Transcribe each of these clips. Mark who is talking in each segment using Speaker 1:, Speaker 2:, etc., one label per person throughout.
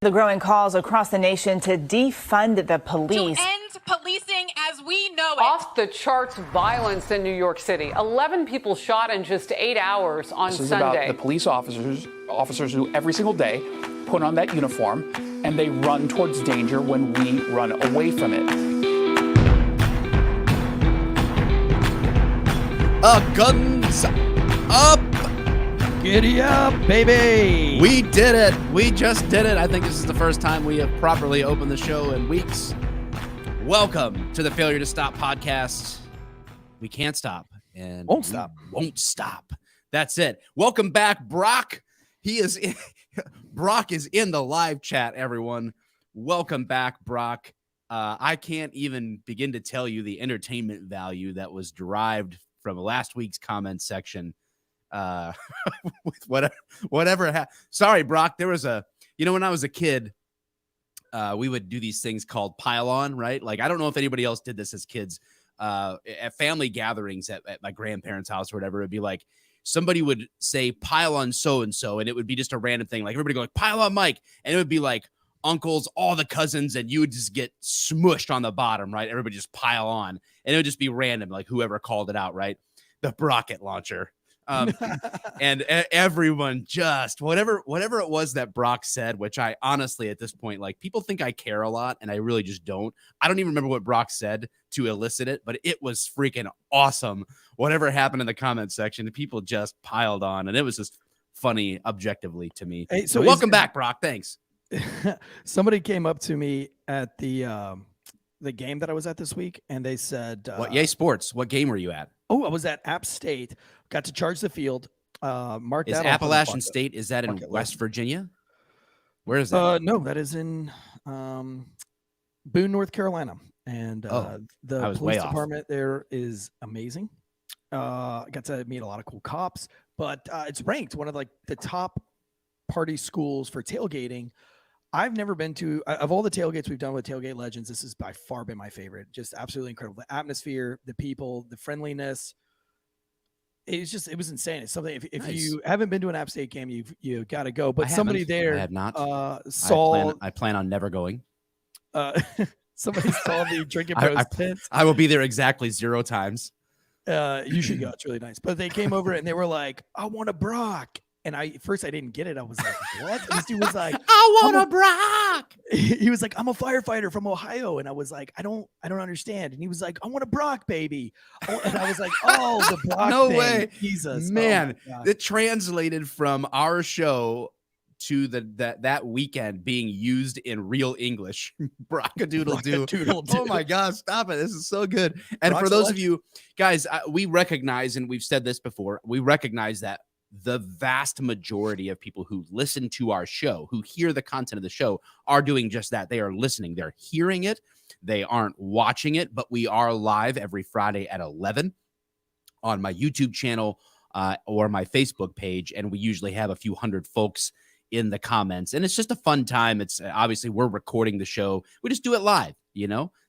Speaker 1: The growing calls across the nation to defund the police.
Speaker 2: To end policing as we know it.
Speaker 3: Off the charts violence in New York City. 11 people shot in just 8 hours on
Speaker 4: This is
Speaker 3: Sunday.
Speaker 4: about the police officers who every single day put on that uniform and they run towards danger when we run away from it.
Speaker 5: Guns up!
Speaker 6: Giddy up, baby!
Speaker 5: We did it. We just did it. I think this is the first time we have properly opened the show in weeks. Welcome to the Failure to Stop podcast. We can't stop and
Speaker 6: Won't stop.
Speaker 5: Won't stop. That's it. Welcome back, Brock. Brock is in the live chat, everyone. Welcome back, Brock. I can't even begin to tell you the entertainment value that was derived from last week's comment section. With whatever. Sorry, Brock. There was when I was a kid, we would do these things called pile on, right? Like, I don't know if anybody else did this as kids, at family gatherings at my grandparents' house or whatever. It'd be like, somebody would say pile on so-and-so, and it would be just a random thing. Like, everybody go like, pile on Mike. And it would be like uncles, all the cousins, and you would just get smushed on the bottom, right? Everybody just pile on. And it would just be random, like whoever called it out, right? The rocket launcher. And everyone just whatever it was that Brock said, which I honestly at this point, like, people think I care a lot and I really just don't. I don't even remember what Brock said to elicit it, but it was freaking awesome. Whatever happened in the comment section, people just piled on, and it was just funny objectively to me.
Speaker 6: Hey,
Speaker 5: so welcome back, Brock. Thanks.
Speaker 6: Somebody came up to me at the game that I was at this week, and they said,
Speaker 5: "What? Yay Sports? What game were you at?"
Speaker 6: Oh, I was at App State. Got to charge the field. Marked
Speaker 5: is
Speaker 6: out
Speaker 5: Appalachian State? Is that in West Virginia? Where is that?
Speaker 6: No, that is in Boone, North Carolina. And the police department there is amazing. I got to meet a lot of cool cops, but it's ranked one of like the top party schools for tailgating. I've never been to, of all the tailgates we've done with Tailgate Legends, this has by far been my favorite. Just absolutely incredible. The atmosphere, the people, the friendliness. It was insane. It's something, if nice. You haven't been to an App State game, you got to go. But somebody there
Speaker 5: I have not.
Speaker 6: saw.
Speaker 5: I plan on never going.
Speaker 6: Somebody saw the Drinking Bros tent.
Speaker 5: I will be there exactly 0 times.
Speaker 6: You should go. It's really nice. But they came over and they were like, I want a Brock. And at first I didn't get it. I was like, what? And this dude was like,
Speaker 5: I want a Brock.
Speaker 6: He was like, I'm a firefighter from Ohio. And I was like, I don't understand. And he was like, I want a Brock, baby. And I was like, oh, the Brock
Speaker 5: no
Speaker 6: thing.
Speaker 5: way.
Speaker 6: Jesus.
Speaker 5: Man, it translated from our show to that weekend being used in real English. Brock-a-doodle-doo. Oh my God, stop it. This is so good. And for those of you guys, we recognize, and we've said this before, we recognize that the vast majority of people who listen to our show, who hear the content of the show, are doing just that. They are listening. They're hearing it. They aren't watching it, but we are live every Friday at 11 on my YouTube channel or my Facebook page. And we usually have a few hundred folks in the comments. And it's just a fun time. It's obviously we're recording the show. We just do it live,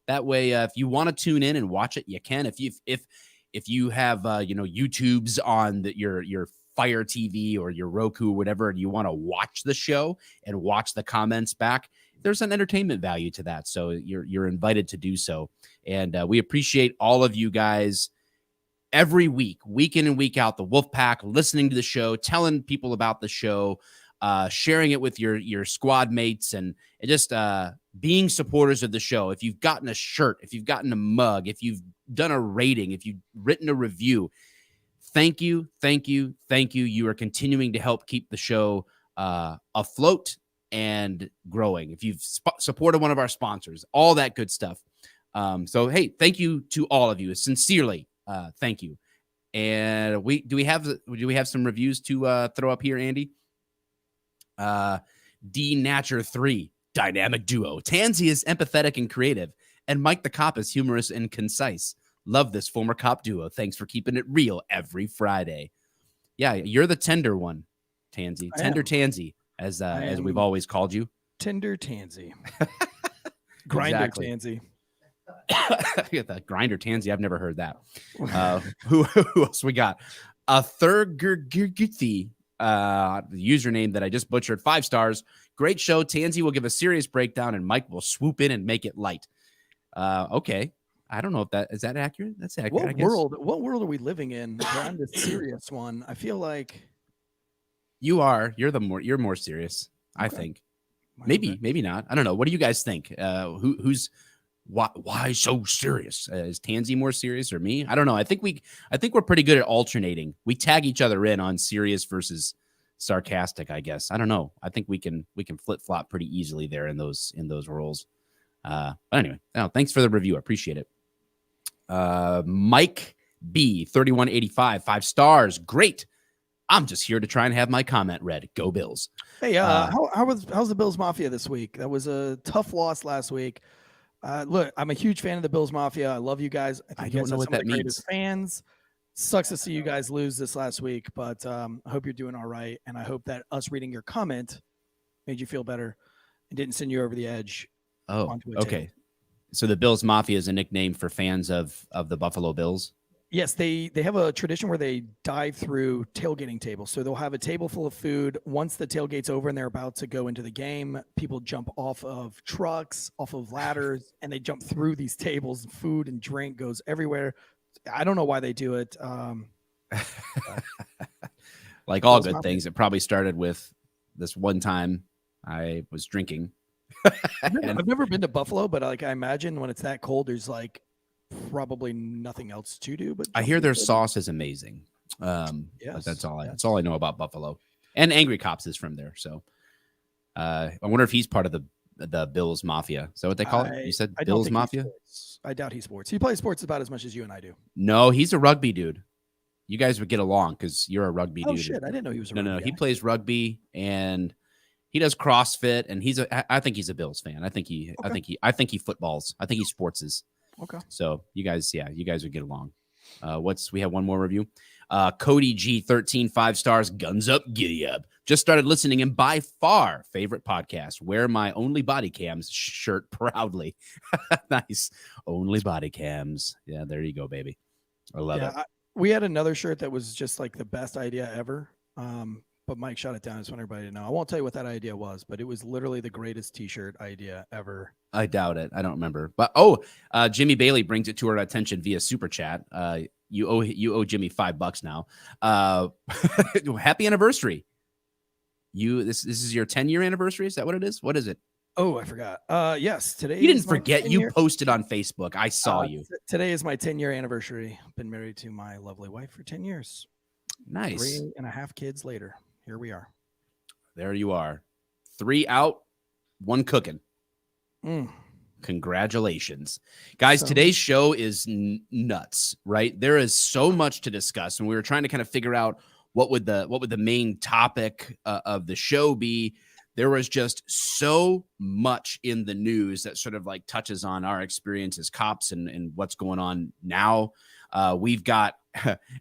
Speaker 5: that way. If you want to tune in and watch it, you can. If you have, YouTube's on your Fire TV or your Roku or whatever, and you want to watch the show and watch the comments back, there's an entertainment value to that. So you're invited to do so. And we appreciate all of you guys every week in and week out, the Wolfpack, listening to the show, telling people about the show, sharing it with your squad mates, and just being supporters of the show. If you've gotten a shirt, if you've gotten a mug, if you've done a rating, if you've written a review, thank you. You are continuing to help keep the show afloat and growing. If you've supported one of our sponsors, all that good stuff. So, hey, thank you to all of you. Sincerely, thank you. And do we have some reviews to throw up here, Andy? D Natcher 3, dynamic duo. Tansey is empathetic and creative, and Mike the Cop is humorous and concise. Love this former cop duo. Thanks for keeping it real every Friday. Yeah, you're the tender one, Tansey. Tender Tansey, as we've always called you.
Speaker 6: Tender Tansey. Grinder Tansey.
Speaker 5: The Grinder Tansey. I've never heard that. Who else we got? A Thurgurguthi, the username that I just butchered. 5 stars. Great show. Tansey will give a serious breakdown, and Mike will swoop in and make it light. Okay. I don't know if that is accurate. That's accurate.
Speaker 6: What world are we living in? I'm the serious one. I feel like
Speaker 5: you're more serious. Okay. I think maybe not. I don't know. What do you guys think? Why so serious? Is Tansey more serious or me? I don't know. I think we're pretty good at alternating. We tag each other in on serious versus sarcastic, I guess. I don't know. I think we can flip flop pretty easily there in those roles. But anyway, thanks for the review. I appreciate it. Mike B 3185, 5 stars. Great. I'm just here to try and have my comment read. Go Bills.
Speaker 6: Hey, how's the Bills Mafia this week? That was a tough loss last week. Look, I'm a huge fan of the Bills Mafia. I love you guys.
Speaker 5: I don't know what that means.
Speaker 6: Fans. Sucks to see you guys lose this last week, but I hope you're doing all right. And I hope that us reading your comment made you feel better and didn't send you over the edge.
Speaker 5: Oh, okay. So the Bills Mafia is a nickname for fans of the Buffalo Bills?
Speaker 6: Yes, they have a tradition where they dive through tailgating tables. So they'll have a table full of food. Once the tailgate's over and they're about to go into the game, people jump off of trucks, off of ladders, and they jump through these tables. Food and drink goes everywhere. I don't know why they do it.
Speaker 5: Like all good things, it probably started with this one time I was drinking.
Speaker 6: I've never been to Buffalo, but I imagine when it's that cold, there's probably nothing else to do. But
Speaker 5: I hear their sauce is amazing. Yes, that's all I know about Buffalo. And Angry Cops is from there, so I wonder if he's part of the Bills Mafia. Is that what they call it? You said Bills Mafia?
Speaker 6: I doubt he sports. He plays sports about as much as you and I do.
Speaker 5: No, he's a rugby dude. You guys would get along because you're a rugby dude.
Speaker 6: Oh shit! I didn't know he was a rugby guy.
Speaker 5: He plays rugby and he does CrossFit, and I think he's a Bills fan. I think he footballs. I think he sportses.
Speaker 6: Okay.
Speaker 5: So you guys would get along. We have one more review. Cody G 13, 5 stars. Guns up, giddy up. Just started listening and by far favorite podcast. Wear my Only Body Cams shirt proudly. Nice. Only Body Cams. Yeah, there you go, baby. I love it.
Speaker 6: We had another shirt that was just the best idea ever. But Mike shot it down. I just want everybody to know. I won't tell you what that idea was, but it was literally the greatest t-shirt idea ever.
Speaker 5: I doubt it. I don't remember. But Jimmy Bailey brings it to our attention via super chat. You owe Jimmy $5 now. Happy anniversary. This is your 10-year anniversary. Is that what it is? What is it?
Speaker 6: Oh, I forgot. Yes, today.
Speaker 5: You didn't forget. You posted on Facebook. I saw you.
Speaker 6: Today is my 10-year anniversary. Been married to my lovely wife for 10 years.
Speaker 5: Nice.
Speaker 6: 3.5 kids later. Here we are.
Speaker 5: There you are. 3 out, 1 cooking. Congratulations. Guys, today's show is nuts, right? There is so much to discuss, and we were trying to kind of figure out what would the main topic of the show be. There was just so much in the news that sort of touches on our experience as cops and what's going on now. We've got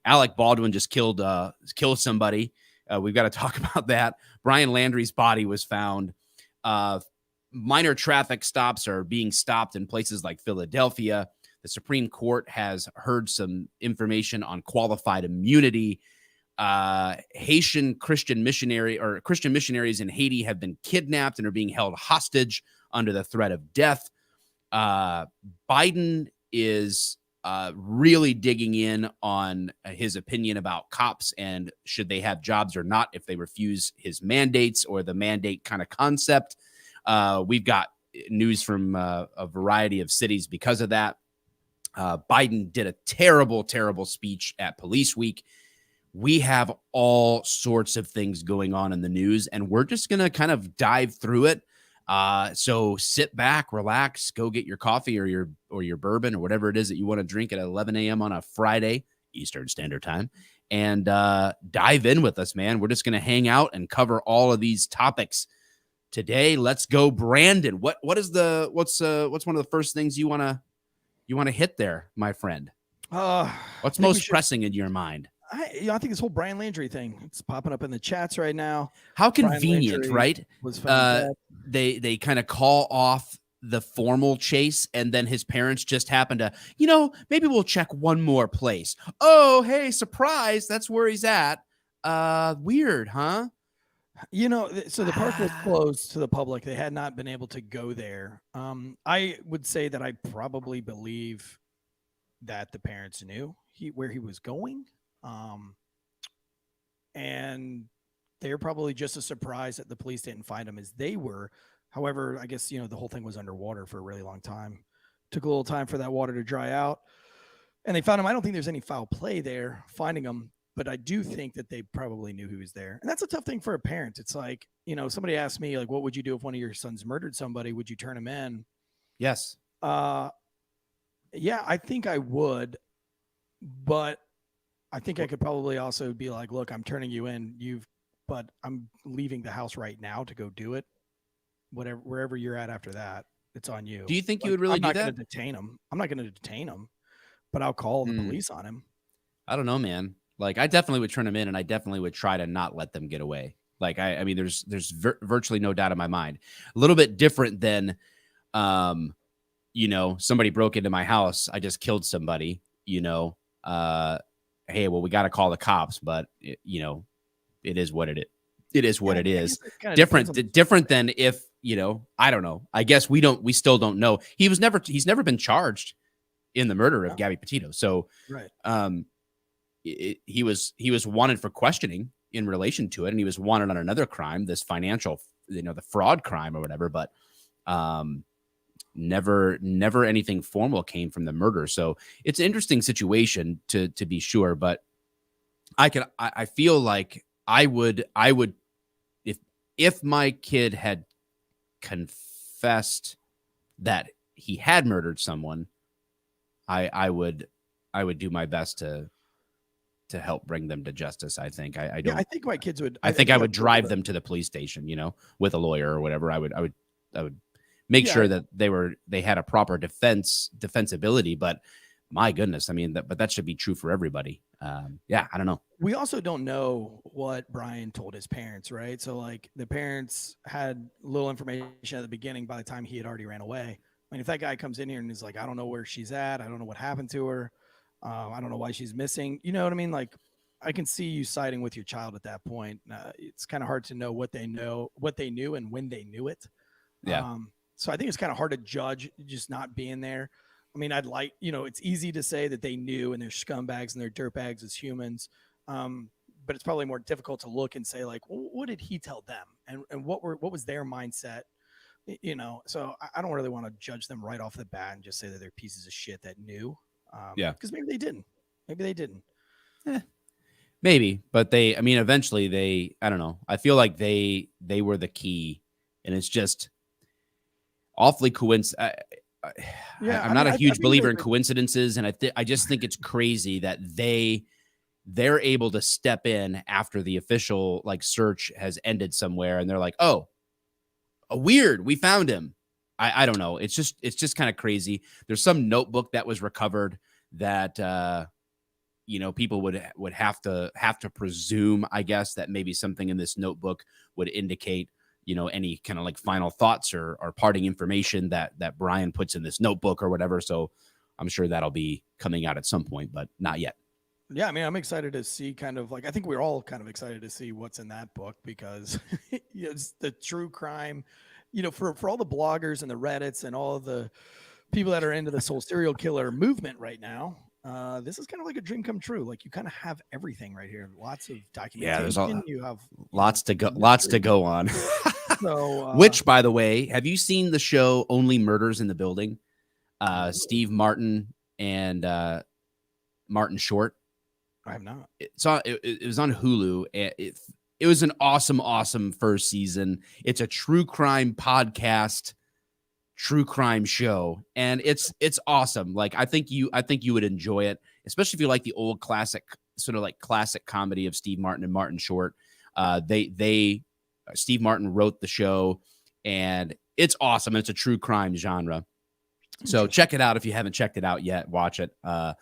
Speaker 5: Alec Baldwin just killed somebody. We've got to talk about that. Brian Laundrie's body was found. Minor traffic stops are being stopped in places like Philadelphia. The Supreme Court has heard some information on qualified immunity. Haitian Christian missionaries in Haiti have been kidnapped and are being held hostage under the threat of death. Biden is really digging in on his opinion about cops and should they have jobs or not if they refuse his mandates or the mandate kind of concept. We've got news from a variety of cities because of that. Biden did a terrible, terrible speech at Police Week. we have all sorts of things going on in the news, and we're just going to kind of dive through it. So sit back, relax, go get your coffee or your bourbon or whatever it is that you want to drink at 11 a.m. on a Friday, Eastern Standard Time, and dive in with us, man. We're just going to hang out and cover all of these topics today. Let's go, Brandon. What's one of the first things you want to hit there, my friend? What's most pressing in your mind?
Speaker 6: I think this whole Brian Laundrie thing, it's popping up in the chats right now.
Speaker 5: How convenient, right? They kind of call off the formal chase, and then his parents just happen to, maybe we'll check one more place. Oh, hey, surprise, that's where he's at. Weird, huh?
Speaker 6: So the park was closed to the public. They had not been able to go there. I would say that I probably believe that the parents knew where he was going. And they're probably just as surprised that the police didn't find him as they were. However, I guess, the whole thing was underwater for a really long time. Took a little time for that water to dry out, and they found him. I don't think there's any foul play there finding him, but I do think that they probably knew he was there. And that's a tough thing for a parent. It's like, somebody asked me, like, what would you do if one of your sons murdered somebody? Would you turn him in?
Speaker 5: Yes.
Speaker 6: Yeah, I think I would, but I think I could probably also be like, look, I'm turning you in, but I'm leaving the house right now to go do it. Wherever you're at after that, it's on you.
Speaker 5: Do you think you would really do that?
Speaker 6: I'm not going to detain him. I'm not going to detain him, but I'll call the police on him.
Speaker 5: I don't know, man. Like, I definitely would turn him in, and I definitely would try to not let them get away. Like, I mean, there's virtually no doubt in my mind. A little bit different than, somebody broke into my house. I just killed somebody, hey, well, we got to call the cops, but it is what it is. Different than if, I don't know. I guess we still don't know. He's never been charged in the murder of Gabby Petito. So,
Speaker 6: right.
Speaker 5: He was wanted for questioning in relation to it, and he was wanted on another crime, this financial, the fraud crime or whatever, but, never anything formal came from the murder. So it's an interesting situation to be sure, but I feel like I would if my kid had confessed that he had murdered someone, I would do my best to help bring them to justice. I think I
Speaker 6: think my kids would.
Speaker 5: I think I would drive them to the police station, with a lawyer or whatever. I would make sure that they had a proper defensibility, but my goodness, I mean, but that should be true for everybody. I don't know. We
Speaker 6: also don't know what Brian told his parents, right? So like the parents had little information at the beginning by the time he had already ran away. I mean, if that guy comes in here and is like, I don't know where she's at. I don't know what happened to her. I don't know why she's missing. You know what I mean? Like, I can see you siding with your child at that point. It's kind of hard to know what they knew and when they knew it.
Speaker 5: Yeah.
Speaker 6: So I think it's kind of hard to judge just not being there. I mean, it's easy to say that they knew and they're scumbags and they're dirtbags as humans. But it's probably more difficult to look and say, like, well, what did he tell them? And what was their mindset? So I don't really want to judge them right off the bat and just say that they're pieces of shit that knew. Because maybe they didn't.
Speaker 5: Maybe, but eventually I don't know. I feel like they were the key, and it's just awfully coincident. I'm not a huge believer in coincidences, and I just think it's crazy that they're able to step in after the official search has ended somewhere, and they're like, oh, weird, we found him. I don't know. It's just kind of crazy. There's some notebook that was recovered that people would have to presume, I guess, that maybe something in this notebook would indicate any kind of final thoughts or parting information that Brian puts in this notebook or whatever. So I'm sure that'll be coming out at some point, but not yet.
Speaker 6: Yeah, I mean, I'm excited to see I think we're all kind of excited to see what's in that book, because it's the true crime, for all the bloggers and the Reddits and all of the people that are into this whole serial killer movement right now. This is kind of like a dream come true. Like, you kind of have everything right here. Lots of documentation.
Speaker 5: Yeah,
Speaker 6: you have
Speaker 5: lots to go on.
Speaker 6: So,
Speaker 5: which, by the way, have you seen the show Only Murders in the Building? Steve Martin and Martin Short
Speaker 6: I have not.
Speaker 5: It was on Hulu. It was an awesome first season. It's a true crime podcast, true crime show, and it's awesome. Like I think you would enjoy it, especially if you like the old classic, sort of like classic comedy of Steve Martin and Martin Short. Steve Martin wrote the show, and it's awesome. It's a true crime genre. So check it out if you haven't checked it out yet. Watch it. That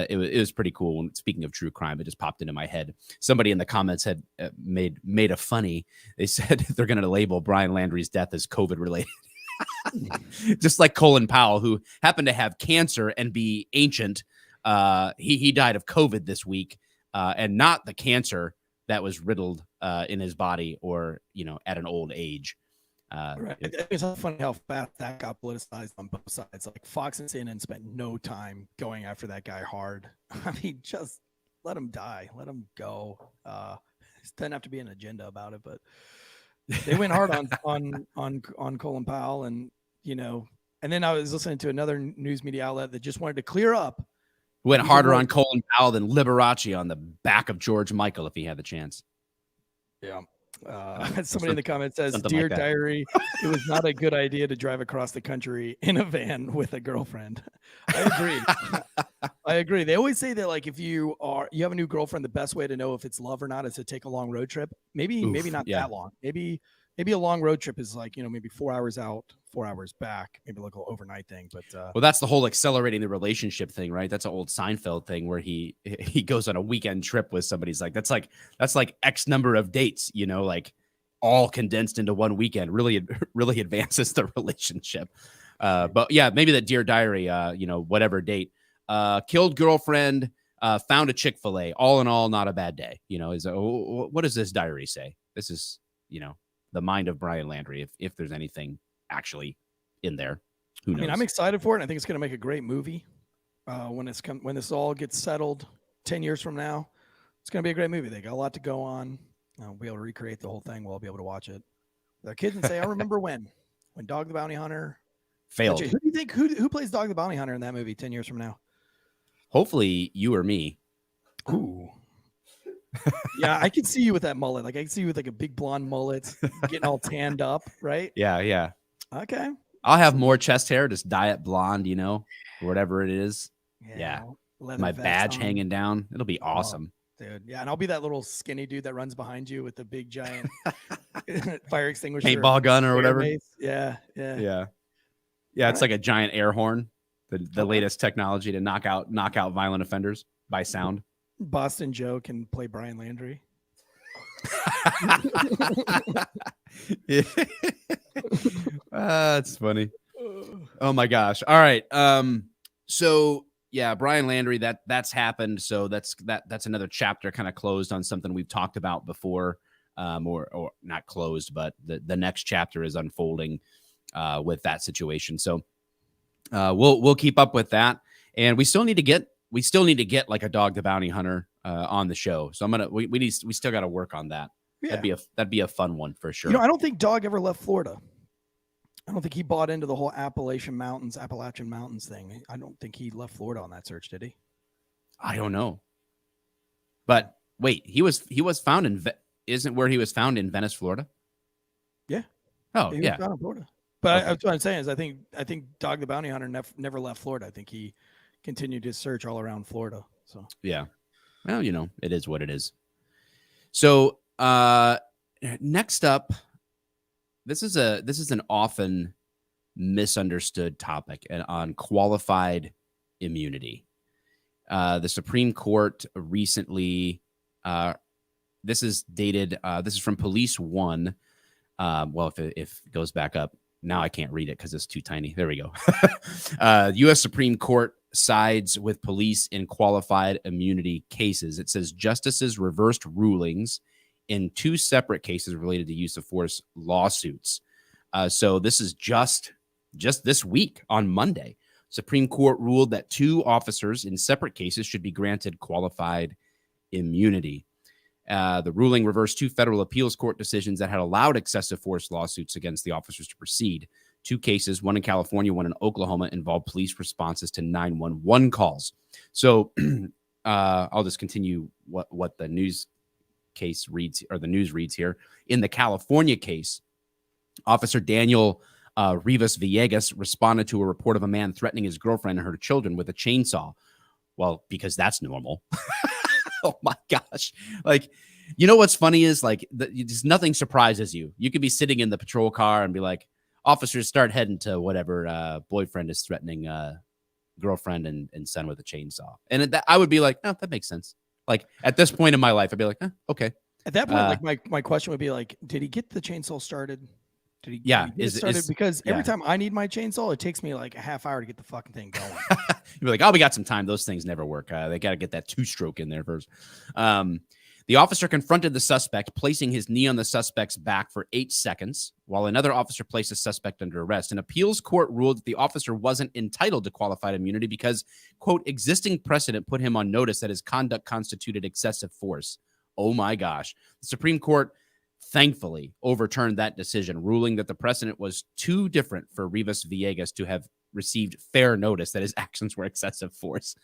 Speaker 5: it was pretty cool. And speaking of true crime, it just popped into my head. Somebody in the comments had made a funny. They said they're going to label Brian Laundrie's death as COVID related, just like Colin Powell, who happened to have cancer and be ancient. He died of COVID this week, and not the cancer that was riddled in his body or at an old age.
Speaker 6: Right. It's funny how fast that got politicized on both sides. Like Fox and CNN spent no time going after that guy hard. I mean, just let him die, let him go. It doesn't have to be an agenda about it, but they went hard on Colin Powell, and and then I was listening to another news media outlet that just wanted to clear up.
Speaker 5: Went harder on Colin Powell than Liberace on the back of George Michael if he had the chance.
Speaker 6: Yeah. Somebody in the comments says, "Dear Diary, it was not a good idea to drive across the country in a van with a girlfriend." I agree. I agree. They always say that, like, if you have a new girlfriend, the best way to know if it's love or not is to take a long road trip. Maybe not that long. Maybe a long road trip is like, maybe 4 hours out, 4 hours back, maybe like an overnight thing. But
Speaker 5: well, that's the whole accelerating the relationship thing, right? That's an old Seinfeld thing where he goes on a weekend trip with somebody. He's like, that's like X number of dates, like all condensed into one weekend. Really advances the relationship. But yeah, maybe that Dear Diary, whatever date, killed girlfriend, found a Chick-fil-A. All in all, not a bad day. What does this diary say? This is, the mind of Brian Laundrie, if there's anything actually in there. Who knows? I mean,
Speaker 6: I'm excited for it. I think it's going to make a great movie. When this all gets settled 10 years from now, it's going to be a great movie. They got a lot to go on. We'll be able to recreate the whole thing. We'll be able to watch it with our kids and say, I remember when Dog the Bounty Hunter
Speaker 5: failed.
Speaker 6: Who do you think, who plays Dog the Bounty Hunter in that movie 10 years from now?
Speaker 5: Hopefully you or me.
Speaker 6: Ooh. Yeah, I can see you with that mullet. Like I can see you with like a big blonde mullet, getting all tanned up, right?
Speaker 5: Yeah.
Speaker 6: Okay.
Speaker 5: I'll have more chest hair, just dye it blonde, whatever it is. Yeah. My badge hanging down. It'll be awesome.
Speaker 6: Oh, dude. Yeah, and I'll be that little skinny dude that runs behind you with the big giant fire extinguisher,
Speaker 5: paintball gun or whatever.
Speaker 6: Yeah.
Speaker 5: It's like a giant air horn, the latest technology to knock out violent offenders by sound.
Speaker 6: Boston Joe can play Brian Laundrie.
Speaker 5: That's funny. Oh my gosh. All right. So yeah, Brian Laundrie, that's happened. So that's another chapter kind of closed on something we've talked about before, or not closed, but the next chapter is unfolding with that situation. So we'll keep up with that, and we still need to get like a Dog the Bounty Hunter on the show. So we still got to work on that. Yeah. That'd be a fun one for sure.
Speaker 6: I don't think Dog ever left Florida. I don't think he bought into the whole Appalachian Mountains thing. I don't think he left Florida on that search, did he?
Speaker 5: I don't know. But wait, he was found isn't where he was found in Venice, Florida?
Speaker 6: Yeah.
Speaker 5: Oh,
Speaker 6: he was found in Florida. But okay. What I'm saying is I think Dog the Bounty Hunter never left Florida. I think he continued his search all around Florida. So
Speaker 5: yeah. Well, it is what it is. So next up, this is an often misunderstood topic on qualified immunity. The Supreme Court recently, this is dated, this is from Police One. Well, if it goes back up, now I can't read it because it's too tiny. There we go. U.S. Supreme Court sides with police in qualified immunity cases. It says justices reversed rulings in two separate cases related to use of force lawsuits. So this is just this week on Monday. Supreme Court ruled that two officers in separate cases should be granted qualified immunity. The ruling reversed two federal appeals court decisions that had allowed excessive force lawsuits against the officers to proceed. Two cases, one in California, one in Oklahoma, involved police responses to 911 calls. So I'll just continue what the news case reads, or the news reads here. In the California case, Officer Daniel Rivas Villegas responded to a report of a man threatening his girlfriend and her children with a chainsaw. Well, because that's normal. Oh my gosh. Like, you know what's funny is like just nothing surprises you. You could be sitting in the patrol car and be like, officers start heading to whatever boyfriend is threatening girlfriend and son with a chainsaw. And I would be like, oh, that makes sense. Like at this point in my life, I'd be like, okay.
Speaker 6: At that point, like my question would be like, did he get the chainsaw started? Did he get it started? Because every time I need my chainsaw, it takes me like a half hour to get the fucking thing going.
Speaker 5: You'd be like, oh, we got some time. Those things never work. They got to get that 2-stroke in there first. The officer confronted the suspect, placing his knee on the suspect's back for 8 seconds, while another officer placed the suspect under arrest. An appeals court ruled that the officer wasn't entitled to qualified immunity because, quote, existing precedent put him on notice that his conduct constituted excessive force. Oh my gosh. The Supreme Court thankfully overturned that decision, ruling that the precedent was too different for Rivas Villegas to have received fair notice that his actions were excessive force.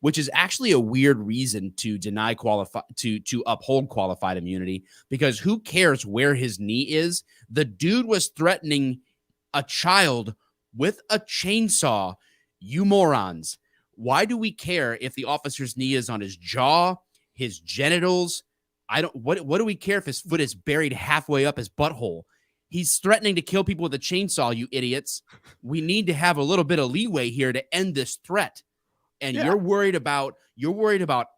Speaker 5: Which is actually a weird reason to deny to uphold qualified immunity, because who cares where his knee is? The dude was threatening a child with a chainsaw. You morons. Why do we care if the officer's knee is on his jaw, his genitals? What do we care if his foot is buried halfway up his butthole? He's threatening to kill people with a chainsaw, you idiots. We need to have a little bit of leeway here to end this threat. And you're worried about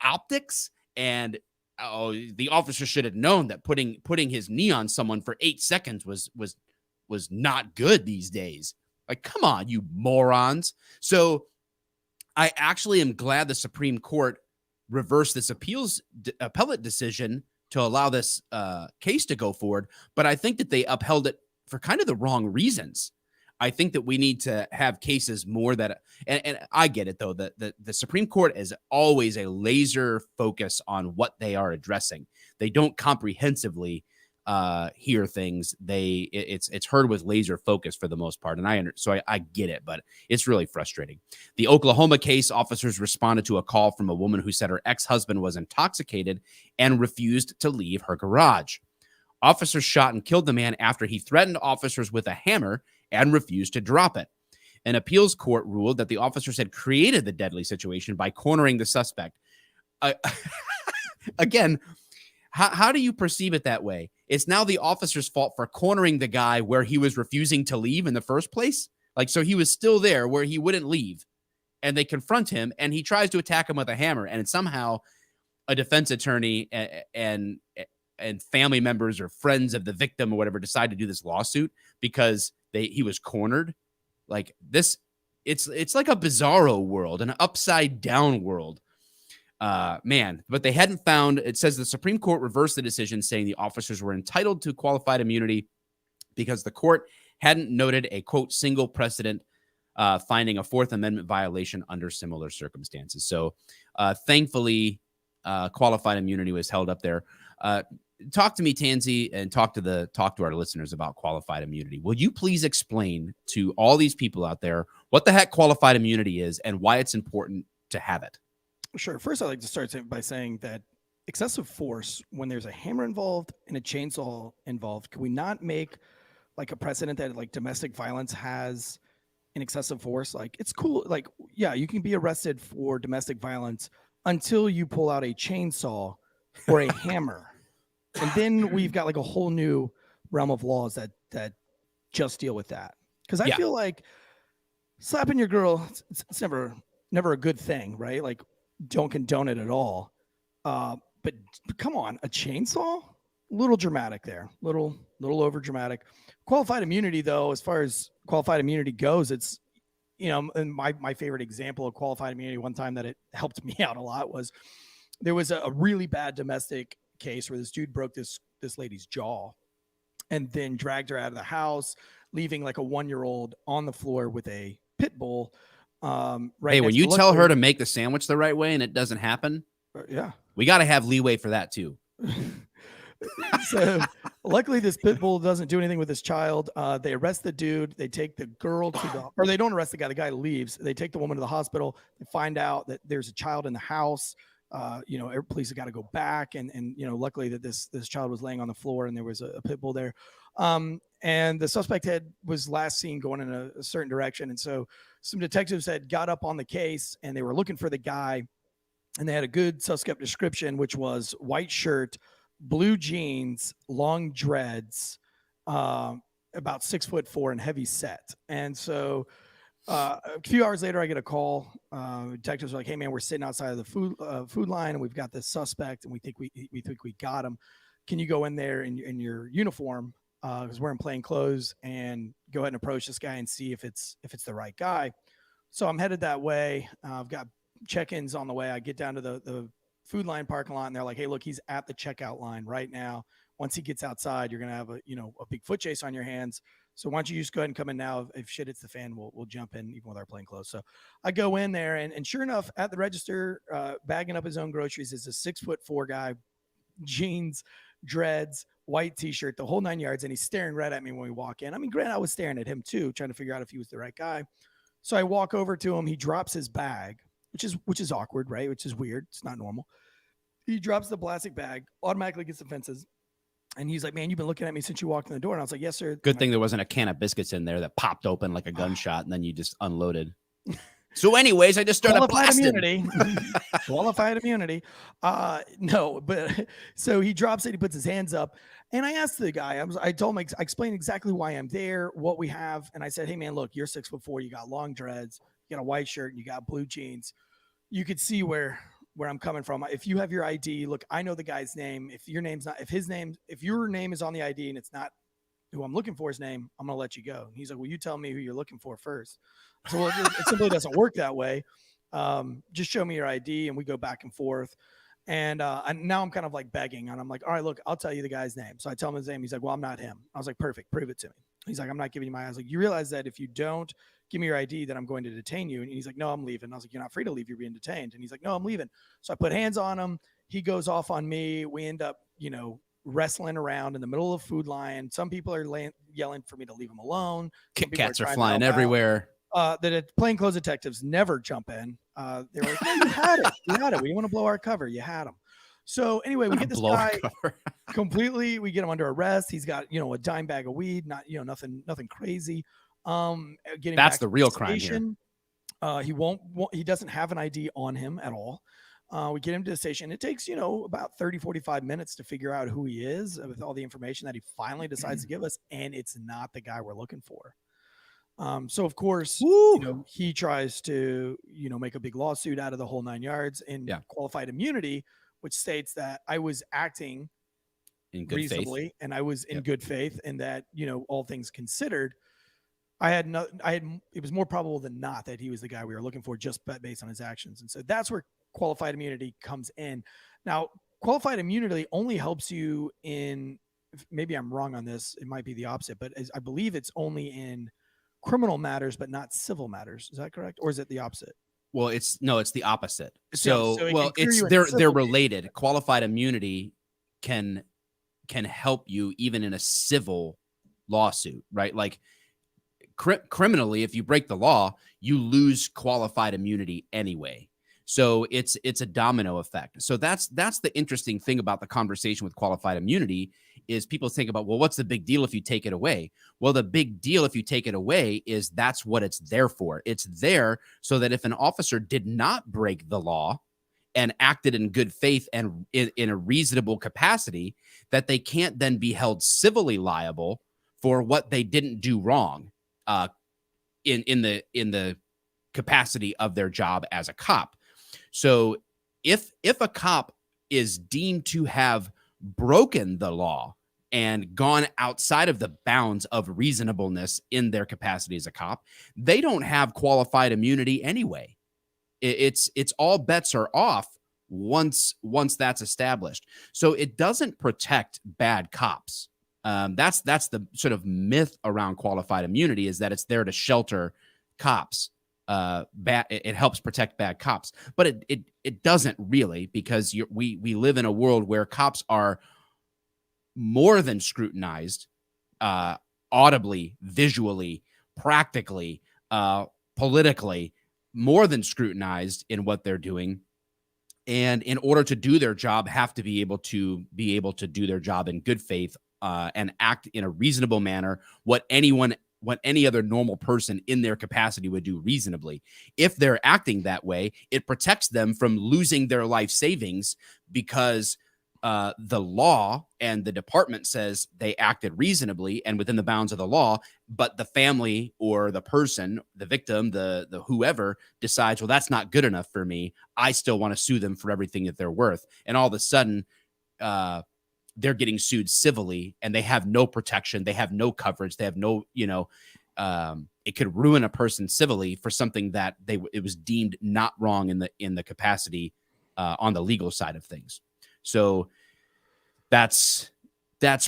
Speaker 5: optics, and the officer should have known that putting his knee on someone for 8 seconds was not good these days. Like, come on, you morons. So I actually am glad the Supreme Court reversed this appellate decision to allow this case to go forward. But I think that they upheld it for kind of the wrong reasons. I think that we need to have cases more that, and I get it though, that the Supreme Court is always a laser focus on what they are addressing. They don't comprehensively hear things. It's heard with laser focus for the most part. And I get it, but it's really frustrating. The Oklahoma case, officers responded to a call from a woman who said her ex-husband was intoxicated and refused to leave her garage. Officers shot and killed the man after he threatened officers with a hammer and refused to drop it. An appeals court ruled that the officers had created the deadly situation by cornering the suspect. Again, how do you perceive it that way? It's now the officer's fault for cornering the guy where he was refusing to leave in the first place. Like, so he was still there where he wouldn't leave, and they confront him, and he tries to attack him with a hammer, and somehow a defense attorney and family members or friends of the victim or whatever decide to do this lawsuit because he was cornered. Like this, it's like a bizarro world, an upside down world. Man, but they hadn't found, it says the Supreme Court reversed the decision saying the officers were entitled to qualified immunity because the court hadn't noted a, quote, single precedent finding a Fourth Amendment violation under similar circumstances. So thankfully, qualified immunity was held up there. Talk to me, Tansey, and talk to our listeners about qualified immunity. Will you please explain to all these people out there what the heck qualified immunity is and why it's important to have it?
Speaker 6: Sure. First, I'd like to start by saying that excessive force, when there's a hammer involved and a chainsaw involved, can we not make like a precedent that like domestic violence has an excessive force? Like, it's cool. Like, yeah, you can be arrested for domestic violence until you pull out a chainsaw or a hammer. And then we've got like a whole new realm of laws that just deal with that. Because I feel like slapping your girl, it's never a good thing, right? Like, don't condone it at all. But come on, a chainsaw? A little dramatic there. Little over dramatic. Qualified immunity, though, as far as qualified immunity goes, it's, you know, and my favorite example of qualified immunity one time that it helped me out a lot was there was a really bad domestic case where this dude broke this lady's jaw and then dragged her out of the house, leaving like a 1-year-old on the floor with a pit bull. Right.
Speaker 5: Hey, when you tell her to make the sandwich the right way and it doesn't happen,
Speaker 6: yeah,
Speaker 5: we got to have leeway for that too.
Speaker 6: So Luckily, this pit bull doesn't do anything with this child. They arrest the dude. They take the girl to the, or they don't arrest the guy. The guy leaves. They take the woman to the hospital. They find out that there's a child in the house. Police have got to go back, and luckily that this child was laying on the floor and there was a pit bull there. And the suspect was last seen going in a certain direction. And so some detectives had got up on the case and they were looking for the guy, and they had a good suspect description, which was white shirt, blue jeans, long dreads, about 6'4" and heavy set. And so a few hours later, I get a call. Detectives are like, "Hey man, we're sitting outside of the food line and we've got this suspect and we think we got him. Can you go in there in your uniform, because we're in plain clothes, and go ahead and approach this guy and see if it's the right guy?" So I'm headed that way. I've got check-ins on the way. I get down to the food line parking lot, and they're like, "Hey, look, he's at the checkout line right now. Once he gets outside, you're gonna have a big foot chase on your hands. So why don't you just go ahead and come in now? If shit hits the fan, we'll jump in even with our plain clothes." So I go in there, and sure enough, at the register, bagging up his own groceries is a 6'4" guy, jeans, dreads, white t-shirt, the whole 9 yards, and he's staring right at me when we walk in. I mean, granted, I was staring at him too, trying to figure out if he was the right guy. So I walk over to him. He drops his bag, which is awkward, right? Which is weird. It's not normal. He drops the plastic bag, automatically gets defenses. And he's like, "Man, you've been looking at me since you walked in the door." And I was like, "Yes, sir."
Speaker 5: Good thing there wasn't a can of biscuits in there that popped open like a gunshot and then you just unloaded. So anyways, I just started blasting.
Speaker 6: Qualified immunity. No, but so he drops it. He puts his hands up. And I asked the guy, I told him, I explained exactly why I'm there, what we have. And I said, "Hey man, look, you're 6'4", you got long dreads, you got a white shirt, and you got blue jeans. You could see where I'm coming from. If you have your ID, look, I know the guy's name. If your name is on the ID and it's not who I'm looking for his name, I'm going to let you go." And he's like, "Well, you tell me who you're looking for first." So well, it simply doesn't work that way. Just show me your ID, and we go back and forth. And now I'm kind of like begging, and I'm like, "All right, look, I'll tell you the guy's name." So I tell him his name. He's like, "Well, I'm not him." I was like, "Perfect. Prove it to me." He's like, "I'm not giving you my." I was like, "You realize that if you don't give me your ID, then I'm going to detain you?" And he's like, "No, I'm leaving." I was like, "You're not free to leave. You're being detained." And he's like, "No, I'm leaving." So I put hands on him. He goes off on me. We end up, wrestling around in the middle of the food line. Some people are yelling for me to leave him alone.
Speaker 5: Kit Kats are flying everywhere.
Speaker 6: The plainclothes detectives never jump in. They were like, "No, you had it. You had it. We didn't want to blow our cover. You had him." So anyway, we get this guy completely. We get him under arrest. He's got a dime bag of weed. Not nothing crazy.
Speaker 5: That's the real crime here.
Speaker 6: He doesn't have an ID on him at all. We get him to the station. It takes about 30-45 minutes to figure out who he is with all the information that he finally decides to give us, and it's not the guy we're looking for. So of course, he tries to make a big lawsuit out of the whole 9 yards in qualified immunity, which states that I was acting
Speaker 5: in good
Speaker 6: reasonably
Speaker 5: faith.
Speaker 6: And I was in good faith, and that all things considered, it was more probable than not that he was the guy we were looking for, just based on his actions. And so that's where qualified immunity comes in. Now, qualified immunity only helps you in, maybe I'm wrong on this, it might be the opposite, but I believe it's only in criminal matters, but not civil matters. Is that correct? Or is it the opposite?
Speaker 5: Well, it's the opposite. They're related. Qualified immunity can help you even in a civil lawsuit, right? Like criminally, if you break the law, you lose qualified immunity anyway. So it's a domino effect. So that's the interesting thing about the conversation with qualified immunity is people think about, well, what's the big deal if you take it away? Well, the big deal if you take it away is that's what it's there for. It's there so that if an officer did not break the law and acted in good faith and in a reasonable capacity, that they can't then be held civilly liable for what they didn't do wrong in the capacity of their job as a cop. So if a cop is deemed to have broken the law and gone outside of the bounds of reasonableness in their capacity as a cop, they don't have qualified immunity anyway. It's all bets are off once that's established. So it doesn't protect bad cops. That's the sort of myth around qualified immunity, is that it's there to shelter cops. It helps protect bad cops, but it doesn't really, because we live in a world where cops are more than scrutinized, audibly, visually, practically, politically, more than scrutinized in what they're doing. And in order to do their job, have to be able to do their job in good faith, and act in a reasonable manner, what any other normal person in their capacity would do reasonably. If they're acting that way, it protects them from losing their life savings, because the law and the department says they acted reasonably and within the bounds of the law, but the family or the person, the victim, the whoever decides, well, that's not good enough for me. I still want to sue them for everything that they're worth. And all of a sudden, they're getting sued civilly, and they have no protection. They have no coverage. They have no, it could ruin a person civilly for something that it was deemed not wrong in the capacity on the legal side of things. So that's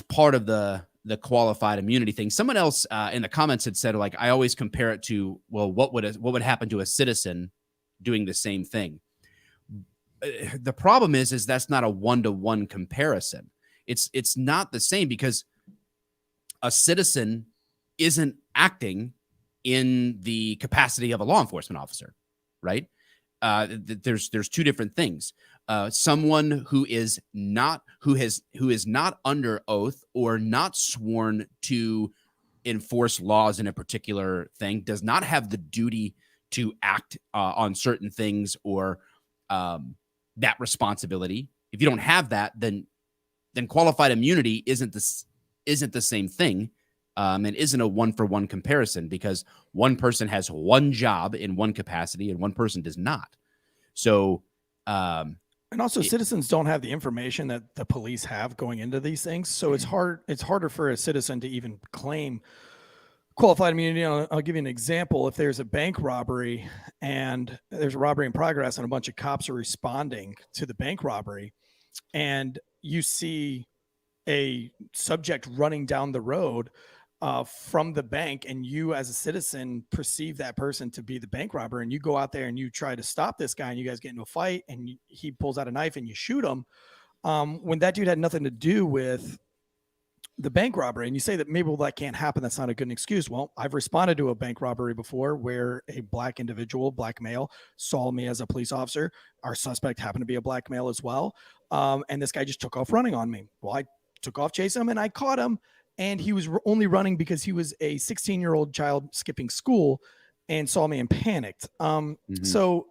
Speaker 5: part of the qualified immunity thing. Someone else in the comments had said, like, I always compare it to, well, what would happen to a citizen doing the same thing? The problem is that's not a one-to-one comparison. It's not the same, because a citizen isn't acting in the capacity of a law enforcement officer, right? There's two different things. Someone who is not under oath or not sworn to enforce laws in a particular thing does not have the duty to act on certain things, or that responsibility. If you don't have that, then qualified immunity isn't the same thing, and isn't a one-for-one comparison, because one person has one job in one capacity and one person does not. So,
Speaker 6: and also citizens don't have the information that the police have going into these things. So it's harder for a citizen to even claim qualified immunity. I'll give you an example. If there's a bank robbery and there's a robbery in progress and a bunch of cops are responding to the bank robbery, and you see a subject running down the road from the bank, and you as a citizen perceive that person to be the bank robber, and you go out there and you try to stop this guy, and you guys get into a fight, and he pulls out a knife and you shoot him, when that dude had nothing to do with the bank robbery, and you say that maybe, well, that can't happen, that's not a good excuse. Well, I've responded to a bank robbery before where a black individual, black male, saw me as a police officer. Our suspect happened to be a black male as well, and this guy just took off running on me. Well, I took off chasing him, and I caught him, and he was only running because he was a 16-year-old child skipping school and saw me and panicked. So,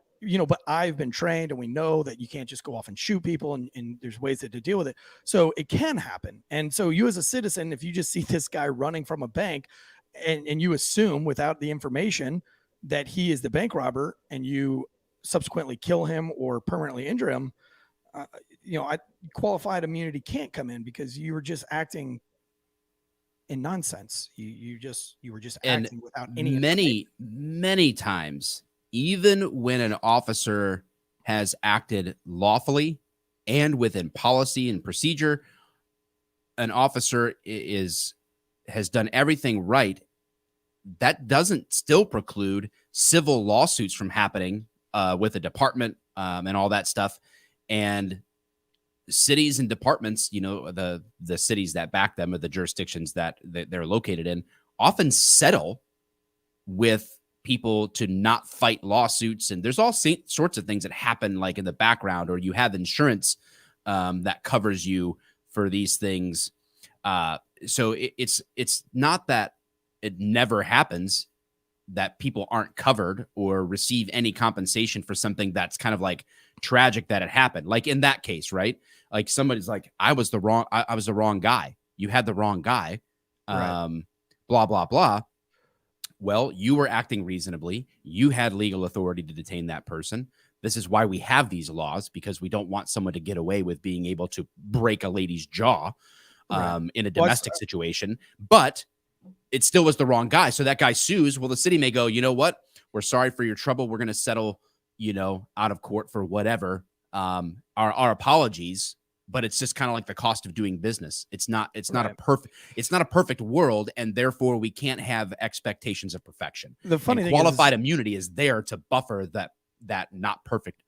Speaker 6: but I've been trained, and we know that you can't just go off and shoot people, and there's ways to deal with it. So it can happen. And so you as a citizen, if you just see this guy running from a bank and you assume without the information that he is the bank robber, and you subsequently kill him or permanently injure him, qualified immunity can't come in, because you were just acting in nonsense. You were just acting without any.
Speaker 5: Many times, even when an officer has acted lawfully and within policy and procedure, an officer has done everything right, that doesn't still preclude civil lawsuits from happening with the department and all that stuff. And cities and departments, the cities that back them, or the jurisdictions that they're located in, often settle with people to not fight lawsuits. And there's all sorts of things that happen, like in the background, or you have insurance that covers you for these things. So it's not that it never happens that people aren't covered or receive any compensation for something that's kind of like tragic that it happened. Like in that case, right? Like somebody's like, I was the wrong guy. You had the wrong guy.
Speaker 6: Right.
Speaker 5: Blah, blah, blah. Well, you were acting reasonably. You had legal authority to detain that person. This is why we have these laws, because we don't want someone to get away with being able to break a lady's jaw in a domestic situation. But it still was the wrong guy. So that guy sues. Well, the city may go, you know what? We're sorry for your trouble. We're going to settle, out of court for whatever. Our apologies, but it's just kind of like the cost of doing business. It's not a perfect world, and therefore we can't have expectations of perfection.
Speaker 6: The funny thing
Speaker 5: qualified immunity is there to buffer that not perfect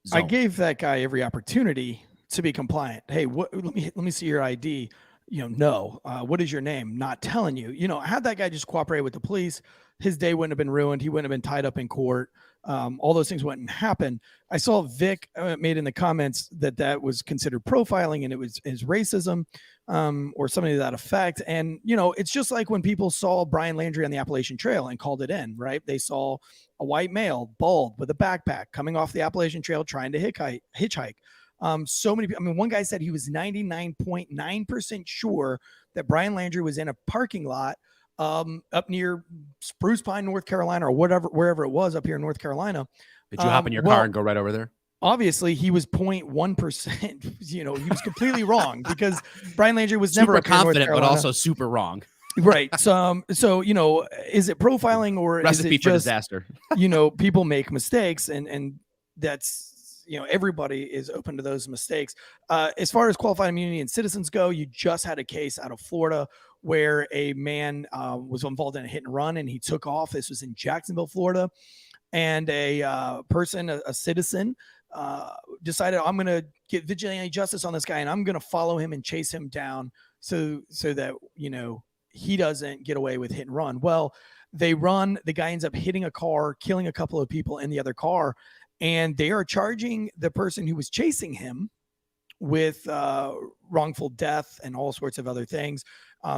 Speaker 5: zone.
Speaker 6: I gave that guy every opportunity to be compliant. Hey, let me see your ID. no, what is your name? Not telling you. Had that guy just cooperated with the police, his day wouldn't have been ruined. He wouldn't have been tied up in court. All those things wouldn't happen. I saw Vic made in the comments that was considered profiling, and it was racism or something to that effect. And, it's just like when people saw Brian Laundrie on the Appalachian Trail and called it in, right? They saw a white male, bald, with a backpack coming off the Appalachian Trail trying to hitchhike. So many people, one guy said he was 99.9% sure that Brian Laundrie was in a parking lot up near Spruce Pine, North Carolina, or wherever it was up here in North Carolina.
Speaker 5: Did you hop in your car and go right over there?
Speaker 6: Obviously, he was 0.1%. He was completely wrong, because Brian Laundrie was
Speaker 5: super
Speaker 6: never
Speaker 5: confident, but also super wrong.
Speaker 6: Right. So is it profiling, or
Speaker 5: recipe
Speaker 6: is it
Speaker 5: for
Speaker 6: just,
Speaker 5: disaster?
Speaker 6: People make mistakes, and that's, everybody is open to those mistakes. As far as qualified immunity and citizens go, you just had a case out of Florida where a man was involved in a hit and run, and he took off. This was in Jacksonville, Florida. And a person, a citizen, decided, I'm going to get vigilante justice on this guy, and I'm going to follow him and chase him down so that, he doesn't get away with hit and run. Well, they run. The guy ends up hitting a car, killing a couple of people in the other car, and they are charging the person who was chasing him with wrongful death and all sorts of other things.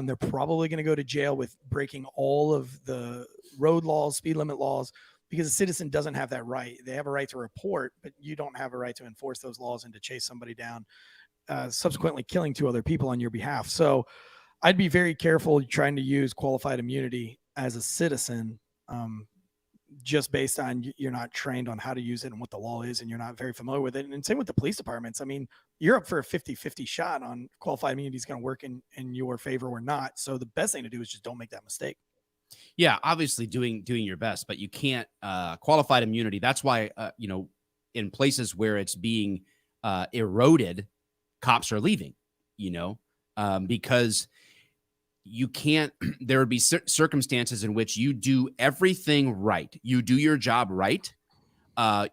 Speaker 6: They're probably going to go to jail with breaking all of the road laws, speed limit laws, because a citizen doesn't have that right. They have a right to report, but you don't have a right to enforce those laws and to chase somebody down, subsequently killing 2 other people on your behalf. So I'd be very careful trying to use qualified immunity as a citizen, just based on you're not trained on how to use it and what the law is, and you're not very familiar with it. And same with the police departments. You're up for a 50-50 shot on qualified immunity is going to work in your favor or not. So the best thing to do is just don't make that mistake.
Speaker 5: Yeah, obviously doing your best, but you can't qualified immunity. That's why, in places where it's being eroded, cops are leaving, because you can't, there would be circumstances in which you do everything right. You do your job right.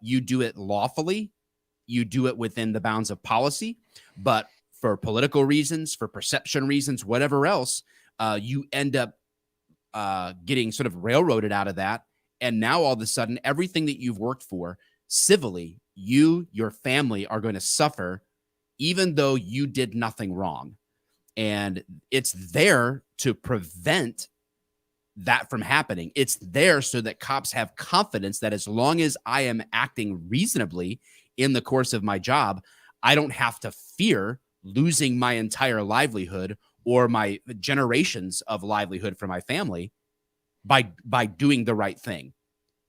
Speaker 5: You do it lawfully. You do it within the bounds of policy, but for political reasons, for perception reasons, whatever else, you end up getting sort of railroaded out of that. And now all of a sudden, everything that you've worked for civilly, your family are going to suffer, even though you did nothing wrong. And it's there to prevent that from happening. It's there so that cops have confidence that as long as I am acting reasonably in the course of my job, I don't have to fear losing my entire livelihood or my generations of livelihood for my family by doing the right thing.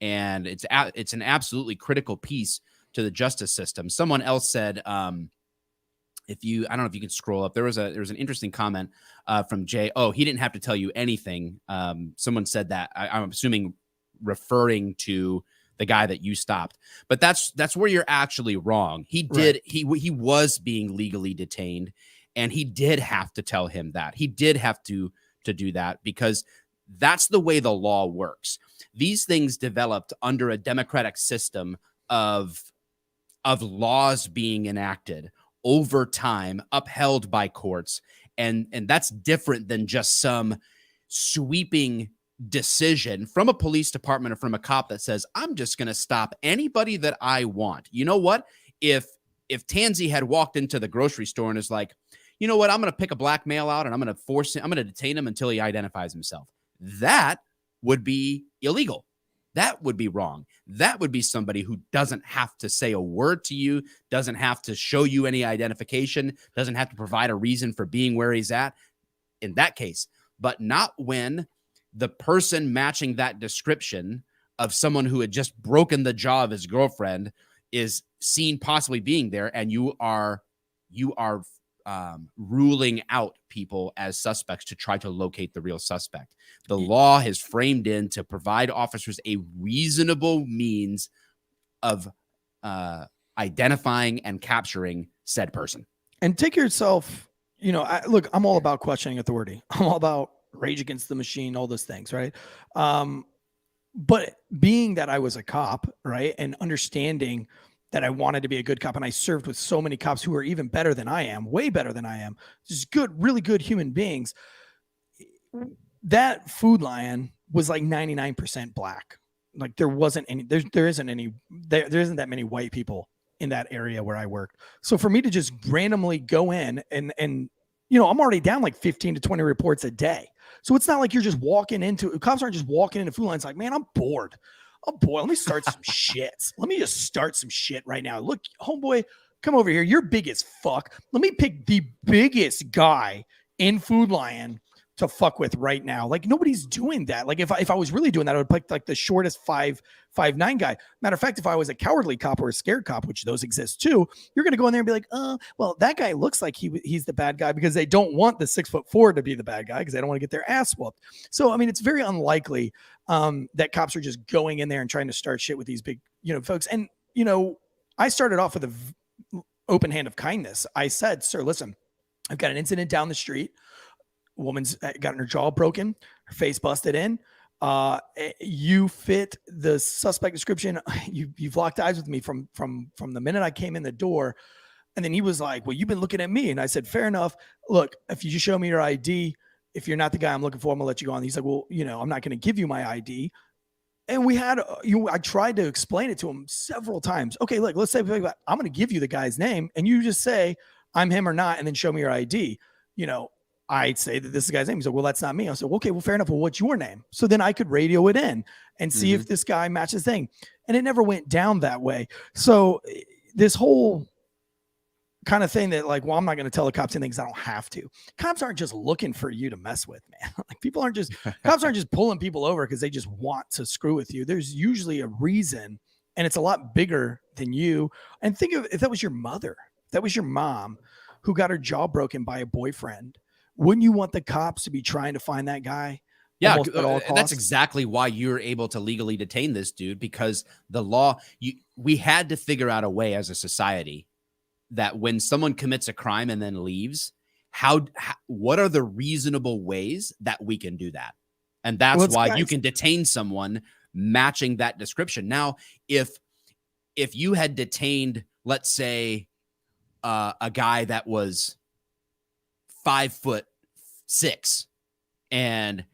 Speaker 5: And it's an absolutely critical piece to the justice system. Someone else said, I don't know if you can scroll up. There was an interesting comment from Jay. Oh, he didn't have to tell you anything. Someone said that. I'm assuming referring to the guy that you stopped. But that's where you're actually wrong. He did. Right. He was being legally detained, and he did have to tell him that. He did have to do that, because that's the way the law works. These things developed under a democratic system of laws being enacted over time, upheld by courts. And that's different than just some sweeping decision from a police department or from a cop that says, I'm just going to stop anybody that I want. You know what? If Tansey had walked into the grocery store and is like, you know what, I'm going to pick a black male out and I'm going to detain him until he identifies himself. That would be illegal. That would be wrong. That would be somebody who doesn't have to say a word to you, doesn't have to show you any identification, doesn't have to provide a reason for being where he's at in that case. But not when the person matching that description of someone who had just broken the jaw of his girlfriend is seen possibly being there, and you are ruling out people as suspects to try to locate the real suspect. The law is framed in to provide officers a reasonable means of identifying and capturing said person.
Speaker 6: And take yourself, look, I'm all about questioning authority. I'm all about rage against the machine, all those things, right? But being that I was a cop, right, and understanding that I wanted to be a good cop. And I served with so many cops who are even better than I am, way better than I am, just good, really good human beings. That Food Lion was like 99% black. Like there wasn't any, there isn't that many white people in that area where I worked. So for me to just randomly go in and you know, I'm already down like 15 to 20 reports a day. So it's not like you're just walking into, cops aren't just walking into Food Lions like, man, I'm bored. Let me start some shit. Let me just start some shit right now. Look, homeboy, come over here. You're big as fuck. Let me pick the biggest guy in Food Lion to fuck with right now. Like nobody's doing that. Like if I was really doing that, I would pick like the shortest 5'9" guy. Matter of fact, if I was a cowardly cop or a scared cop, which those exist too, you're going to go in there and be like, well, that guy looks like he's the bad guy, because they don't want the 6'4" to be the bad guy, because they don't want to get their ass whooped. So, I mean, it's very unlikely that cops are just going in there and trying to start shit with these big, you know, folks. And, you know, I started off with an open hand of kindness. I said, sir, listen, I've got an incident down the street. A woman's gotten her jaw broken, her face busted in. You fit the suspect description. You've locked eyes with me from the minute I came in the door. And then he was like, well, you've been looking at me. And I said, fair enough. Look, if you just show me your ID, if you're not the guy I'm looking for, I'm gonna let you go on. He's like, well, you know, I'm not going to give you my ID. And we had, I tried to explain it to him several times. Okay, look, let's say I'm going to give you the guy's name and you just say I'm him or not, and then show me your ID. You know, I'd say that this is the guy's name. He's like, well, that's not me. I said, okay, well, fair enough. Well, what's your name? So then I could radio it in and see if this guy matches thing. And it never went down that way. So this whole kind of thing that like, well, I'm not going to tell the cops anything because I don't have to. Cops aren't just looking for you to mess with, man. Like cops aren't just pulling people over because they just want to screw with you. There's usually a reason, and it's a lot bigger than you. And think of if that was your mother, if that was your mom who got her jaw broken by a boyfriend. Wouldn't you want the cops to be trying to find that guy?
Speaker 5: Yeah, that's exactly why you're able to legally detain this dude, because the law, we had to figure out a way as a society that when someone commits a crime and then leaves, what are the reasonable ways that we can do that? And that's why you can detain someone matching that description. Now, if you had detained, let's say, a guy that was 5'6" and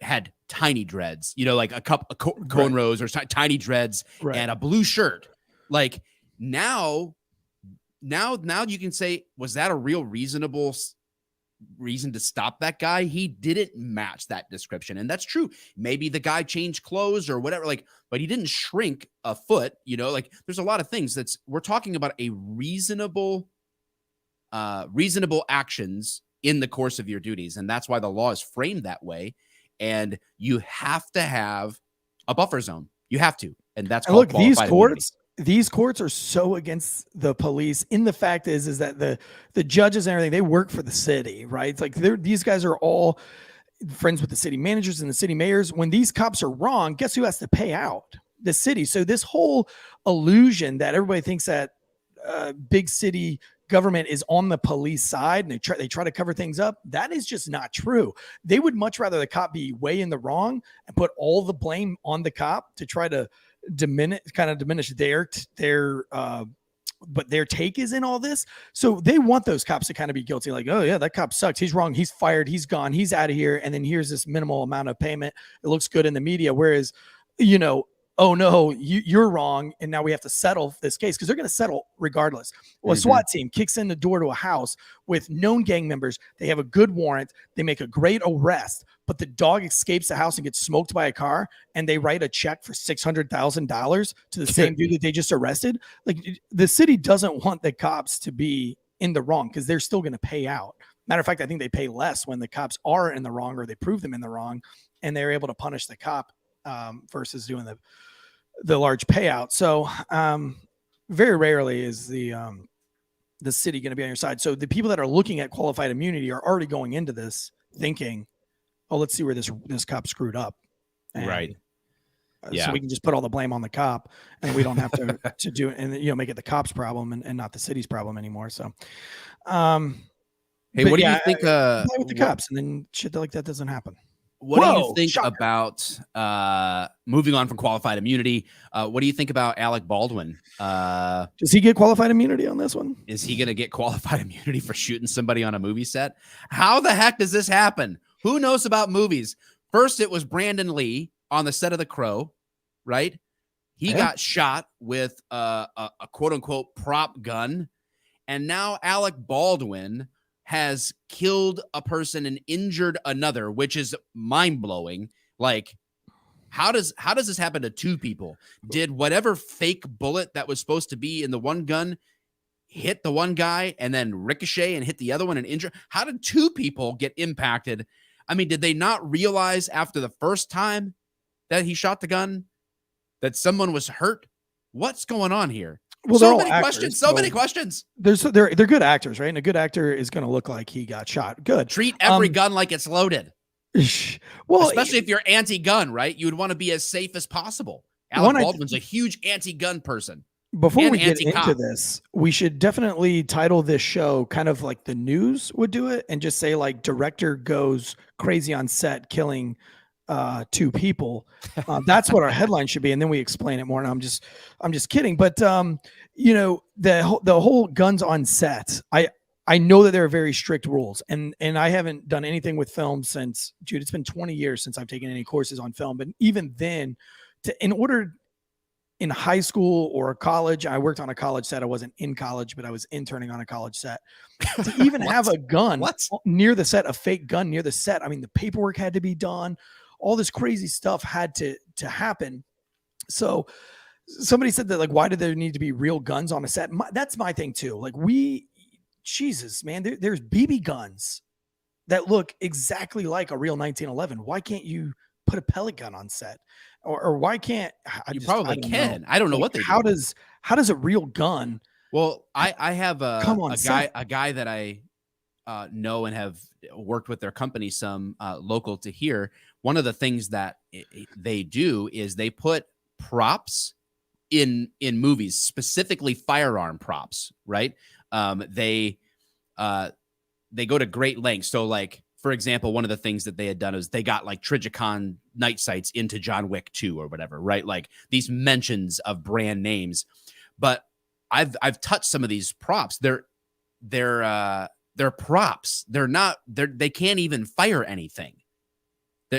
Speaker 5: had tiny dreads, you know, like cornrows or tiny dreads and a blue shirt. Like now you can say, was that a real reasonable reason to stop that guy? He didn't match that description. And that's true. Maybe the guy changed clothes or whatever, like, but he didn't shrink a foot, you know, like there's a lot of things we're talking about a reasonable actions in the course of your duties. And that's why the law is framed that way. And you have to have a buffer zone. You have to. And that's called qualified immunity.
Speaker 6: These courts are so against the police. In the fact is that the judges and everything, they work for the city, right? It's like these guys are all friends with the city managers and the city mayors. When these cops are wrong, guess who has to pay out? The city. So this whole illusion that everybody thinks that big city government is on the police side and they try to cover things up, that is just not true. They would much rather the cop be way in the wrong and put all the blame on the cop to try to diminish but their take is in all this. So they want those cops to kind of be guilty, like, oh yeah, that cop sucks, he's wrong, he's fired, he's gone, he's out of here, and then here's this minimal amount of payment. It looks good in the media. Whereas, you know, oh no, you're wrong, and now we have to settle this case, because they're going to settle regardless. Well, a SWAT team kicks in the door to a house with known gang members. They have a good warrant. They make a great arrest, but the dog escapes the house and gets smoked by a car, and they write a check for $600,000 to the same dude that they just arrested. Like, the city doesn't want the cops to be in the wrong, because they're still going to pay out. Matter of fact, I think they pay less when the cops are in the wrong, or they prove them in the wrong, and they're able to punish the cop versus doing the large payout. So very rarely is the city going to be on your side. So the people that are looking at qualified immunity are already going into this thinking, oh, let's see where this cop screwed up. And,
Speaker 5: right.
Speaker 6: So we can just put all the blame on the cop, and we don't have to do it, and, you know, make it the cop's problem and not the city's problem anymore. So,
Speaker 5: hey, what do you think?
Speaker 6: with the cops, and then shit like that doesn't happen.
Speaker 5: What do you think about moving on from qualified immunity? What do you think about Alec Baldwin?
Speaker 6: Does he get qualified immunity on this one?
Speaker 5: Is he going to get qualified immunity for shooting somebody on a movie set? How the heck does this happen? Who knows about movies? First, it was Brandon Lee on the set of The Crow, right? He got shot with a quote unquote prop gun. And now Alec Baldwin has killed a person and injured another, which is mind blowing. Like, how does this happen to two people? Did whatever fake bullet that was supposed to be in the one gun hit the one guy and then ricochet and hit the other one and injure? How did two people get impacted? I mean, did they not realize after the first time that he shot the gun that someone was hurt? What's going on here?
Speaker 6: Well,
Speaker 5: so many questions. So many questions.
Speaker 6: They're good actors, right? And a good actor is going to look like he got shot. Good.
Speaker 5: Treat every gun like it's loaded.
Speaker 6: Well,
Speaker 5: especially if you're anti-gun, right? You would want to be as safe as possible. Alec Baldwin's a huge anti-gun person.
Speaker 6: Before we get into this, we should definitely title this show kind of like the news would do it, and just say like director goes crazy on set killing two people. That's what our headline should be, and then we explain it more. And I'm just kidding, but you know, the whole guns on set. I know that there are very strict rules, and I haven't done anything with film since, dude, it's been 20 years since I've taken any courses on film. But even then, in order in high school or college, I worked on a college set. I wasn't in college, but I was interning on a college set. To even have a gun near the set, a fake gun near the set. I mean, the paperwork had to be done. All this crazy stuff had to happen. So somebody said that, like, why did there need to be real guns on a set? That's my thing too. Like, Jesus, man, there's BB guns that look exactly like a real 1911. Why can't you put a pellet gun on set? Or why can't
Speaker 5: you probably can? I don't know what they
Speaker 6: how does a real gun?
Speaker 5: Well, I have a guy that I know and have worked with their company some local to here. One of the things that they do is they put props in movies, specifically firearm props, right? They go to great lengths. So, like, for example, one of the things that they had done is they got like Trijicon night sights into John Wick 2 or whatever, right? Like these mentions of brand names. But I've touched some of these props. They're props. They can't even fire anything.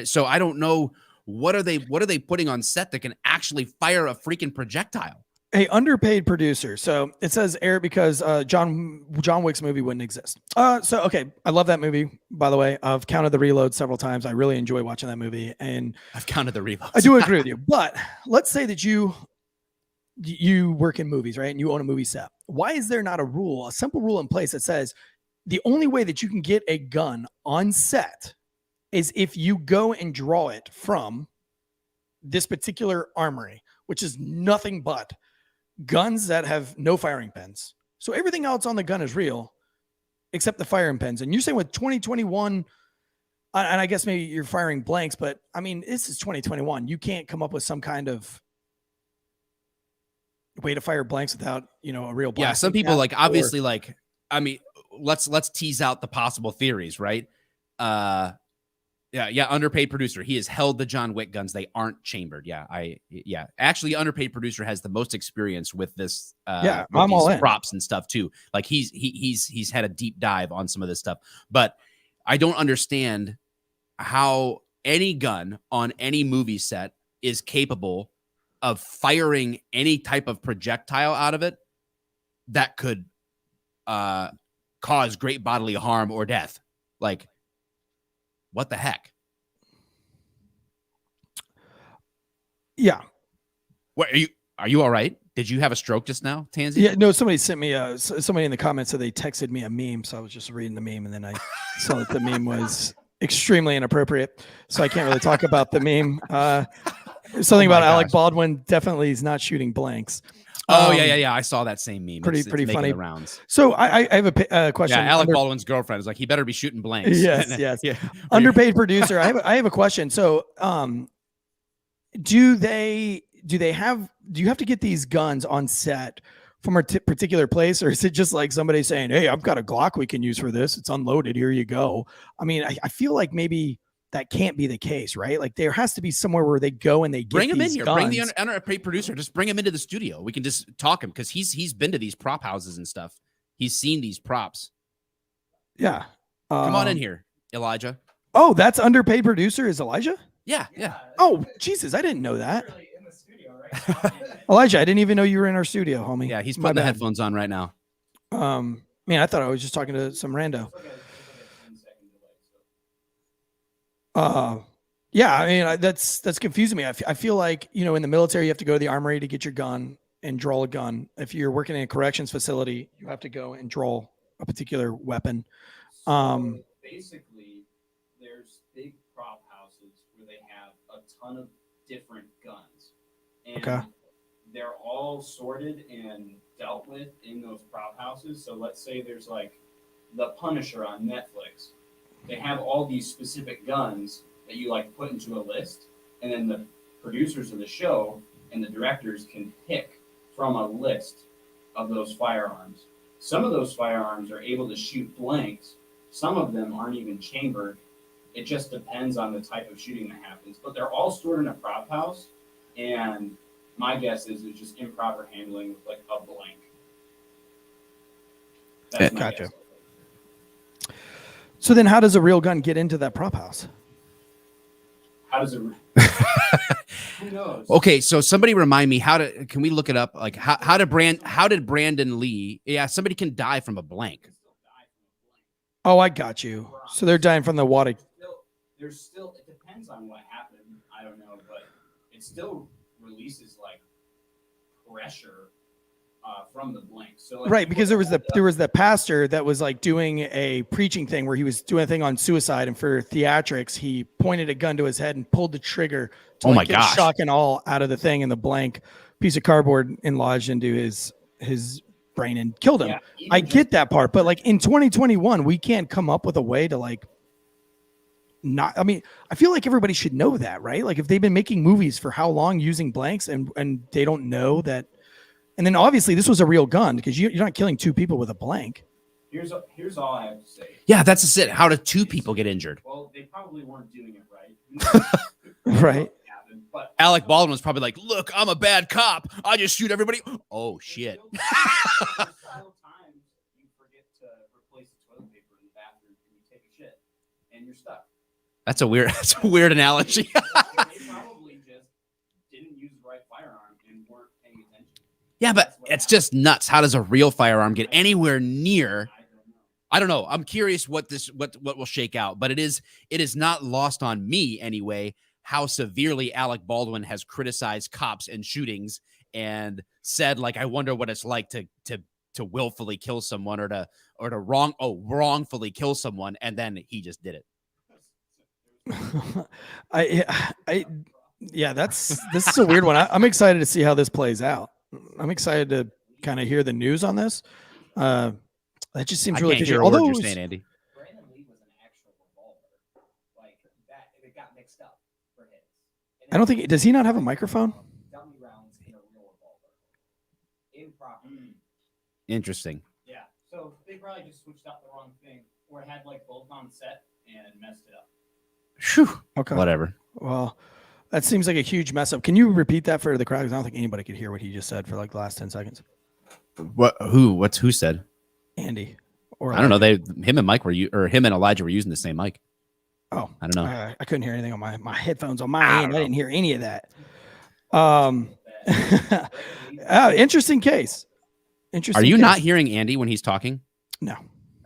Speaker 5: So I don't know, what are they putting on set that can actually fire a freaking projectile?
Speaker 6: Hey, underpaid producer. So it says Eric because John Wick's movie wouldn't exist. So okay, I love that movie. By the way, I've counted the reloads several times. I really enjoy watching that movie, and
Speaker 5: I've counted the reloads.
Speaker 6: I do agree with you. But let's say that you work in movies, right? And you own a movie set. Why is there not a simple rule in place that says the only way that you can get a gun on set is if you go and draw it from this particular armory, which is nothing but guns that have no firing pins. So everything else on the gun is real except the firing pins. And you're saying with 2021, and I guess maybe you're firing blanks, but I mean, this is 2021. You can't come up with some kind of way to fire blanks without, a real blank.
Speaker 5: Yeah, some people obviously I mean, let's tease out the possible theories, right? Yeah, underpaid producer. He has held the John Wick guns. They aren't chambered. Actually, underpaid producer has the most experience with this.
Speaker 6: I'm all in.
Speaker 5: Props and stuff too. Like he's had a deep dive on some of this stuff. But I don't understand how any gun on any movie set is capable of firing any type of projectile out of it that could cause great bodily harm or death. Like, what the heck?
Speaker 6: Yeah.
Speaker 5: What are you all right? Did you have a stroke just now, Tansey?
Speaker 6: Yeah, no, somebody sent me somebody in the comments said they texted me a meme, so I was just reading the meme and then I saw that the meme was extremely inappropriate. So I can't really talk about the meme. Something about Alec Baldwin definitely is not shooting blanks.
Speaker 5: Oh, yeah. I saw that same meme.
Speaker 6: Pretty funny.
Speaker 5: The rounds.
Speaker 6: So I have a question.
Speaker 5: Yeah, Alec Baldwin's girlfriend is like, he better be shooting blanks.
Speaker 6: Yes.
Speaker 5: Yeah.
Speaker 6: Underpaid producer. I have a question. So, do you have to get these guns on set from a particular place, or is it just like somebody saying, "Hey, I've got a Glock we can use for this. It's unloaded. Here you go." I mean, I feel like maybe that can't be the case, right? Like there has to be somewhere where they go and they
Speaker 5: bring him in
Speaker 6: these
Speaker 5: here.
Speaker 6: Guns.
Speaker 5: Bring the underpaid producer. Just bring him into the studio. We can just talk him because he's been to these prop houses and stuff. He's seen these props.
Speaker 6: Yeah.
Speaker 5: Come on in here, Elijah.
Speaker 6: Oh, that's underpaid producer is Elijah?
Speaker 5: Yeah.
Speaker 6: Oh, Jesus, I didn't know that. Elijah, I didn't even know you were in our studio, homie.
Speaker 5: Yeah, he's putting the headphones on right now.
Speaker 6: Man, I thought I was just talking to some rando. Yeah, I mean, that's confusing me. I feel like, in the military, you have to go to the armory to get your gun and draw a gun. If you're working in a corrections facility, you have to go and draw a particular weapon.
Speaker 7: Basically, there's big prop houses where they have a ton of different guns. And they're all sorted and dealt with in those prop houses. So let's say there's like The Punisher on Netflix. They have all these specific guns that you like put into a list, and then the producers of the show and the directors can pick from a list of those firearms. Some of those firearms are able to shoot blanks. Some of them aren't even chambered. It just depends on the type of shooting that happens. But they're all stored in a prop house, and my guess is it's just improper handling with like a blank. That's my guess.
Speaker 6: So then how does a real gun get into that prop house?
Speaker 7: How does it? Who knows?
Speaker 5: Okay, so somebody remind me can we look it up? Like how did Brandon Lee? Yeah, somebody can die from a blank.
Speaker 6: Oh, I got you. So they're dying from the water.
Speaker 7: There's still, it depends on what happened. I don't know, but it still releases like pressure from the blank. So like,
Speaker 6: right, because there was the pastor that was like doing a preaching thing where he was doing a thing on suicide, and for theatrics, he pointed a gun to his head and pulled the trigger to get shock and all out of the thing, and the blank piece of cardboard enlarged into his brain and killed him. Yeah, I get that part, but like in 2021, we can't come up with a way to like not. I mean, I feel like everybody should know that, right? Like if they've been making movies for how long using blanks, and they don't know that. And then obviously this was a real gun because you're not killing two people with a blank.
Speaker 7: Here's all I have to say.
Speaker 5: Yeah, that's just it. How did two people get injured?
Speaker 7: Well, they probably weren't doing it right.
Speaker 6: Right.
Speaker 7: But
Speaker 5: Alec Baldwin was probably like, "Look, I'm a bad cop. I just shoot everybody." Oh shit.
Speaker 7: Times you forget to replace the toilet paper in the bathroom and you take a shit and you're stuck.
Speaker 5: That's a weird analogy.
Speaker 7: They probably just didn't use the right firearm and weren't paying attention.
Speaker 5: Yeah, but it's just nuts. How does a real firearm get anywhere near? I don't know. I'm curious what will shake out, but it is not lost on me anyway how severely Alec Baldwin has criticized cops and shootings and said, like, I wonder what it's like to willfully kill someone or to wrongfully kill someone, and then he just did
Speaker 6: it. This is a weird one. I'm excited to see how this plays out. I'm excited to kind of hear the news on this. That just seems really fishy.
Speaker 5: Although you're saying, Andy.
Speaker 7: Brandon Lee was an actual revolver. Like that, it got mixed up for his.
Speaker 6: I don't think, does he not have a microphone?
Speaker 7: Dummy rounds in a real revolver. Improper.
Speaker 5: Interesting.
Speaker 7: Yeah. So they probably just switched out the wrong thing, or it had like both on set and messed it up.
Speaker 5: Whew.
Speaker 6: Okay.
Speaker 5: Whatever.
Speaker 6: Well, that seems like a huge mess up. Can you repeat that for the crowd? Because I don't think anybody could hear what he just said for like the last 10 seconds.
Speaker 5: What? Who said?
Speaker 6: Andy. Or
Speaker 5: I don't know. Him and Elijah were using the same mic.
Speaker 6: Oh,
Speaker 5: I don't know.
Speaker 6: I couldn't hear anything on my headphones on my end. I didn't hear any of that. Interesting case. Interesting.
Speaker 5: Are you
Speaker 6: case.
Speaker 5: not hearing Andy when he's talking?
Speaker 6: No.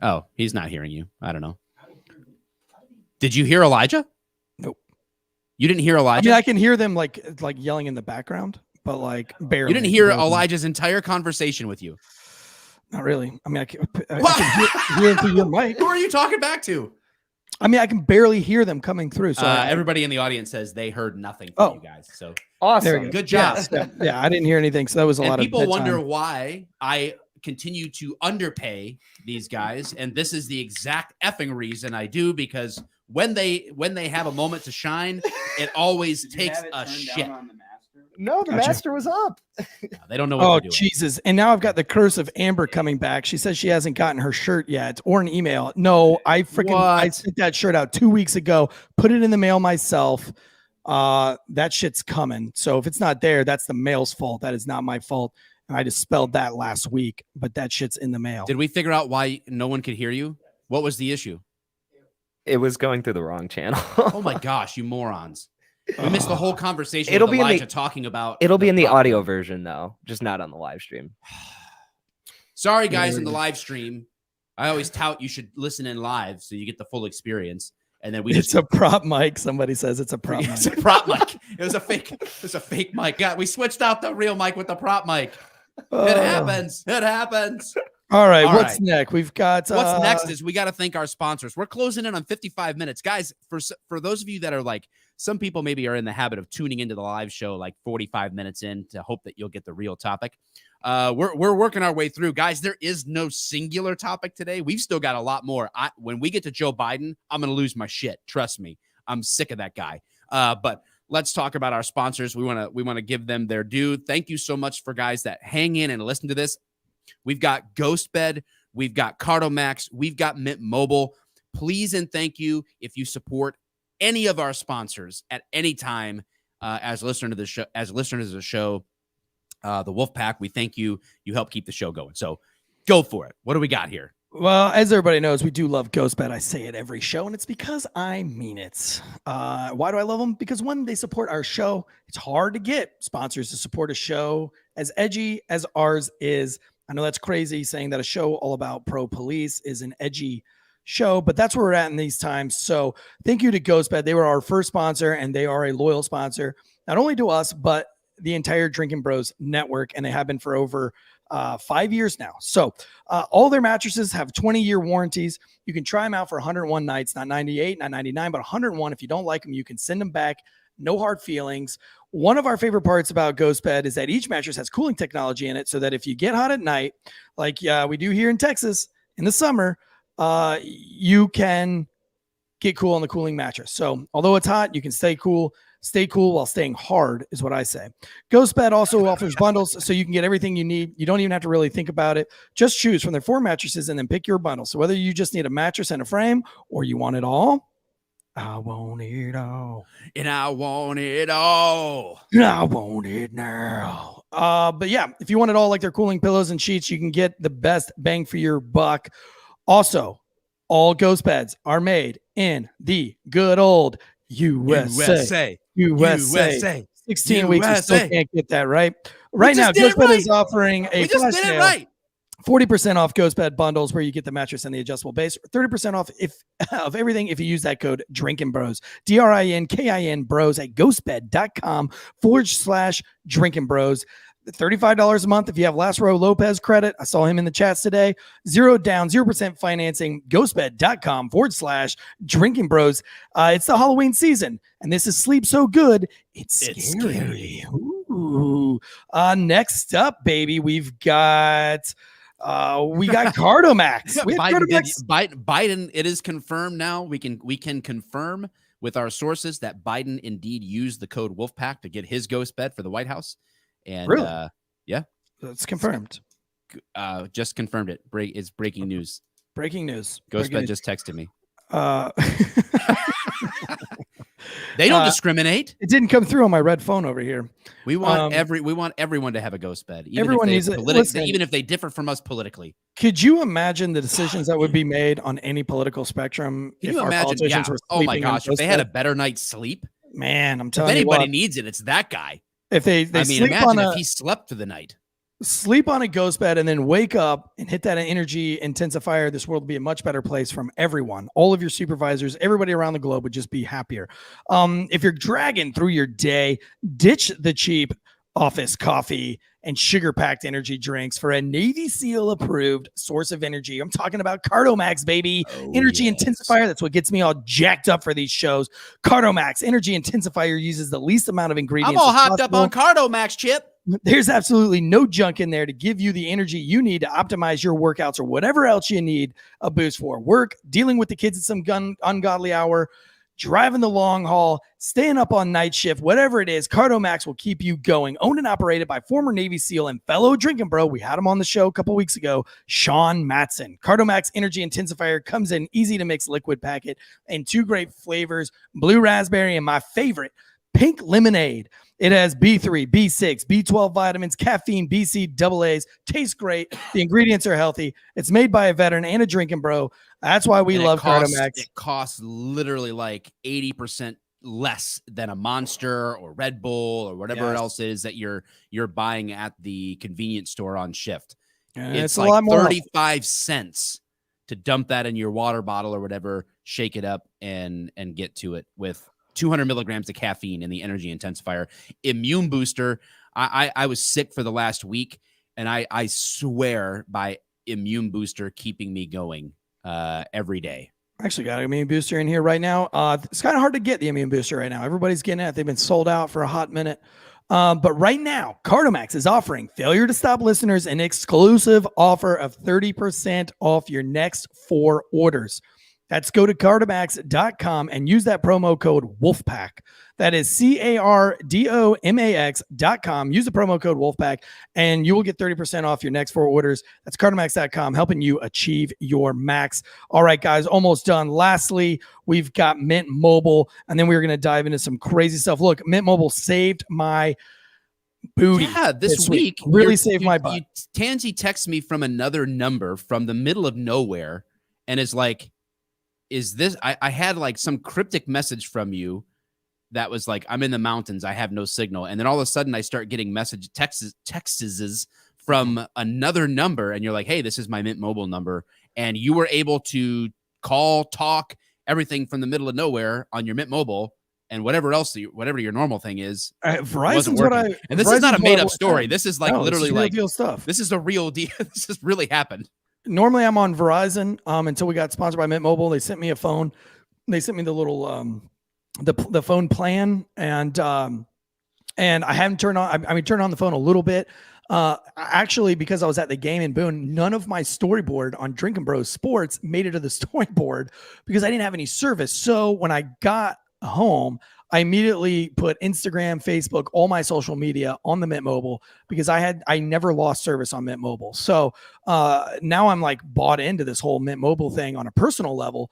Speaker 5: Oh, he's not hearing you. I don't know. Did you hear Elijah?
Speaker 6: Nope.
Speaker 5: You didn't hear Elijah?
Speaker 6: I mean, I can hear them like yelling in the background, but like barely.
Speaker 5: You didn't hear Elijah's entire conversation with you?
Speaker 6: Not really. I mean, I can hear it through your mic.
Speaker 5: Who are you talking back to?
Speaker 6: I mean, I can barely hear them coming through. So
Speaker 5: everybody in the audience says they heard nothing from you guys. So
Speaker 6: awesome.
Speaker 5: Good job.
Speaker 6: Yeah, I didn't hear anything. So that was a lot of
Speaker 5: people wonder why I continue to underpay these guys. And this is the exact effing reason I do, because when they have a moment to shine, it always takes a shit.
Speaker 8: No, the master was up.
Speaker 5: They don't know what they're doing.
Speaker 6: Jesus. And now I've got the curse of Amber coming back. She says she hasn't gotten her shirt yet or an email. No, I sent that shirt out 2 weeks ago, put it in the mail myself. That shit's coming. So if it's not there, that's the mail's fault. That is not my fault. And I just spelled that last week, but that shit's in the mail.
Speaker 5: Did we figure out why no one could hear you? What was the issue?
Speaker 8: It was going through the wrong channel.
Speaker 5: Oh my gosh, you morons. We missed the whole conversation with Elijah talking about.
Speaker 8: It'll be in the audio version, though, just not on the live stream.
Speaker 5: Sorry, guys, in the live stream. I always tout you should listen in live so you get the full experience. And then
Speaker 6: it's a prop mic. Somebody says it's a prop mic.
Speaker 5: It's a prop mic. It was a fake mic. God, we switched out the real mic with the prop mic. It happens. It happens.
Speaker 6: All right, what's next? We've got
Speaker 5: what's next is we got to thank our sponsors. We're closing in on 55 minutes. Guys, for those of you that are like, some people maybe are in the habit of tuning into the live show like 45 minutes in to hope that you'll get the real topic. We're working our way through. Guys, there is no singular topic today. We've still got a lot more. When we get to Joe Biden, I'm going to lose my shit. Trust me. I'm sick of that guy. But let's talk about our sponsors. We want to give them their due. Thank you so much for guys that hang in and listen to this. We've got Ghostbed, we've got Cardomax, we've got Mint Mobile. Please and thank you if you support any of our sponsors at any time as listeners to the show. The Wolfpack, we thank you. You help keep the show going. So go for it. What do we got here?
Speaker 6: Well, as everybody knows, we do love Ghostbed. I say it every show, and it's because I mean it. Why do I love them? Because one, they support our show. It's hard to get sponsors to support a show as edgy as ours is. I know that's crazy saying that a show all about pro police is an edgy show, but that's where we're at in these times. So thank you to Ghostbed. They were our first sponsor, and they are a loyal sponsor, not only to us, but the entire Drinking Bros network, and they have been for over 5 years now. So all their mattresses have 20-year warranties. You can try them out for 101 nights, not 98, not 99, but 101. If you don't like them, you can send them back. No hard feelings. One of our favorite parts about Ghostbed is that each mattress has cooling technology in it, so that if you get hot at night, like we do here in Texas in the summer, you can get cool on the cooling mattress. So although it's hot, you can stay cool while staying hard is what I say. Ghostbed also offers bundles, so you can get everything you need. You don't even have to really think about it. Just choose from their 4 mattresses and then pick your bundle. So whether you just need a mattress and a frame or you want it all, I want it all.
Speaker 5: And I want it all.
Speaker 6: I want it now. But yeah, if you want it all, like their cooling pillows and sheets, you can get the best bang for your buck. Also, all Ghost Beds are made in the good old USA. 16 weeks, you still can't get that right. Right now, Ghostbed is offering a flash sale. 40% off Ghostbed bundles where you get the mattress and the adjustable base. 30% off of everything if you use that code Drinkin' Bros. DRINKIN Bros at ghostbed.com/Drinkin' Bros. $35 a month if you have Lazaro Lopez credit. I saw him in the chats today. 0 down, 0% financing. Ghostbed.com/Drinkin' Bros. It's the Halloween season, and this is Sleep So Good. It's scary. Ooh. Next up, baby, we've got Cardomax.
Speaker 5: Biden, it is confirmed now. We can confirm with our sources that Biden indeed used the code Wolfpack to get his ghost bed for the White House. And
Speaker 6: really?
Speaker 5: Yeah,
Speaker 6: it's confirmed.
Speaker 5: Just confirmed it. It's breaking news.
Speaker 6: Breaking news.
Speaker 5: Ghostbed just texted me. They don't discriminate.
Speaker 6: It didn't come through on my red phone over here.
Speaker 5: We want everyone to have a ghost bed.
Speaker 6: Everyone needs it.
Speaker 5: Even if they differ from us politically.
Speaker 6: Could you imagine the decisions that would be made on any political spectrum?
Speaker 5: Can you imagine? Yeah. Oh my gosh, if they had a better night's sleep,
Speaker 6: man, I'm telling you,
Speaker 5: if anybody needs it, it's that guy.
Speaker 6: If they sleep
Speaker 5: imagine if he slept for the night.
Speaker 6: Sleep on a ghost bed and then wake up and hit that energy intensifier, this world would be a much better place from everyone. All of your supervisors, everybody around the globe would just be happier. If you're dragging through your day, ditch the cheap office coffee and sugar-packed energy drinks for a Navy SEAL approved source of energy. I'm talking about Cardomax, baby. Energy intensifier. That's what gets me all jacked up for these shows. Cardomax energy intensifier uses the least amount of ingredients.
Speaker 5: I'm all hopped up on Cardomax, Chip.
Speaker 6: There's absolutely no junk in there to give you the energy you need to optimize your workouts or whatever else you need a boost for. Work, dealing with the kids at some ungodly hour, driving the long haul, staying up on night shift, whatever it is, Cardomax will keep you going. Owned and operated by former Navy SEAL and fellow drinking bro. We had him on the show a couple weeks ago, Sean Matson. Cardomax Energy Intensifier comes in easy to mix liquid packet and 2 great flavors, blue raspberry and my favorite, pink lemonade. It has B3, B6, B12 vitamins, caffeine, BC, AAs. Tastes great. The ingredients are healthy. It's made by a veteran and a drinking bro. That's why we love Cardomax.
Speaker 5: It costs literally like 80% less than a Monster or Red Bull or whatever else is that you're buying at the convenience store on shift. It's like a lot more 35 cents to dump that in your water bottle or whatever, shake it up and get to it with 200 milligrams of caffeine in the energy intensifier. Immune booster. I was sick for the last week, and I swear by immune booster keeping me going every day.
Speaker 6: I actually got an immune booster in here right now. It's kind of hard to get the immune booster right now. Everybody's getting it. They've been sold out for a hot minute. But right now, Cardomax is offering Failure to Stop listeners an exclusive offer of 30% off your next 4 orders. That's go to cardomax.com and use that promo code WOLFPACK. That is cardomax.com. Use the promo code WOLFPACK and you will get 30% off your next 4 orders. That's cardomax.com, helping you achieve your max. All right, guys, almost done. Lastly, we've got Mint Mobile, and then we're going to dive into some crazy stuff. Look, Mint Mobile saved my booty.
Speaker 5: Yeah, this week
Speaker 6: really saved my butt.
Speaker 5: Tansey texts me from another number from the middle of nowhere and is like, is this, I had like some cryptic message from you that was like, I'm in the mountains, I have no signal. And then all of a sudden I start getting texts from another number. And you're like, hey, this is my Mint Mobile number. And you were able to call, talk, everything from the middle of nowhere on your Mint Mobile and whatever else, whatever your normal thing is.
Speaker 6: Verizon's what I,
Speaker 5: and this is not a made up story. This is like literally like
Speaker 6: real stuff.
Speaker 5: This is a real deal. This has really happened.
Speaker 6: Normally I'm on Verizon until we got sponsored by Mint Mobile. They sent me a phone. They sent me the little the phone plan, and I haven't turned on. I mean, turned on the phone a little bit. Actually, because I was at the game in Boone, none of my storyboard on Drinkin' Bros Sports made it to the storyboard because I didn't have any service. So when I got home, I immediately put Instagram, Facebook, all my social media on the Mint Mobile because I never lost service on Mint Mobile. So now I'm like bought into this whole Mint Mobile thing on a personal level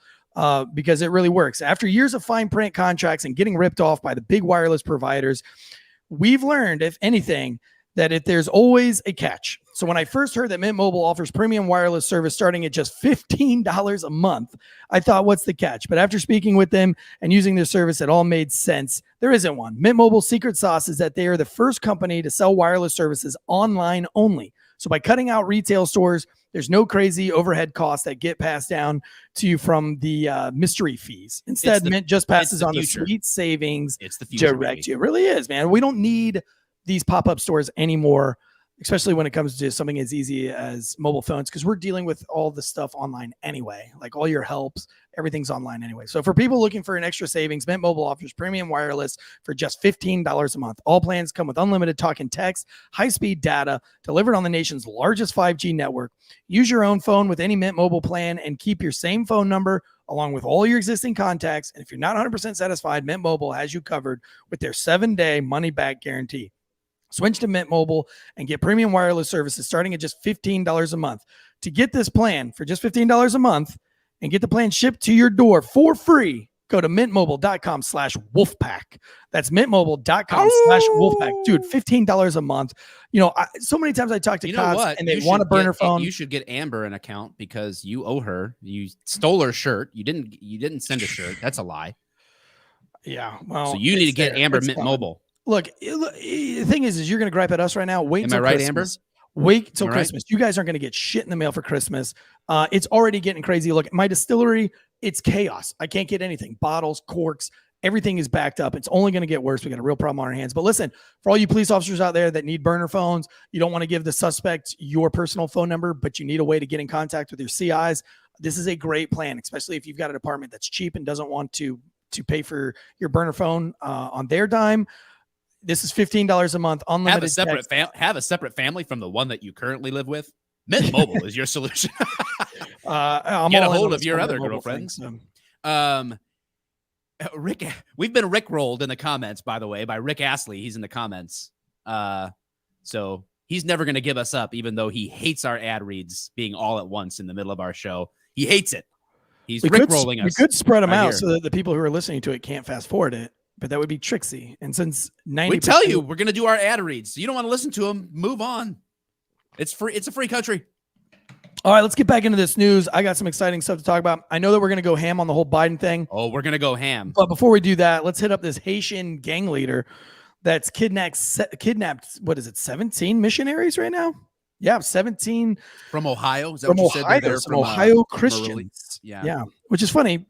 Speaker 6: because it really works. After years of fine print contracts and getting ripped off by the big wireless providers, we've learned, if anything, that there's always a catch. So when I first heard that Mint Mobile offers premium wireless service starting at just $15 a month, I thought, what's the catch? But after speaking with them and using their service, it all made sense. There isn't one. Mint Mobile's secret sauce is that they are the first company to sell wireless services online only. So by cutting out retail stores, there's no crazy overhead costs that get passed down to you from the mystery fees. Instead, Mint just passes on the sweet savings.
Speaker 5: It's the future
Speaker 6: direct. It really is, man. We don't need these pop-up stores anymore, especially when it comes to something as easy as mobile phones, because we're dealing with all the stuff online anyway, like all your helps, everything's online anyway. So for people looking for an extra savings, Mint Mobile offers premium wireless for just $15 a month. All plans come with unlimited talk and text, high-speed data delivered on the nation's largest 5G network. Use your own phone with any Mint Mobile plan and keep your same phone number along with all your existing contacts. And if you're not 100% satisfied, Mint Mobile has you covered with their 7-day money-back guarantee. Switch to Mint Mobile and get premium wireless services starting at just $15 a month. To get this plan for just $15 a month and get the plan shipped to your door for free, go to mintmobile.com/wolfpack. That's mintmobile.com/wolfpack. Dude, $15 a month. You know, so many times I talk to cops and they want a burner phone.
Speaker 5: You should get Amber an account because you owe her. You stole her shirt. You didn't send a shirt. That's a lie.
Speaker 6: Yeah. Well,
Speaker 5: so you need to get Amber Mint Mobile.
Speaker 6: Look, the thing is you're going to gripe at us right now. Wait till
Speaker 5: right,
Speaker 6: Christmas.
Speaker 5: Amber?
Speaker 6: Wait till Christmas. You guys aren't going to get shit in the mail for Christmas. It's already getting crazy. Look, my distillery, it's chaos. I can't get anything. Bottles, corks, everything is backed up. It's only going to get worse. We got a real problem on our hands. But listen, for all you police officers out there that need burner phones, you don't want to give the suspect your personal phone number, but you need a way to get in contact with your CIs. This is a great plan, especially if you've got a department that's cheap and doesn't want to pay for your burner phone on their dime. This is $15 a month, unlimited.
Speaker 5: Have a separate family from the one that you currently live with. Mint Mobile is your solution.
Speaker 6: Get
Speaker 5: a hold of your other girlfriends.
Speaker 6: Thing,
Speaker 5: Rick, we've been Rickrolled in the comments, by the way, by Rick Astley. He's in the comments. So he's never going to give us up, even though he hates our ad reads being all at once in the middle of our show. He hates it. He's Rickrolling us.
Speaker 6: We could spread them out so that the people who are listening to it can't fast forward it, but that would be tricksy. And since 90%,
Speaker 5: we tell you we're going to do our ad reads. You don't want to listen to them, move on. It's free. It's a free country.
Speaker 6: All right, let's get back into this news. I got some exciting stuff to talk about. I know that we're going to go ham on the whole Biden thing.
Speaker 5: Oh, we're going to go ham.
Speaker 6: But before we do that, let's hit up this Haitian gang leader that's kidnapped, what is it, 17 missionaries right now? Yeah, 17.
Speaker 5: From Ohio? Is that
Speaker 6: from
Speaker 5: what you
Speaker 6: Ohio,
Speaker 5: said? They're
Speaker 6: from Ohio Christians.
Speaker 5: Marley.
Speaker 6: Yeah, which is funny.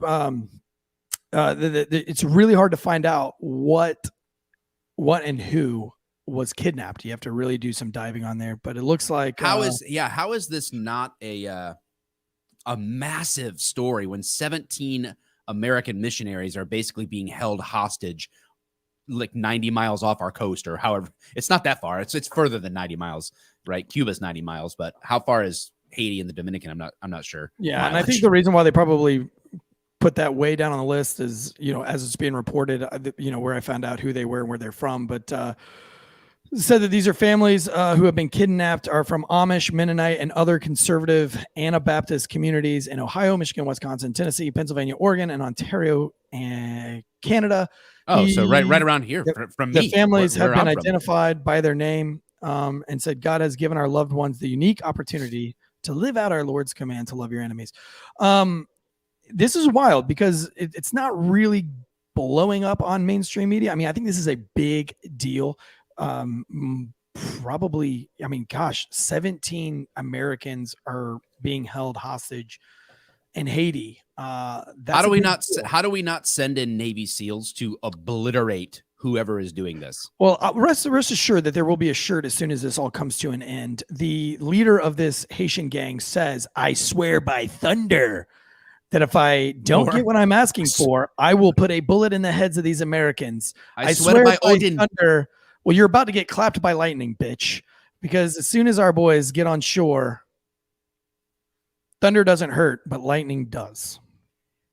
Speaker 6: It's really hard to find out what and who was kidnapped. You have to really do some diving on there, but it looks like
Speaker 5: how is this not a massive story when 17 American missionaries are basically being held hostage like 90 miles off our coast, or however, it's not that far. It's further than 90 miles, right? Cuba's 90 miles, but how far is Haiti and the Dominican? I'm not sure.
Speaker 6: Yeah,
Speaker 5: mileage.
Speaker 6: and I think the reason why they probably put that way down on the list is, as it's being reported, where I found out who they were and where they're from, but said that these are families who have been kidnapped are from Amish, Mennonite, and other conservative Anabaptist communities in Ohio, Michigan, Wisconsin, Tennessee, Pennsylvania, Oregon, and Ontario, and Canada.
Speaker 5: Oh, so right around here from me.
Speaker 6: The families have been identified by their name and said, God has given our loved ones the unique opportunity to live out our Lord's command to love your enemies. This is wild because it's not really blowing up on mainstream media. I mean, I think this is a big deal. Probably, 17 Americans are being held hostage in Haiti. How
Speaker 5: do we not send in Navy SEALs to obliterate whoever is doing this?
Speaker 6: Well, rest assured that there will be a shirt as soon as this all comes to an end. The leader of this Haitian gang says, I swear by thunder that if I don't get what I'm asking for, I will put a bullet in the heads of these Americans. I swear by thunder. Well, you're about to get clapped by lightning, bitch, because as soon as our boys get on shore, thunder doesn't hurt, but lightning does.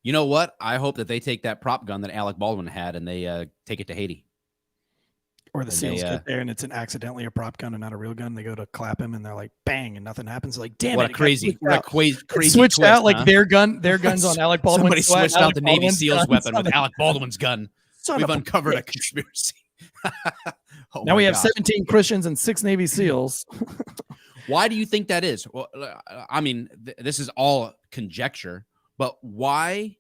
Speaker 5: You know what? I hope that they take that prop gun that Alec Baldwin had and they take it to Haiti.
Speaker 6: Or the SEALs get there and it's accidentally a prop gun and not a real gun. They go to clap him and they're like, bang, and nothing happens. Like, damn
Speaker 5: what
Speaker 6: it.
Speaker 5: A crazy
Speaker 6: switched
Speaker 5: twist,
Speaker 6: out like their guns on Alec Baldwin.
Speaker 5: Somebody switched out the Navy SEALs weapon with Alec Baldwin's gun. We've uncovered a conspiracy.
Speaker 6: Now we have 17 Christians and 6 Navy SEALs.
Speaker 5: Why do you think that is? Well, I mean, this is all conjecture, but why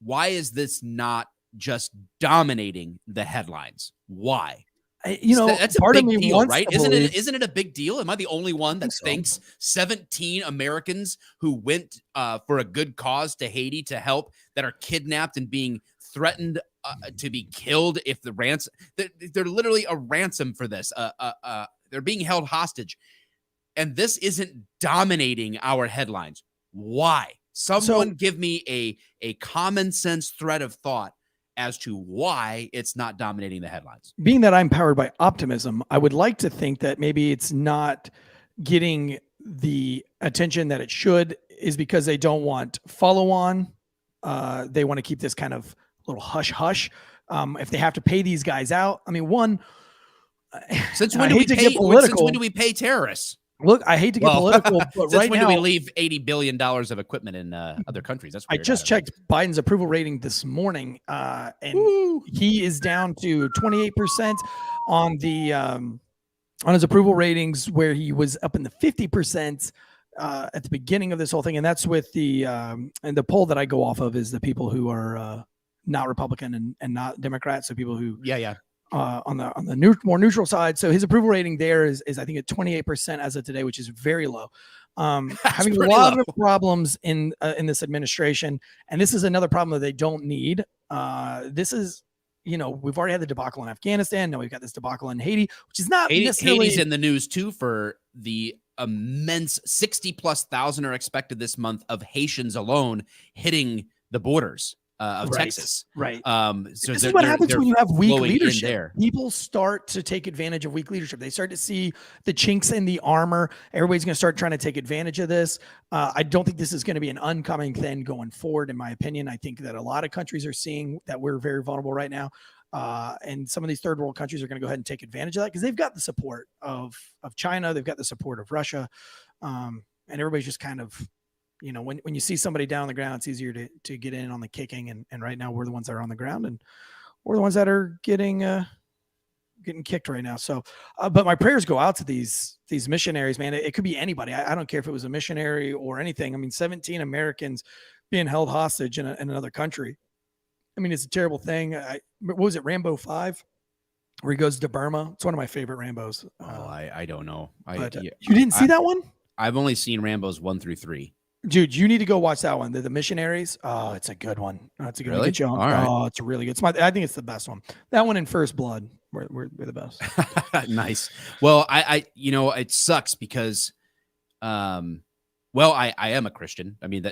Speaker 5: is this not just dominating the headlines? Why?
Speaker 6: That's
Speaker 5: a big
Speaker 6: of me
Speaker 5: deal, right? Isn't it a big deal? Am I the only one that thinks 17 Americans who went for a good cause to Haiti to help that are kidnapped and being threatened to be killed if the ransom? They're literally a ransom for this. They're being held hostage, and this isn't dominating our headlines. Why? Someone give me a common sense thread of thought as to why it's not dominating the headlines.
Speaker 6: Being that I'm powered by optimism, I would like to think that maybe it's not getting the attention that it should is because they don't want follow-on. They want to keep this kind of little hush-hush. If they have to pay these guys out, I mean,
Speaker 5: since when do we pay terrorists?
Speaker 6: Look, I hate to get political, but right now,
Speaker 5: do we leave $80 billion of equipment in other countries? That's weird.
Speaker 6: I just checked Biden's approval rating this morning, and he is down to 28% on the on his approval ratings, where he was up in the 50% at the beginning of this whole thing. And that's with the and the poll that I go off of is the people who are not Republican and not Democrat, so people who on the more neutral side. So his approval rating there is I think at 28% as of today, which is very low. Having a lot of problems in this administration, and this is another problem that they don't need. This is, we've already had the debacle in Afghanistan. Now we've got this debacle in Haiti, which is not necessarily.
Speaker 5: Haiti's in the news too for the immense 60,000+ are expected this month of Haitians alone hitting the borders. of Texas.
Speaker 6: Right.
Speaker 5: So
Speaker 6: this is what happens when you have weak leadership.
Speaker 5: There.
Speaker 6: People start to take advantage of weak leadership. They start to see the chinks in the armor. Everybody's going to start trying to take advantage of this. I don't think this is going to be an oncoming thing going forward, in my opinion. I think that a lot of countries are seeing that we're very vulnerable right now. And some of these third world countries are going to go ahead and take advantage of that because they've got the support of China. They've got the support of Russia. And everybody's just kind of, when you see somebody down on the ground, it's easier to get in on the kicking. And right now we're the ones that are on the ground and we're the ones that are getting kicked right now. So, but my prayers go out to these missionaries, man. It could be anybody. I don't care if it was a missionary or anything. I mean, 17 Americans being held hostage in another country. I mean, it's a terrible thing. What was it, Rambo 5, where he goes to Burma? It's one of my favorite Rambos.
Speaker 5: I don't know.
Speaker 6: You didn't see that one?
Speaker 5: I've only seen Rambos 1 through 3.
Speaker 6: Dude, you need to go watch that one. The Missionaries. Oh, it's a good one. It's a good one.
Speaker 5: All right.
Speaker 6: Oh, it's really good. I think it's the best one. That one and First Blood. We're the best.
Speaker 5: Nice. Well, it sucks because, I am a Christian. I mean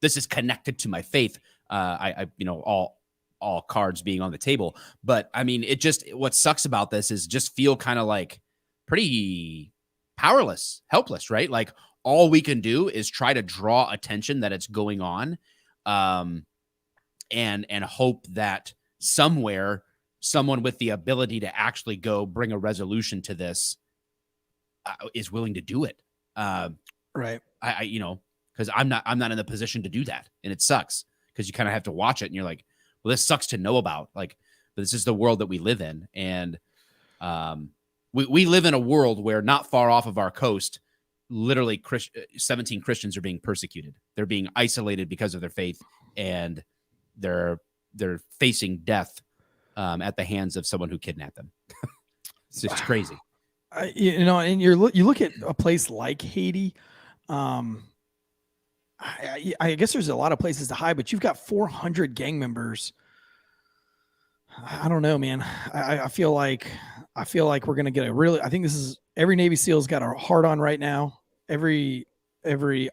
Speaker 5: this is connected to my faith. All cards being on the table, but I mean, what sucks about this is just feel kind of like pretty powerless, helpless, right? Like all we can do is try to draw attention that it's going on, and hope that somewhere someone with the ability to actually go bring a resolution to this is willing to do it.
Speaker 6: Right.
Speaker 5: Because I'm not in the position to do that, and it sucks because you kind of have to watch it, and you're like, well, this sucks to know about. Like, this is the world that we live in, and we live in a world where not far off of our coast, literally 17 Christians are being persecuted. They're being isolated because of their faith, and they're facing death at the hands of someone who kidnapped them. It's just crazy.
Speaker 6: And you look at a place like Haiti. I guess there's a lot of places to hide, but you've got 400 gang members. I don't know, man. I feel like we're going to get I think this is every Navy SEAL's got a hard on right now. Every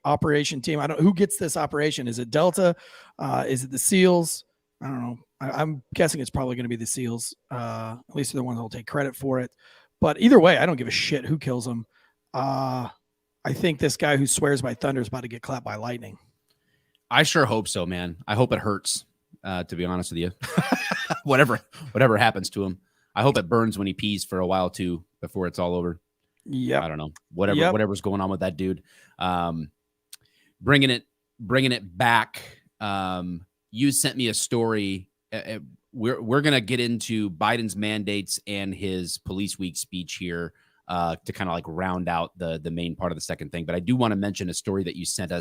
Speaker 6: operation team. I don't who gets this operation. Is it Delta? Is it the SEALs? I don't know. I'm guessing it's probably going to be the SEALs. At least they're the ones that will take credit for it. But either way, I don't give a shit who kills them. I think this guy who swears by thunder is about to get clapped by lightning.
Speaker 5: I sure hope so, man. I hope it hurts, to be honest with you. whatever happens to him. I hope it burns when he pees for a while too, before it's all over.
Speaker 6: Yeah.
Speaker 5: I don't know. Whatever's going on with that dude. Bringing it back. You sent me a story. We're going to get into Biden's mandates and his police week speech here. To kind of like round out the main part of the second thing. But I do want to mention a story that you sent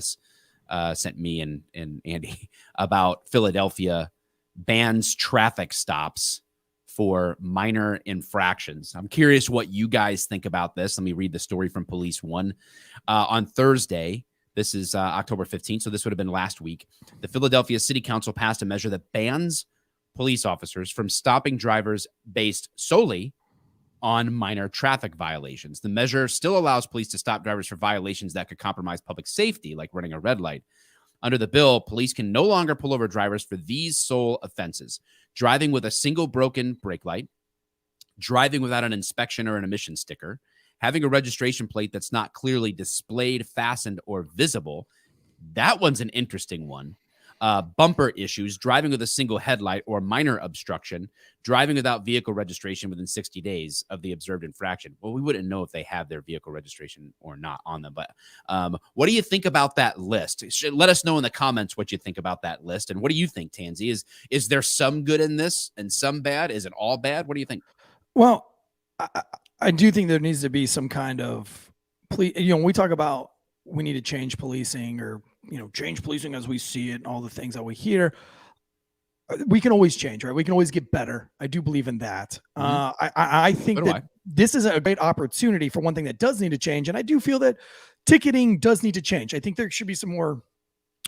Speaker 5: me and Andy about Philadelphia bans traffic stops for minor infractions. I'm curious what you guys think about this. Let me read the story from Police One. On Thursday, this is October 15th, so this would have been last week, the Philadelphia City Council passed a measure that bans police officers from stopping drivers based solely on minor traffic violations. The measure still allows police to stop drivers for violations that could compromise public safety, like running a red light. Under the bill, police can no longer pull over drivers for these sole offenses: driving with a single broken brake light, driving without an inspection or an emission sticker, having a registration plate that's not clearly displayed, fastened, or visible. That one's an interesting one. Bumper issues, driving with a single headlight or minor obstruction, driving without vehicle registration within 60 days of the observed infraction. Well, we wouldn't know if they have their vehicle registration or not on them. But what do you think about that list? Let us know in the comments what you think about that list. And what do you think, Tansey? Is there some good in this and some bad? Is it all bad? What do you think?
Speaker 6: Well, I do think there needs to be some kind of, when we talk about we need to change policing or change policing as we see it and all the things that we hear, we can always change, right? We can always get better. I do believe in that. I think that this is a great opportunity for one thing that does need to change. And I do feel that ticketing does need to change. I think there should be some more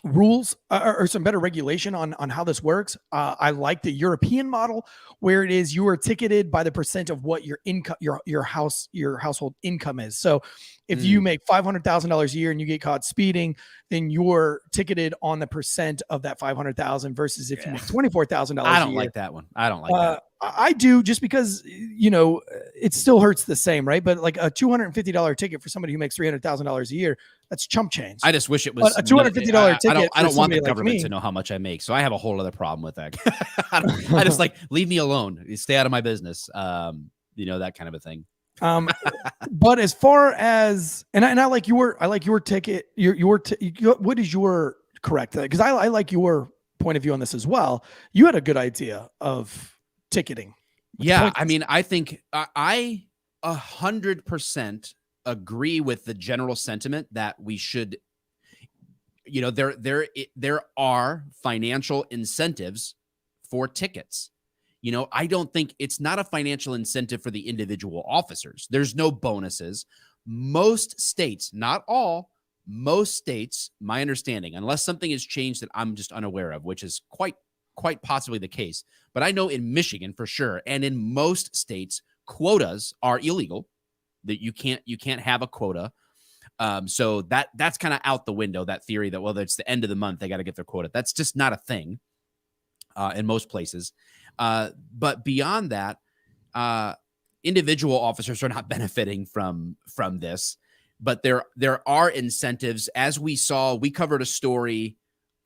Speaker 6: rules or some better regulation on how this works. I like the European model where it is you are ticketed by the percent of what your income, your household income is. So if you make $500,000 a year and you get caught speeding, then you're ticketed on the percent of that 500,000 versus if you make $24,000 a year.
Speaker 5: I don't like that one. I don't like that.
Speaker 6: I do, just because, it still hurts the same, right? But like a $250 ticket for somebody who makes $300,000 a year, that's chump change.
Speaker 5: I just wish it was
Speaker 6: a $250 ticket.
Speaker 5: I don't want the government to know how much I make, so I have a whole other problem with that. I just like, leave me alone. Stay out of my business. That kind of a thing.
Speaker 6: But as far as I like your ticket. What is your correct? Because I like your point of view on this as well. You had a good idea of ticketing.
Speaker 5: Yeah, I mean, I think I 100% agree with the general sentiment that we should, there are financial incentives for tickets. I don't think it's not a financial incentive for the individual officers. There's no bonuses. Most states, not all, most states, my understanding, unless something has changed that I'm just unaware of, which is quite possibly the case. But I know in Michigan for sure, and in most states, quotas are illegal. That you can't have a quota. So that's kind of out the window, that theory that, well, it's the end of the month, they got to get their quota. That's just not a thing in most places. But beyond that, individual officers are not benefiting from this, but there are incentives. As we saw, we covered a story.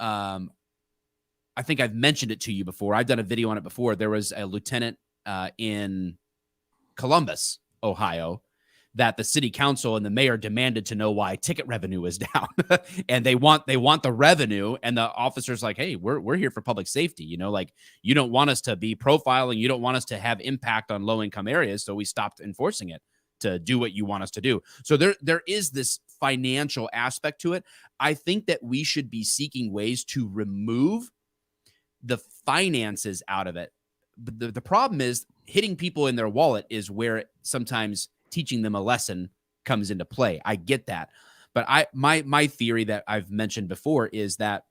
Speaker 5: I think I've mentioned it to you before. I've done a video on it before. There was a lieutenant in Columbus, Ohio, that the city council and the mayor demanded to know why ticket revenue is down. And they want the revenue, and the officer's like, hey, we're here for public safety. You don't want us to be profiling. You don't want us to have impact on low income areas. So we stopped enforcing it to do what you want us to do. So there is this financial aspect to it. I think that we should be seeking ways to remove the finances out of it. But the problem is hitting people in their wallet is where sometimes teaching them a lesson comes into play. I get that. But my theory that I've mentioned before is that,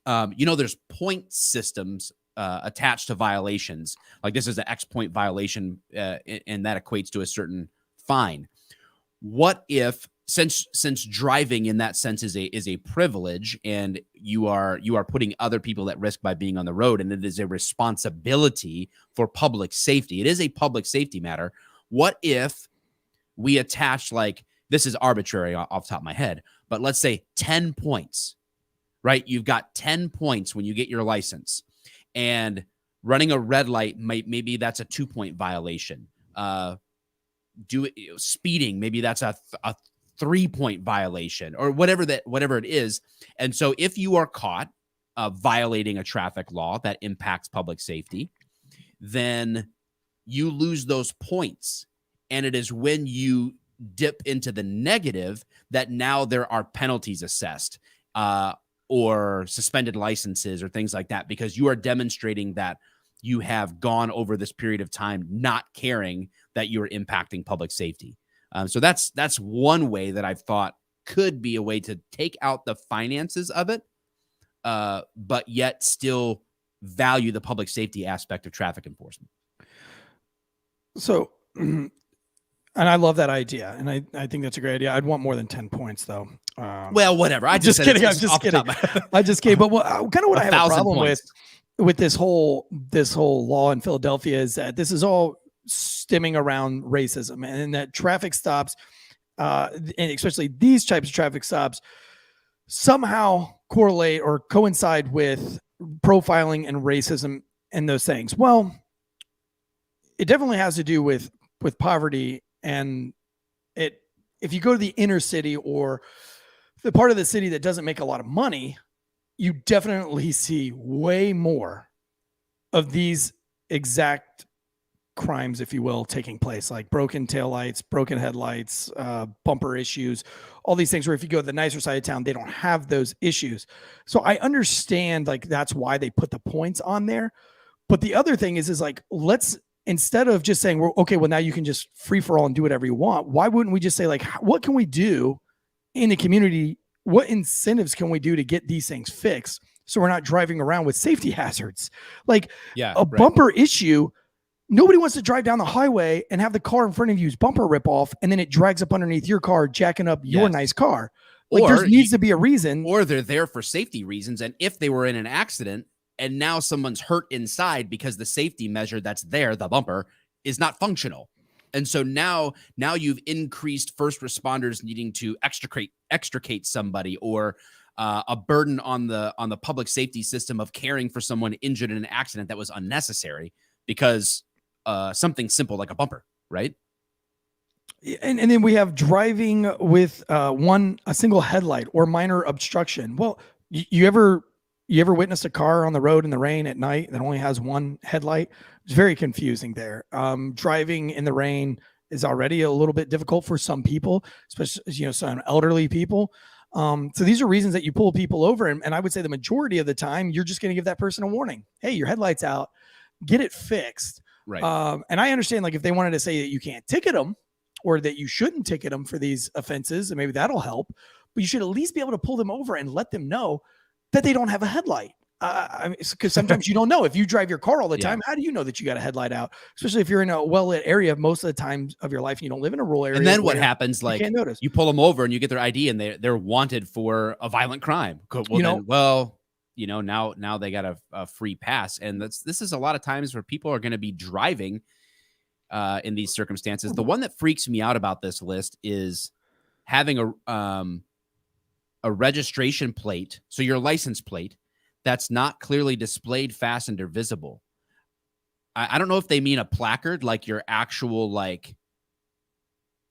Speaker 5: there's point systems attached to violations. Like this is an X point violation, and that equates to a certain fine. What if, since driving in that sense is a privilege, and you are putting other people at risk by being on the road, and it is a responsibility for public safety. It is a public safety matter. What if we attach, like, this is arbitrary off the top of my head, but let's say 10 points, right? You've got 10 points when you get your license, and running a red light, maybe that's a 2-point violation. Speeding, maybe that's a 3-point violation, or whatever it is. And so if you are caught violating a traffic law that impacts public safety, then you lose those points. And it is when you dip into the negative that now there are penalties assessed or suspended licenses or things like that, because you are demonstrating that you have gone over this period of time not caring that you're impacting public safety. So that's one way that I've thought could be a way to take out the finances of it, but yet still value the public safety aspect of traffic enforcement.
Speaker 6: So, and I love that idea, and I think that's a great idea. I'd want more than 10 points, though.
Speaker 5: Well, whatever. I'm just kidding.
Speaker 6: I'm just kidding. But kind of what I have a problem with this whole law in Philadelphia is that this is all stemming around racism, and that traffic stops, and especially these types of traffic stops, somehow correlate or coincide with profiling and racism and those things. Well, it definitely has to do with poverty, and if you go to the inner city or the part of the city that doesn't make a lot of money, you definitely see way more of these exact crimes, if you will, taking place, like broken taillights, broken headlights, bumper issues, all these things where if you go to the nicer side of town, they don't have those issues. So I understand, like, that's why they put the points on there. But the other thing is like, instead of just saying, well, okay, well, now you can just free for all and do whatever you want, why wouldn't we just say, like, what can we do in the community what incentives can we do to get these things fixed so we're not driving around with safety hazards? Like bumper issue. Nobody wants to drive down the highway and have the car in front of you's bumper rip off, and then it drags up underneath your car, jacking up your nice car. Like there needs to be a reason.
Speaker 5: Or they're there for safety reasons. And if they were in an accident and now someone's hurt inside because the safety measure that's there, the bumper, is not functional. And so now you've increased first responders needing to extricate somebody, or a burden on the public safety system of caring for someone injured in an accident that was unnecessary because something simple like a bumper, right?
Speaker 6: And then we have driving with a single headlight or minor obstruction. Well, you ever witnessed a car on the road in the rain at night that only has one headlight? It's very confusing there. Driving in the rain is already a little bit difficult for some people, especially some elderly people. So these are reasons that you pull people over, and I would say the majority of the time you're just going to give that person a warning. Hey, your headlight's out. Get it fixed.
Speaker 5: Right.
Speaker 6: And I understand, like, if they wanted to say that you can't ticket them or that you shouldn't ticket them for these offenses, and maybe that'll help, but you should at least be able to pull them over and let them know that they don't have a headlight. Because sometimes you don't know. If you drive your car all the time, how do you know that you got a headlight out? Especially if you're in a well-lit area most of the time of your life and you don't live in a rural area.
Speaker 5: And then what happens? Like,
Speaker 6: you can't notice.
Speaker 5: You pull them over and you get their ID and they're wanted for a violent crime. Well, now they got a free pass. And this is a lot of times where people are going to be driving in these circumstances. The one that freaks me out about this list is having a registration plate, so your license plate, that's not clearly displayed, fastened, or visible. I don't know if they mean a placard, like your actual, like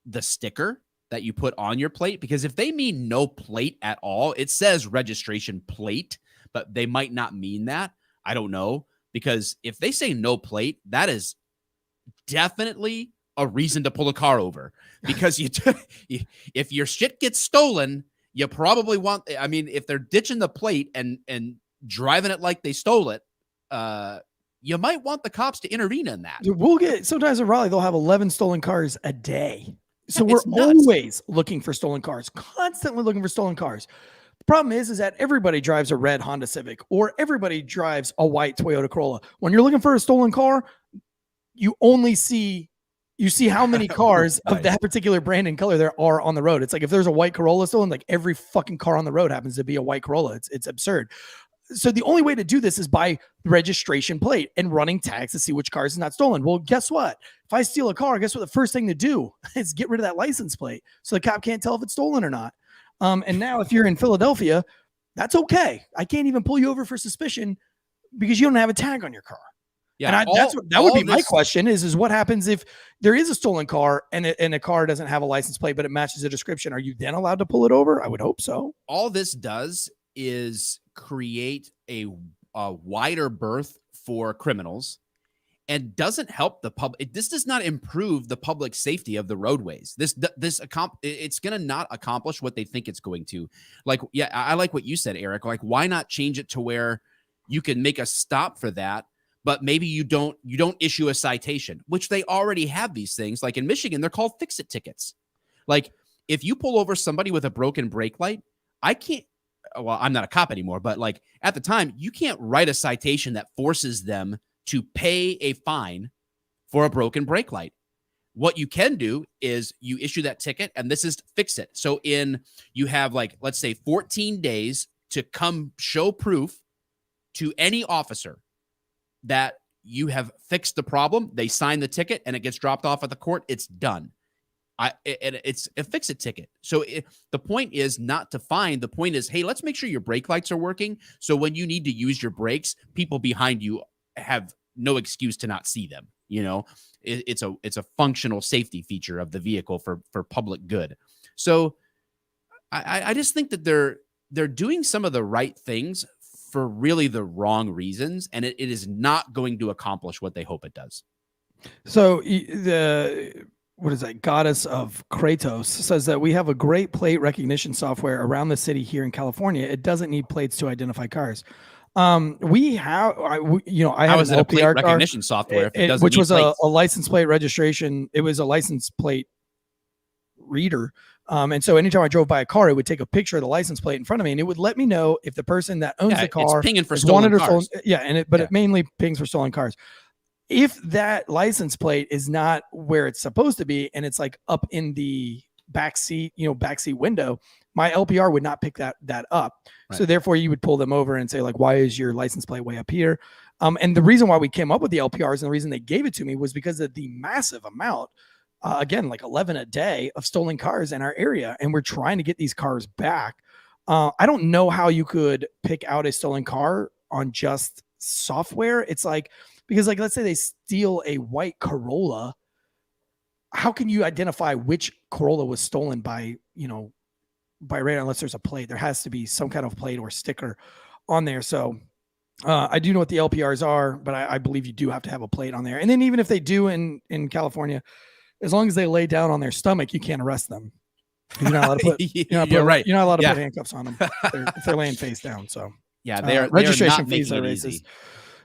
Speaker 5: the sticker that you put on your plate, because if they mean no plate at all, it says registration plate, but they might not mean that. I don't know, because if they say no plate, that is definitely a reason to pull a car over, because if your shit gets stolen, you probably want, I mean, if they're ditching the plate and driving it like they stole it, you might want the cops to intervene in that.
Speaker 6: We'll get, sometimes in Raleigh, they'll have 11 stolen cars a day. So we're always looking for stolen cars, constantly looking for stolen cars. The problem is that everybody drives a red Honda Civic or everybody drives a white Toyota Corolla. When you're looking for a stolen car, you see how many cars of that particular brand and color there are on the road. It's like if there's a white Corolla stolen, like every fucking car on the road happens to be a white Corolla. It's absurd. So the only way to do this is by registration plate and running tags to see which car is not stolen. Well, guess what? If I steal a car, guess what the first thing to do is get rid of that license plate so the cop can't tell if it's stolen or not. And now if you're in Philadelphia, that's okay. I can't even pull you over for suspicion because you don't have a tag on your car. Yeah, and that would be my question is what happens if there is a stolen car and a car doesn't have a license plate, but it matches the description? Are you then allowed to pull it over? I would hope so.
Speaker 5: All this does is create a wider berth for criminals and doesn't help the public. This does not improve the public safety of the roadways. It's going to not accomplish what they think it's going to. Like, yeah, I like what you said, Eric. Like, why not change it to where you can make a stop for that, but maybe you don't issue a citation, which they already have these things. Like in Michigan, they're called fix-it tickets. Like if you pull over somebody with a broken brake light, well, I'm not a cop anymore, but like at the time, you can't write a citation that forces them to pay a fine for a broken brake light. What you can do is you issue that ticket, and this is fix it. So you have like, let's say 14 days to come show proof to any officer that you have fixed the problem. They sign the ticket and it gets dropped off at the court. It's done. It's a fix-it ticket. So the point is not to fine. The point is, hey, let's make sure your brake lights are working. So when you need to use your brakes, people behind you have no excuse to not see them. You know, it's a functional safety feature of the vehicle for public good. So I just think that they're doing some of the right things for really the wrong reasons, and it is not going to accomplish what they hope it does.
Speaker 6: So what is that? Goddess of Kratos says that we have a great plate recognition software around the city here in California. It doesn't need plates to identify cars. We have, I have
Speaker 5: a plate recognition software,
Speaker 6: which was a license plate registration. It was a license plate reader And so anytime I drove by a car, it would take a picture of the license plate in front of me, and it would let me know if the person that owns the car
Speaker 5: it's pinging for
Speaker 6: is
Speaker 5: stolen
Speaker 6: wanted or
Speaker 5: cars.
Speaker 6: stolen. Yeah, it mainly pings for stolen cars. If that license plate is not where it's supposed to be, and it's like up in the backseat window, my LPR would not pick that up. Right. So therefore you would pull them over and say, like, why is your license plate way up here? And the reason why we came up with the LPRs and the reason they gave it to me was because of the massive amount, again, like 11 a day of stolen cars in our area. And we're trying to get these cars back. I don't know how you could pick out a stolen car on just software. It's like, because like, let's say they steal a white Corolla. How can you identify which Corolla was stolen by radar unless there's a plate? There has to be some kind of plate or sticker on there. So I do know what the LPRs are, but I believe you do have to have a plate on there. And then even if they do in California, as long as they lay down on their stomach, you can't arrest them. You're not allowed to put,
Speaker 5: right.
Speaker 6: You're not allowed to put handcuffs on them if they're laying face down. So
Speaker 5: yeah,
Speaker 6: registration fees are raises.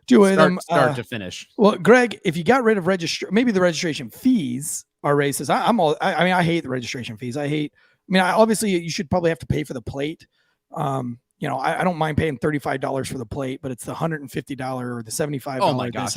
Speaker 6: Start
Speaker 5: to finish.
Speaker 6: Well, Greg, if you got rid of maybe the registration fees are racist. I hate the registration fees. Obviously you should probably have to pay for the plate. I don't mind paying $35 for the plate, but it's the $150 or the $75.
Speaker 5: Oh my gosh.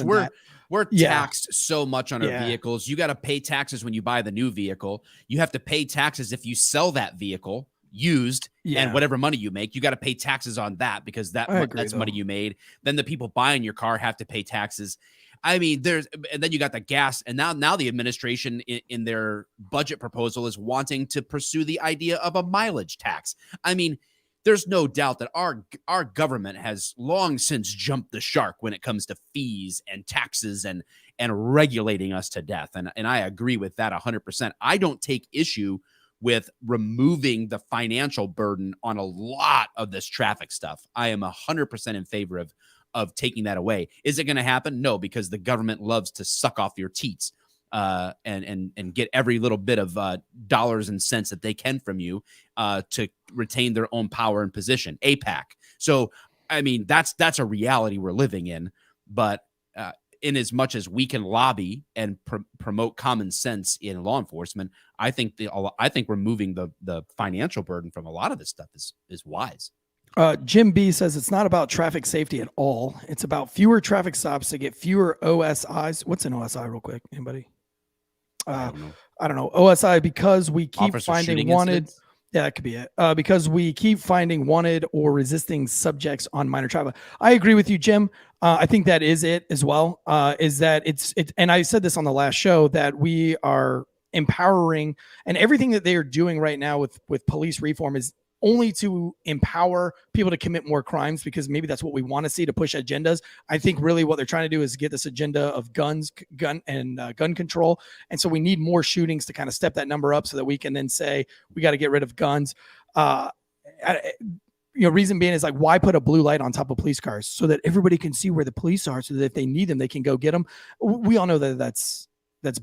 Speaker 5: We're taxed so much on our vehicles. You got to pay taxes when you buy the new vehicle. You have to pay taxes if you sell that vehicle used, and whatever money you make, you got to pay taxes on that because that's money you made. Then the people buying your car have to pay taxes. I mean, and then you got the gas, and now the administration in their budget proposal is wanting to pursue the idea of a mileage tax. I mean, there's no doubt that our government has long since jumped the shark when it comes to fees and taxes and regulating us to death. And I agree with that 100%. I don't take issue with removing the financial burden on a lot of this traffic stuff. I am 100% in favor of taking that away. Is it going to happen? No, because the government loves to suck off your teats and get every little bit of dollars and cents that they can from you to retain their own power and position. APAC. So, I mean, that's a reality we're living in. But in as much as we can lobby and promote common sense in law enforcement, I think removing the financial burden from a lot of this stuff is wise.
Speaker 6: Jim B says it's not about traffic safety at all. It's about fewer traffic stops to get fewer OSIs. What's an OSI real quick? Anybody? I don't know. OSI, because we keep finding wanted. Incidents? Yeah, that could be it. Because we keep finding wanted or resisting subjects on minor traffic. I agree with you, Jim. I think that is it as well. Is that it's and I said this on the last show that we are empowering, and everything that they are doing right now with police reform is only to empower people to commit more crimes, because maybe that's what we want to see to push agendas. I think really what they're trying to do is get this agenda of gun control. And so we need more shootings to kind of step that number up so that we can then say, we got to get rid of guns. Reason being is like, why put a blue light on top of police cars so that everybody can see where the police are so that if they need them, they can go get them. We all know that that's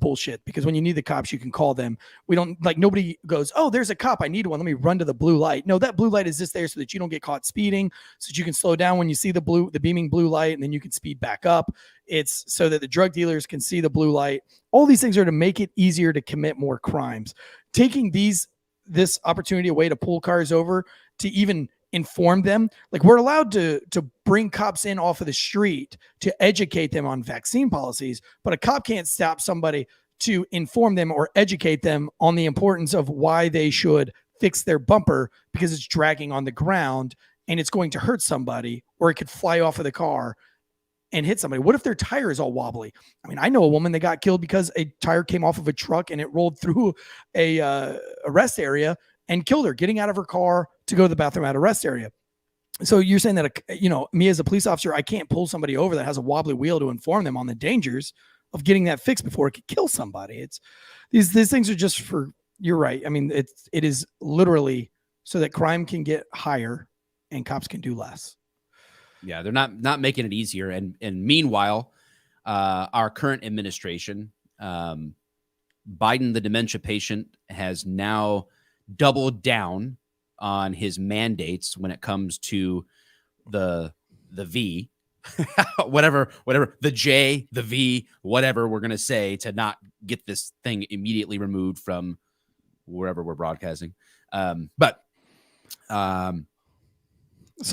Speaker 6: bullshit, because when you need the cops, you can call them. We don't, like, nobody goes, oh, there's a cop, I need one, let me run to the blue light. No, that blue light is just there so that you don't get caught speeding, so that you can slow down when you see the beaming blue light, and then you can speed back up. It's so that the drug dealers can see the blue light. All these things are to make it easier to commit more crimes. Taking this opportunity away to pull cars over to even inform them, like, we're allowed to bring cops in off of the street to educate them on vaccine policies, but a cop can't stop somebody to inform them or educate them on the importance of why they should fix their bumper because it's dragging on the ground and it's going to hurt somebody, or it could fly off of the car and hit somebody. What if their tire is all wobbly? I mean, I know a woman that got killed because a tire came off of a truck and it rolled through a rest area and killed her getting out of her car to go to the bathroom at a rest area. So you're saying that, me as a police officer, I can't pull somebody over that has a wobbly wheel to inform them on the dangers of getting that fixed before it could kill somebody. It's these things are just for, you're right. I mean, it is literally so that crime can get higher and cops can do less.
Speaker 5: Yeah, they're not making it easier. And meanwhile, our current administration, Biden, the dementia patient, has now doubled down on his mandates when it comes to the V, whatever, the J, the V, whatever we're going to say, to not get this thing immediately removed from wherever we're broadcasting. So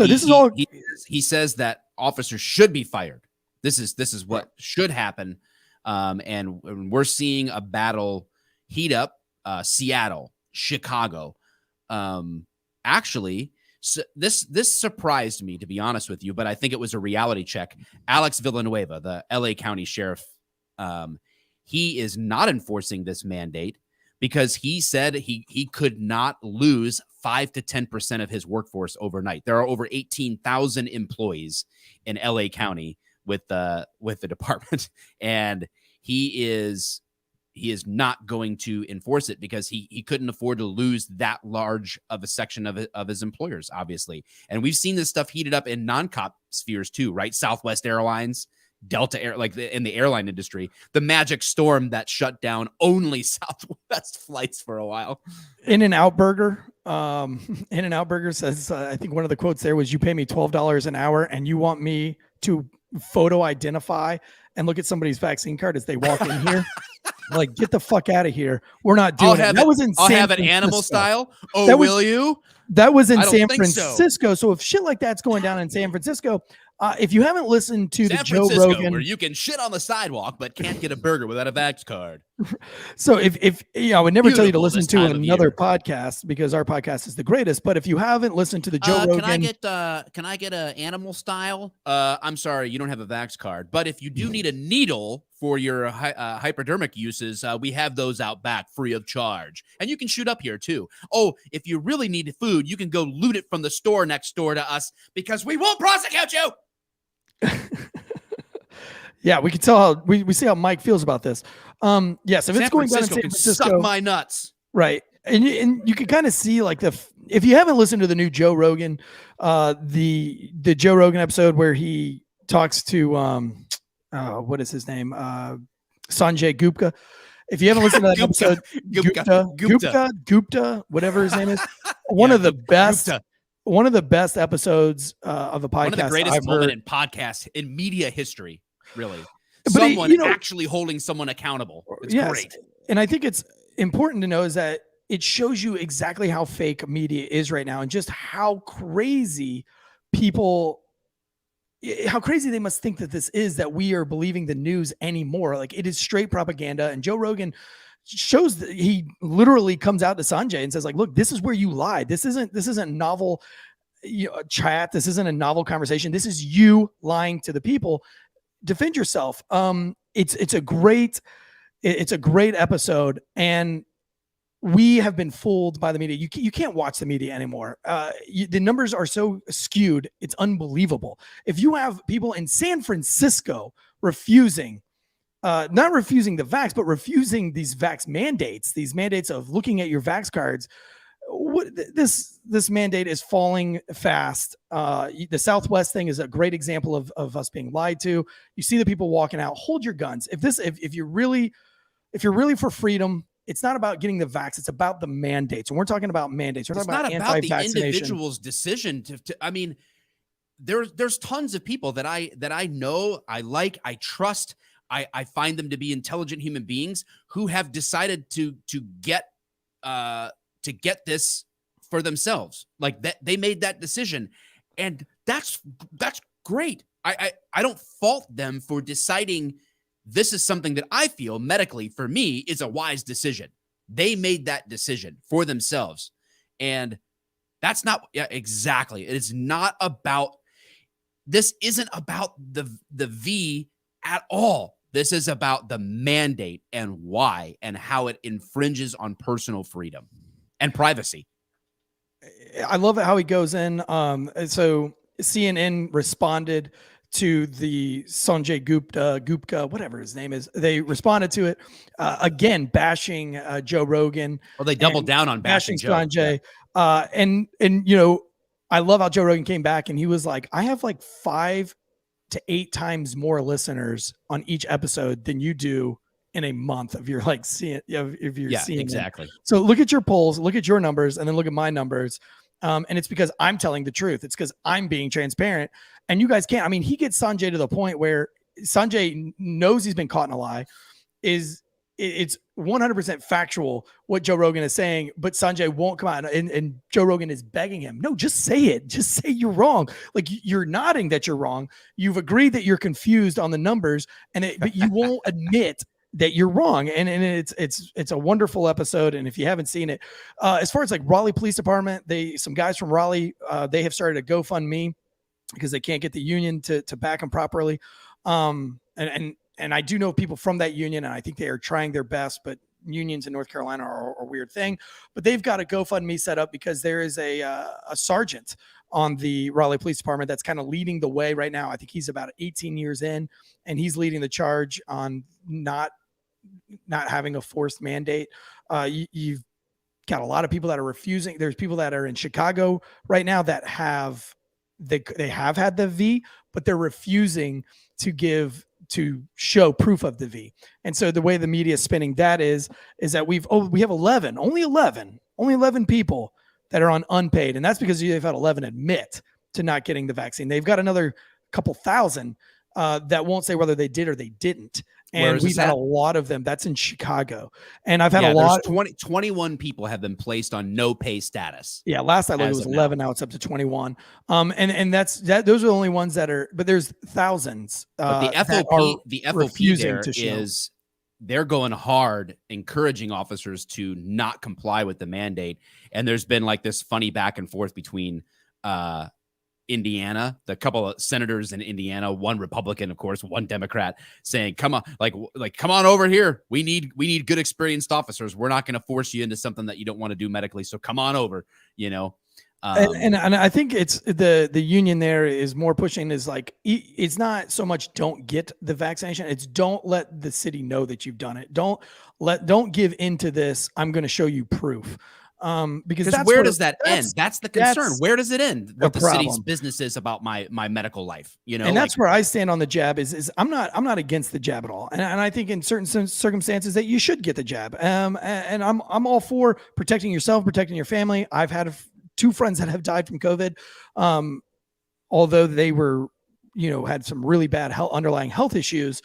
Speaker 6: this is all
Speaker 5: he says that officers should be fired. This is what should happen. And we're seeing a battle heat up. Seattle, Chicago. Actually, so this surprised me, to be honest with you, but I think it was a reality check. Alex Villanueva, the LA County Sheriff, he is not enforcing this mandate because he said he could not lose 5 to 10% of his workforce overnight. There are over 18,000 employees in LA County with the department, and he is not going to enforce it because he couldn't afford to lose that large of a section of his employers, obviously. And we've seen this stuff heated up in non-cop spheres too, right? Southwest Airlines, Delta Air, like in the airline industry, the magic storm that shut down only Southwest flights for a while.
Speaker 6: In-N-Out Burger. In-N-Out Burger says, I think one of the quotes there was, "You pay me $12 an hour and you want me to photo identify and look at somebody's vaccine card as they walk in here." Like, get the fuck out of here. We're not doing it. That was in
Speaker 5: I'll
Speaker 6: San
Speaker 5: have it
Speaker 6: Francisco.
Speaker 5: animal style. Oh,
Speaker 6: That was-
Speaker 5: will you?
Speaker 6: That was in
Speaker 5: I don't
Speaker 6: San
Speaker 5: think so.
Speaker 6: Francisco. So if shit like that's going down in San Francisco, if you haven't listened to the
Speaker 5: San
Speaker 6: Joe
Speaker 5: Francisco,
Speaker 6: Rogan,
Speaker 5: where you can shit on the sidewalk but can't get a burger without a vax card.
Speaker 6: so if I would never tell you to
Speaker 5: Beautiful
Speaker 6: listen
Speaker 5: this
Speaker 6: to
Speaker 5: time of
Speaker 6: another
Speaker 5: year.
Speaker 6: podcast because our podcast is the greatest. But if you haven't listened to the Joe Rogan,
Speaker 5: Can I get a animal style? I'm sorry, you don't have a vax card. But if you do need a needle for your hypodermic uses, we have those out back free of charge. And you can shoot up here too. Oh, if you really need food, you can go loot it from the store next door to us because we won't prosecute you.
Speaker 6: yeah, we can tell how we see how Mike feels about this. Yes, if
Speaker 5: San
Speaker 6: it's going down in
Speaker 5: Francisco
Speaker 6: San
Speaker 5: can
Speaker 6: Francisco,
Speaker 5: suck my nuts.
Speaker 6: right? And you can kind of see like if you haven't listened to the new Joe Rogan, the Joe Rogan episode where he talks to what is his name, Sanjay Gupta. If you haven't listened to that episode, Gupta, whatever his name is, one of the best episodes of a podcast.
Speaker 5: One of the greatest
Speaker 6: I've
Speaker 5: moment
Speaker 6: heard.
Speaker 5: in podcast in media history, really.
Speaker 6: But
Speaker 5: Someone actually holding someone accountable. It's great.
Speaker 6: And I think it's important to know is that it shows you exactly how fake media is right now and just how crazy they must think that this is, that we are believing the news anymore. Like, it is straight propaganda. And Joe Rogan shows that he literally comes out to Sanjay and says, like, look, this is where you lied. This isn't novel chat. This isn't a novel conversation. This is you lying to the people. Defend yourself. It's a great episode, and we have been fooled by the media. You can't watch the media anymore. The numbers are so skewed. It's unbelievable. If you have people in San Francisco refusing, not refusing the vax, but refusing these vax mandates, these mandates of looking at your vax cards, this mandate is falling fast. The Southwest thing is a great example of us being lied to. You see the people walking out. Hold your guns. If you're really for freedom, it's not about getting the vax. It's about the mandates. And we're talking about mandates. We're
Speaker 5: It's
Speaker 6: talking
Speaker 5: not about the
Speaker 6: anti-vaccination.
Speaker 5: individual's decision to I mean, there's tons of people that I know, I like, I trust. I find them to be intelligent human beings who have decided to get this for themselves. Like that, they made that decision, and that's great. I don't fault them for deciding this is something that I feel medically for me is a wise decision. They made that decision for themselves, and that's not exactly. It is not about. This isn't about the V at all. This is about the mandate and why and how it infringes on personal freedom and privacy.
Speaker 6: I love it how he goes in. So CNN responded to the Sanjay Gupta, whatever his name is. They responded to it again, bashing Joe Rogan.
Speaker 5: Well, they doubled down on bashing
Speaker 6: Sanjay. Yeah. And you know, I love how Joe Rogan came back and he was like, I have like 5 to 8 times more listeners on each episode than you do in a month of your like seeing. If you're seeing
Speaker 5: exactly.
Speaker 6: Them. So look at your polls, look at your numbers, and then look at my numbers. And it's because I'm telling the truth. It's because I'm being transparent, and you guys can't. I mean, he gets Sanjay to the point where Sanjay knows he's been caught in a lie, is it's 100% factual what Joe Rogan is saying, but Sanjay won't come out, and Joe Rogan is begging him, no, just say it. Just say you're wrong. Like, you're nodding that you're wrong. You've agreed that you're confused on the numbers, but you won't admit that you're wrong. And it's a wonderful episode. And if you haven't seen it, as far as like Raleigh Police Department, some guys from Raleigh, they have started a GoFundMe because they can't get the union to back them properly. And I do know people from that union, and I think they are trying their best, but unions in North Carolina are a weird thing. But they've got a GoFundMe set up because there is a sergeant on the Raleigh Police Department that's kind of leading the way right now. I think he's about 18 years in, and he's leading the charge on not having a forced mandate. You've got a lot of people that are refusing. There's people that are in Chicago right now that they have had the V, but they're refusing to show proof of the V. And so the way the media is spinning that is that we have only 11 people that are on unpaid. And that's because they've had 11 admit to not getting the vaccine. They've got another couple thousand that won't say whether they did or they didn't. And we've had a lot of them. That's in Chicago. And I've had a lot.
Speaker 5: 21 people have been placed on no pay status.
Speaker 6: Yeah. Last I looked, it was 11. Now it's up to 21. And those are the only ones that are, but there's thousands.
Speaker 5: But the FOP there is they're going hard, encouraging officers to not comply with the mandate. And there's been like this funny back and forth between, Indiana, the couple of senators in Indiana, one Republican, of course, one Democrat, saying, come on, like, come on over here. We need good, experienced officers. We're not going to force you into something that you don't want to do medically. So come on over, you know?
Speaker 6: And I think it's the union there is more pushing is like, it's not so much don't get the vaccination. It's don't let the city know that you've done it. Don't give into this. I'm going to show you proof. Because
Speaker 5: where does that end? That's the concern. Where does it end? What the city's business is about my medical life, you know?
Speaker 6: And that's where I stand on the jab is I'm not against the jab at all. And I think in certain circumstances that you should get the jab. And I'm all for protecting yourself, protecting your family. I've had 2 friends that have died from COVID. Although they were, had some really bad underlying health issues,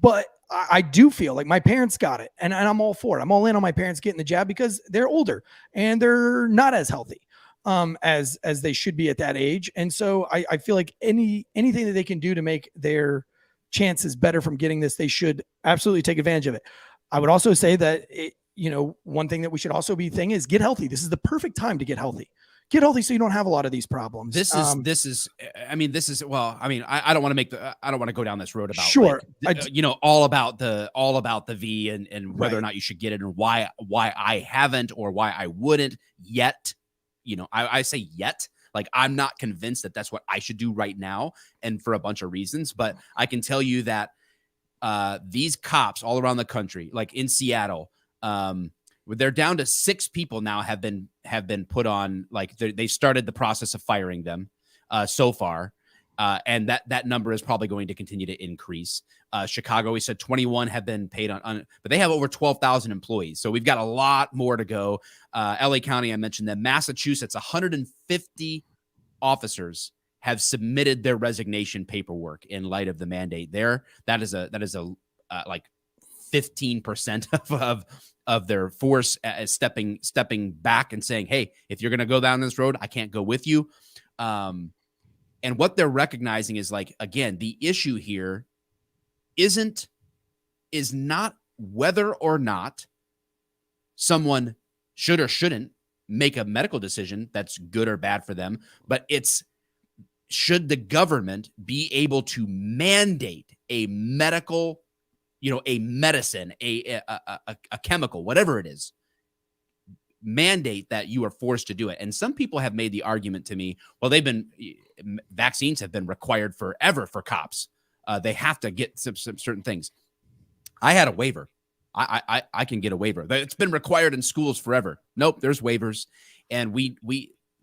Speaker 6: but I do feel like my parents got it, and I'm all for it. I'm all in on my parents getting the jab because they're older and they're not as healthy as they should be at that age. And so I feel like anything that they can do to make their chances better from getting this, they should absolutely take advantage of it. I would also say that one thing that we should also be thinking is get healthy. This is the perfect time to get healthy. Get healthy so you don't have a lot of these problems.
Speaker 5: I don't want to go down this road about all about the V and whether or not you should get it and why I haven't or why I wouldn't yet. I say yet, like I'm not convinced that that's what I should do right now, and for a bunch of reasons. But I can tell you that these cops all around the country, like in Seattle, they're down to 6 people now have been put on, like they started the process of firing them so far. And that number is probably going to continue to increase. Chicago, we said 21 have been paid on, but they have over 12,000 employees. So we've got a lot more to go. LA County, I mentioned that. Massachusetts, 150 officers have submitted their resignation paperwork in light of the mandate there. That is like 15% of their force stepping back and saying, hey, if you're going to go down this road, I can't go with you. And what they're recognizing is, like, again, the issue here is not whether or not someone should or shouldn't make a medical decision that's good or bad for them, but it's, should the government be able to mandate a medical, a medicine, a chemical, whatever it is, mandate that you are forced to do it. And some people have made the argument to me, well, vaccines have been required forever for cops. They have to get some certain things. I had a waiver. I can get a waiver. It's been required in schools forever. Nope, there's waivers. And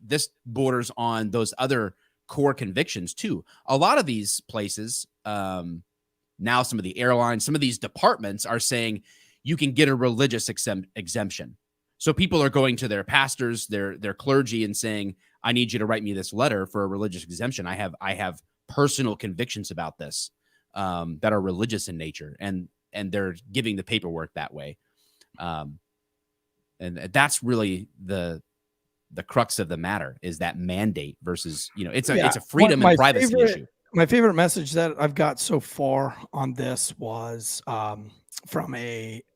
Speaker 5: this borders on those other core convictions too. A lot of these places, now some of the airlines, some of these departments are saying you can get a religious exemption. So people are going to their pastors, their clergy, and saying, I need you to write me this letter for a religious exemption. I have personal convictions about this that are religious in nature. And they're giving the paperwork that way. And that's really the crux of the matter, is that mandate versus, it's a freedom and privacy issue.
Speaker 6: My favorite message that I've got so far on this was from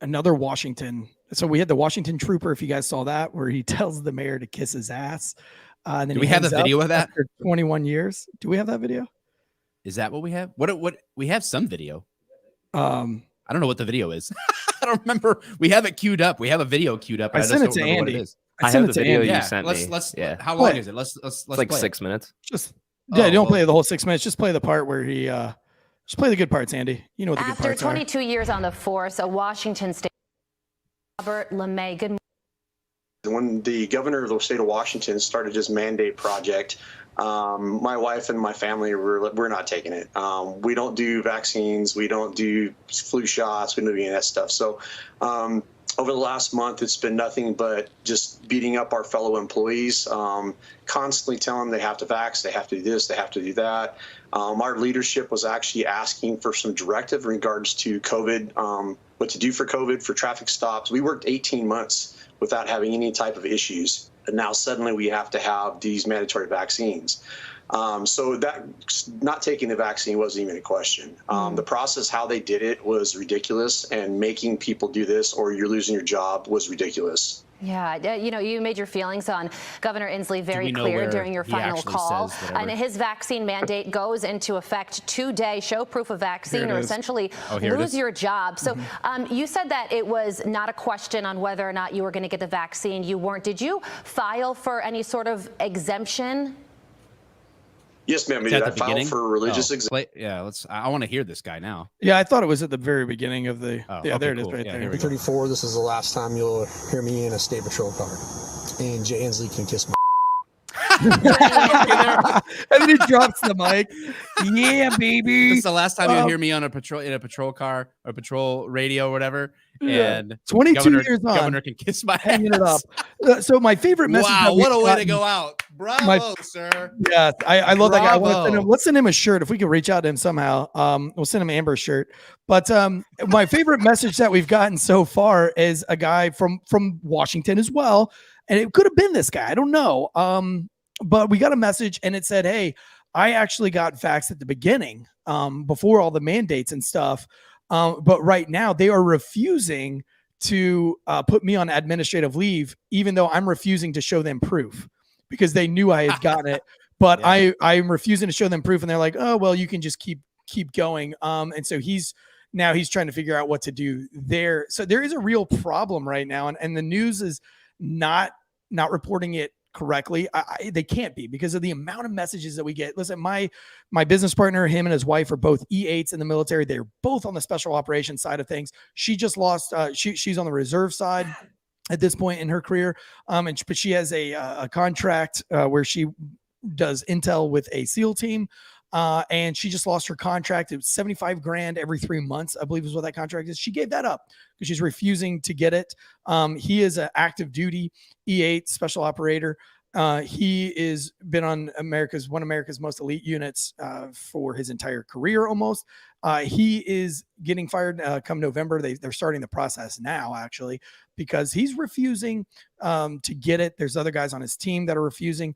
Speaker 6: another Washington. So we had the Washington trooper, if you guys saw that, where he tells the mayor to kiss his ass. And then
Speaker 5: do we have the video of that?
Speaker 6: After 21 years. Do we have that video?
Speaker 5: Is that what we have? What we have some video. I don't know what the video is. I don't remember. We have it queued up. We have a video queued up.
Speaker 6: I sent it to Andy.
Speaker 8: I have the video you sent
Speaker 5: me. How long is it? Let's
Speaker 8: like 6 minutes.
Speaker 6: Don't play the whole 6 minutes. Just play the part where he just play the good parts, Andy. You know what the good parts are.
Speaker 9: After 22 years on the force, a Washington state Robert LeMay. Good morning.
Speaker 10: When the governor of the state of Washington started his mandate project, my wife and my family we're not taking it. We don't do vaccines. We don't do flu shots. We don't do any of that stuff. So over the last month, it's been nothing but just beating up our fellow employees, constantly telling them they have to vax, they have to do this, they have to do that. Our leadership was actually asking for some directive in regards to COVID, what to do for COVID, for traffic stops. We worked 18 months without having any type of issues. And now suddenly we have to have these mandatory vaccines. So that not taking the vaccine wasn't even a question. The process, how they did it, was ridiculous, and making people do this or you're losing your job was ridiculous.
Speaker 9: Yeah, you made your feelings on Governor Inslee very clear during your final call. And his vaccine mandate goes into effect today. Show proof of vaccine or essentially lose your job. So you said that it was not a question on whether or not you were going to get the vaccine. You weren't. Did you file for any sort of exemption?
Speaker 10: Yes, ma'am. I filed for religious exemption.
Speaker 5: Yeah, I want to hear this guy now.
Speaker 6: Yeah, I thought it was at the very beginning of the. There it is, right there.
Speaker 11: 34. This is the last time you'll hear me in a state patrol car, and Jay Inslee can kiss my.
Speaker 6: And then he drops the mic. Yeah, baby.
Speaker 5: This is the last time you'll hear me on a patrol car or patrol radio or whatever. And
Speaker 6: 22 years on,
Speaker 5: Governor can kiss my
Speaker 6: hanging
Speaker 5: ass.
Speaker 6: it up. So my favorite message.
Speaker 5: Wow, what a way to go out! Bravo, sir.
Speaker 6: Yes, I love that guy. Let's send him a shirt if we can reach out to him somehow. We'll send him Amber's shirt. But my favorite message that we've gotten so far is a guy from Washington as well, and it could have been this guy. I don't know. But we got a message and it said, "Hey, I actually got vaxxed at the beginning, before all the mandates and stuff. But right now they are refusing to put me on administrative leave, even though I'm refusing to show them proof because they knew I had gotten it. But I'm refusing to show them proof, and they're like, oh, well, you can just keep going. And so he's trying to figure out what to do there. So there is a real problem right now, and the news is not reporting it correctly. They can't be, because of the amount of messages that we get. Listen, my business partner, him and his wife are both E8s in the military. They're both on the special operations side of things. She just lost. She's on the reserve side at this point in her career. But she has a contract where she does intel with a SEAL team. And she just lost her contract. It was $75,000 every 3 months, I believe is what that contract is. She gave that up because she's refusing to get it. He is an active duty E8 special operator. He is been on one of America's most elite units for his entire career almost. He is getting fired come November. They're starting the process now, actually, because he's refusing to get it. There's other guys on his team that are refusing.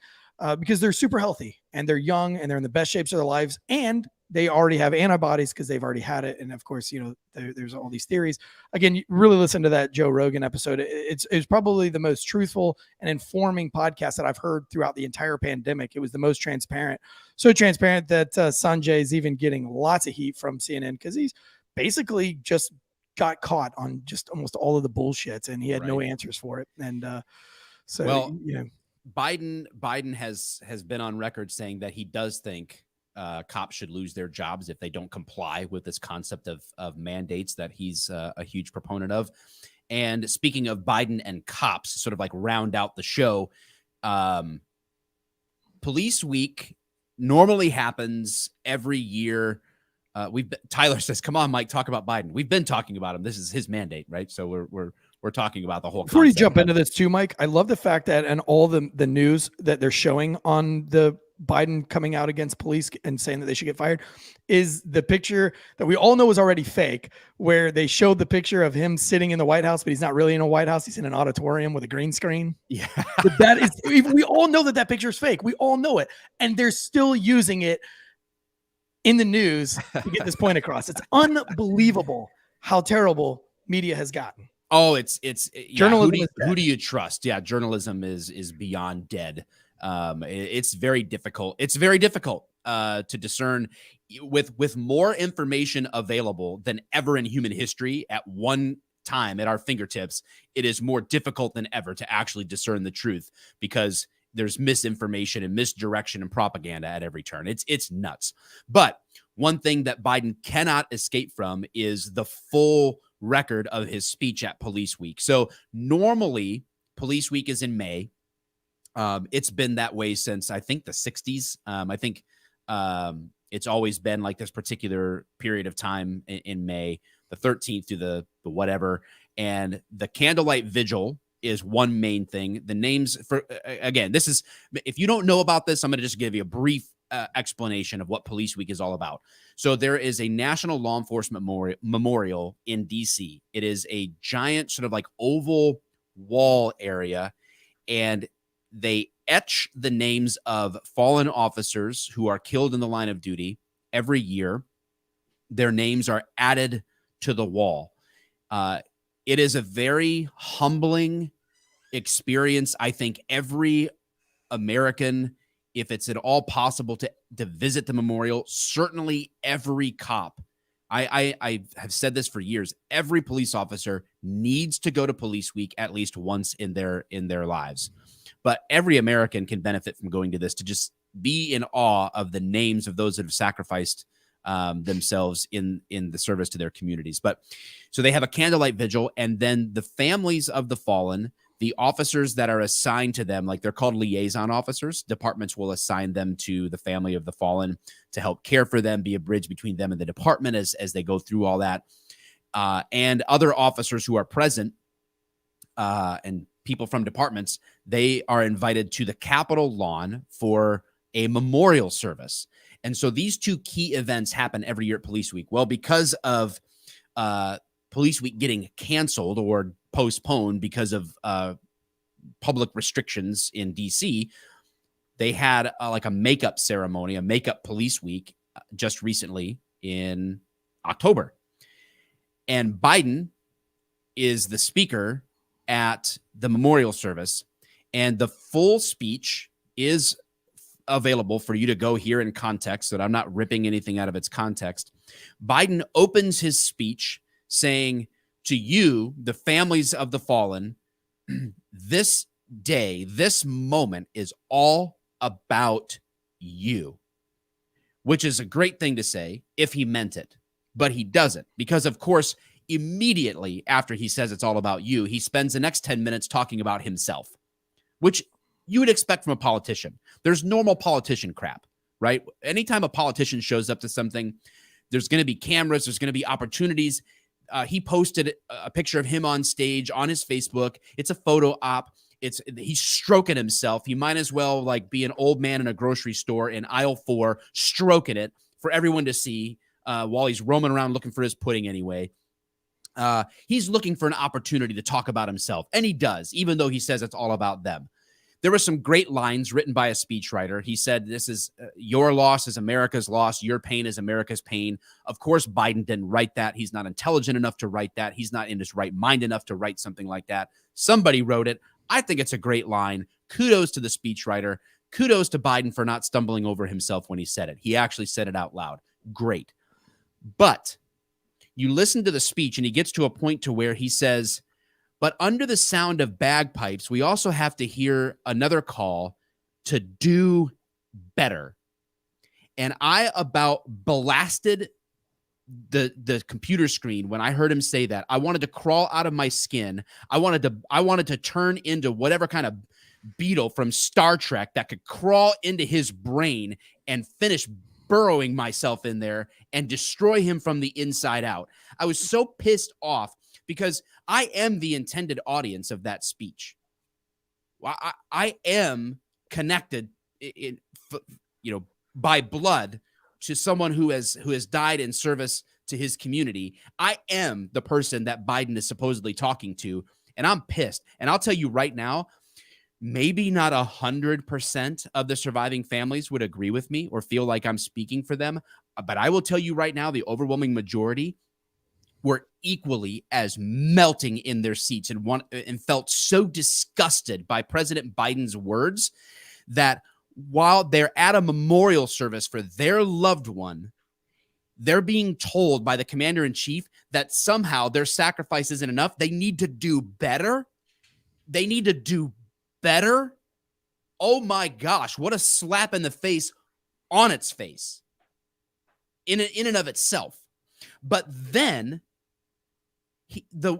Speaker 6: Because they're super healthy and they're young and they're in the best shapes of their lives, and they already have antibodies because they've already had it. And of course, there's all these theories. Again, you really listen to that Joe Rogan episode. It's probably the most truthful and informing podcast that I've heard throughout the entire pandemic. It was the most transparent, so transparent that Sanjay is even getting lots of heat from CNN because he's basically just got caught on just almost all of the bullshits and he had no answers for it. And
Speaker 5: Biden has been on record saying that he does think cops should lose their jobs if they don't comply with this concept of mandates that he's a huge proponent of. And speaking of Biden and cops, sort of like round out the show, Police Week normally happens every year. Tyler says, "Come on, Mike, talk about Biden." We've been talking about him. This is his mandate, right? So we're talking about the whole.
Speaker 6: Before you jump into this too, Mike, I love the fact that and all the news that they're showing on the Biden coming out against police and saying that they should get fired is the picture that we all know is already fake, where they showed the picture of him sitting in the White House, but he's not really in a White House. He's in an auditorium with a green screen.
Speaker 5: Yeah.
Speaker 6: That is, we all know that picture is fake. We all know it. And they're still using it in the news to get this point across. It's unbelievable how terrible media has gotten.
Speaker 5: Oh, it's
Speaker 6: journalism.
Speaker 5: Who do you trust? Yeah, journalism is beyond dead. It's very difficult. It's very difficult to discern with more information available than ever in human history at one time at our fingertips. It is more difficult than ever to actually discern the truth because there's misinformation and misdirection and propaganda at every turn. It's nuts. But one thing that Biden cannot escape from is the full record of his speech at Police Week. So normally Police Week is in May. It's been that way since I think the 60s. I think it's always been like this particular period of time in May, the 13th through the whatever. And the candlelight vigil is one main thing. The names for, again, this is, if you don't know about this, I'm going to just give you a brief explanation of what Police Week is all about. So there is a National Law Enforcement Memorial in DC. It is a giant sort of like oval wall area, and they etch the names of fallen officers who are killed in the line of duty every year. Their names are added to the wall. It is a very humbling experience. I think every American, if it's at all possible to visit the memorial, certainly every cop. I have said this for years. Every police officer needs to go to Police Week at least once in their lives. But every American can benefit from going to this, to just be in awe of the names of those that have sacrificed themselves in the service to their communities. But so they have a candlelight vigil, and then the families of the fallen, the officers that are assigned to them, like they're called liaison officers. Departments will assign them to the family of the fallen to help care for them, be a bridge between them and the department as they go through all that. And other officers who are present and people from departments, they are invited to the Capitol lawn for a memorial service. And so these two key events happen every year at Police Week. Well, because of Police Week getting canceled or postponed because of public restrictions in DC, they had like a makeup ceremony, a makeup Police Week just recently in October. And Biden is the speaker at the memorial service, and the full speech is available for you to go hear in context, so that I'm not ripping anything out of its context. Biden opens his speech saying, to you, the families of the fallen, this day, this moment is all about you, which is a great thing to say if he meant it, but he doesn't, because of course, immediately after he says it's all about you, he spends the next 10 minutes talking about himself, which you would expect from a politician. There's normal politician crap, right? Anytime a politician shows up to something, there's going to be cameras, there's going to be opportunities. He posted a picture of him on stage on his Facebook. It's a photo op. He's stroking himself. He might as well like be an old man in a grocery store in aisle 4, stroking it for everyone to see while he's roaming around looking for his pudding anyway. He's looking for an opportunity to talk about himself, and he does, even though he says it's all about them. There were some great lines written by a speechwriter. He said, this is your loss is America's loss. Your pain is America's pain. Of course, Biden didn't write that. He's not intelligent enough to write that. He's not in his right mind enough to write something like that. Somebody wrote it. I think it's a great line. Kudos to the speechwriter. Kudos to Biden for not stumbling over himself when he said it. He actually said it out loud. Great. But you listen to the speech, and he gets to a point to where he says, but under the sound of bagpipes, we also have to hear another call to do better. And I about blasted the computer screen when I heard him say that. I wanted to crawl out of my skin. I wanted to turn into whatever kind of beetle from Star Trek that could crawl into his brain and finish burrowing myself in there and destroy him from the inside out. I was so pissed off because I am the intended audience of that speech. I am connected by blood to someone who has died in service to his community. I am the person that Biden is supposedly talking to, and I'm pissed. And I'll tell you right now, maybe not 100% of the surviving families would agree with me or feel like I'm speaking for them, but I will tell you right now, the overwhelming majority were equally as melting in their seats and felt so disgusted by President Biden's words that while they're at a memorial service for their loved one, they're being told by the commander-in-chief that somehow their sacrifice isn't enough. They need to do better. They need to do better. Oh my gosh, what a slap in the face on its face in and of itself. But then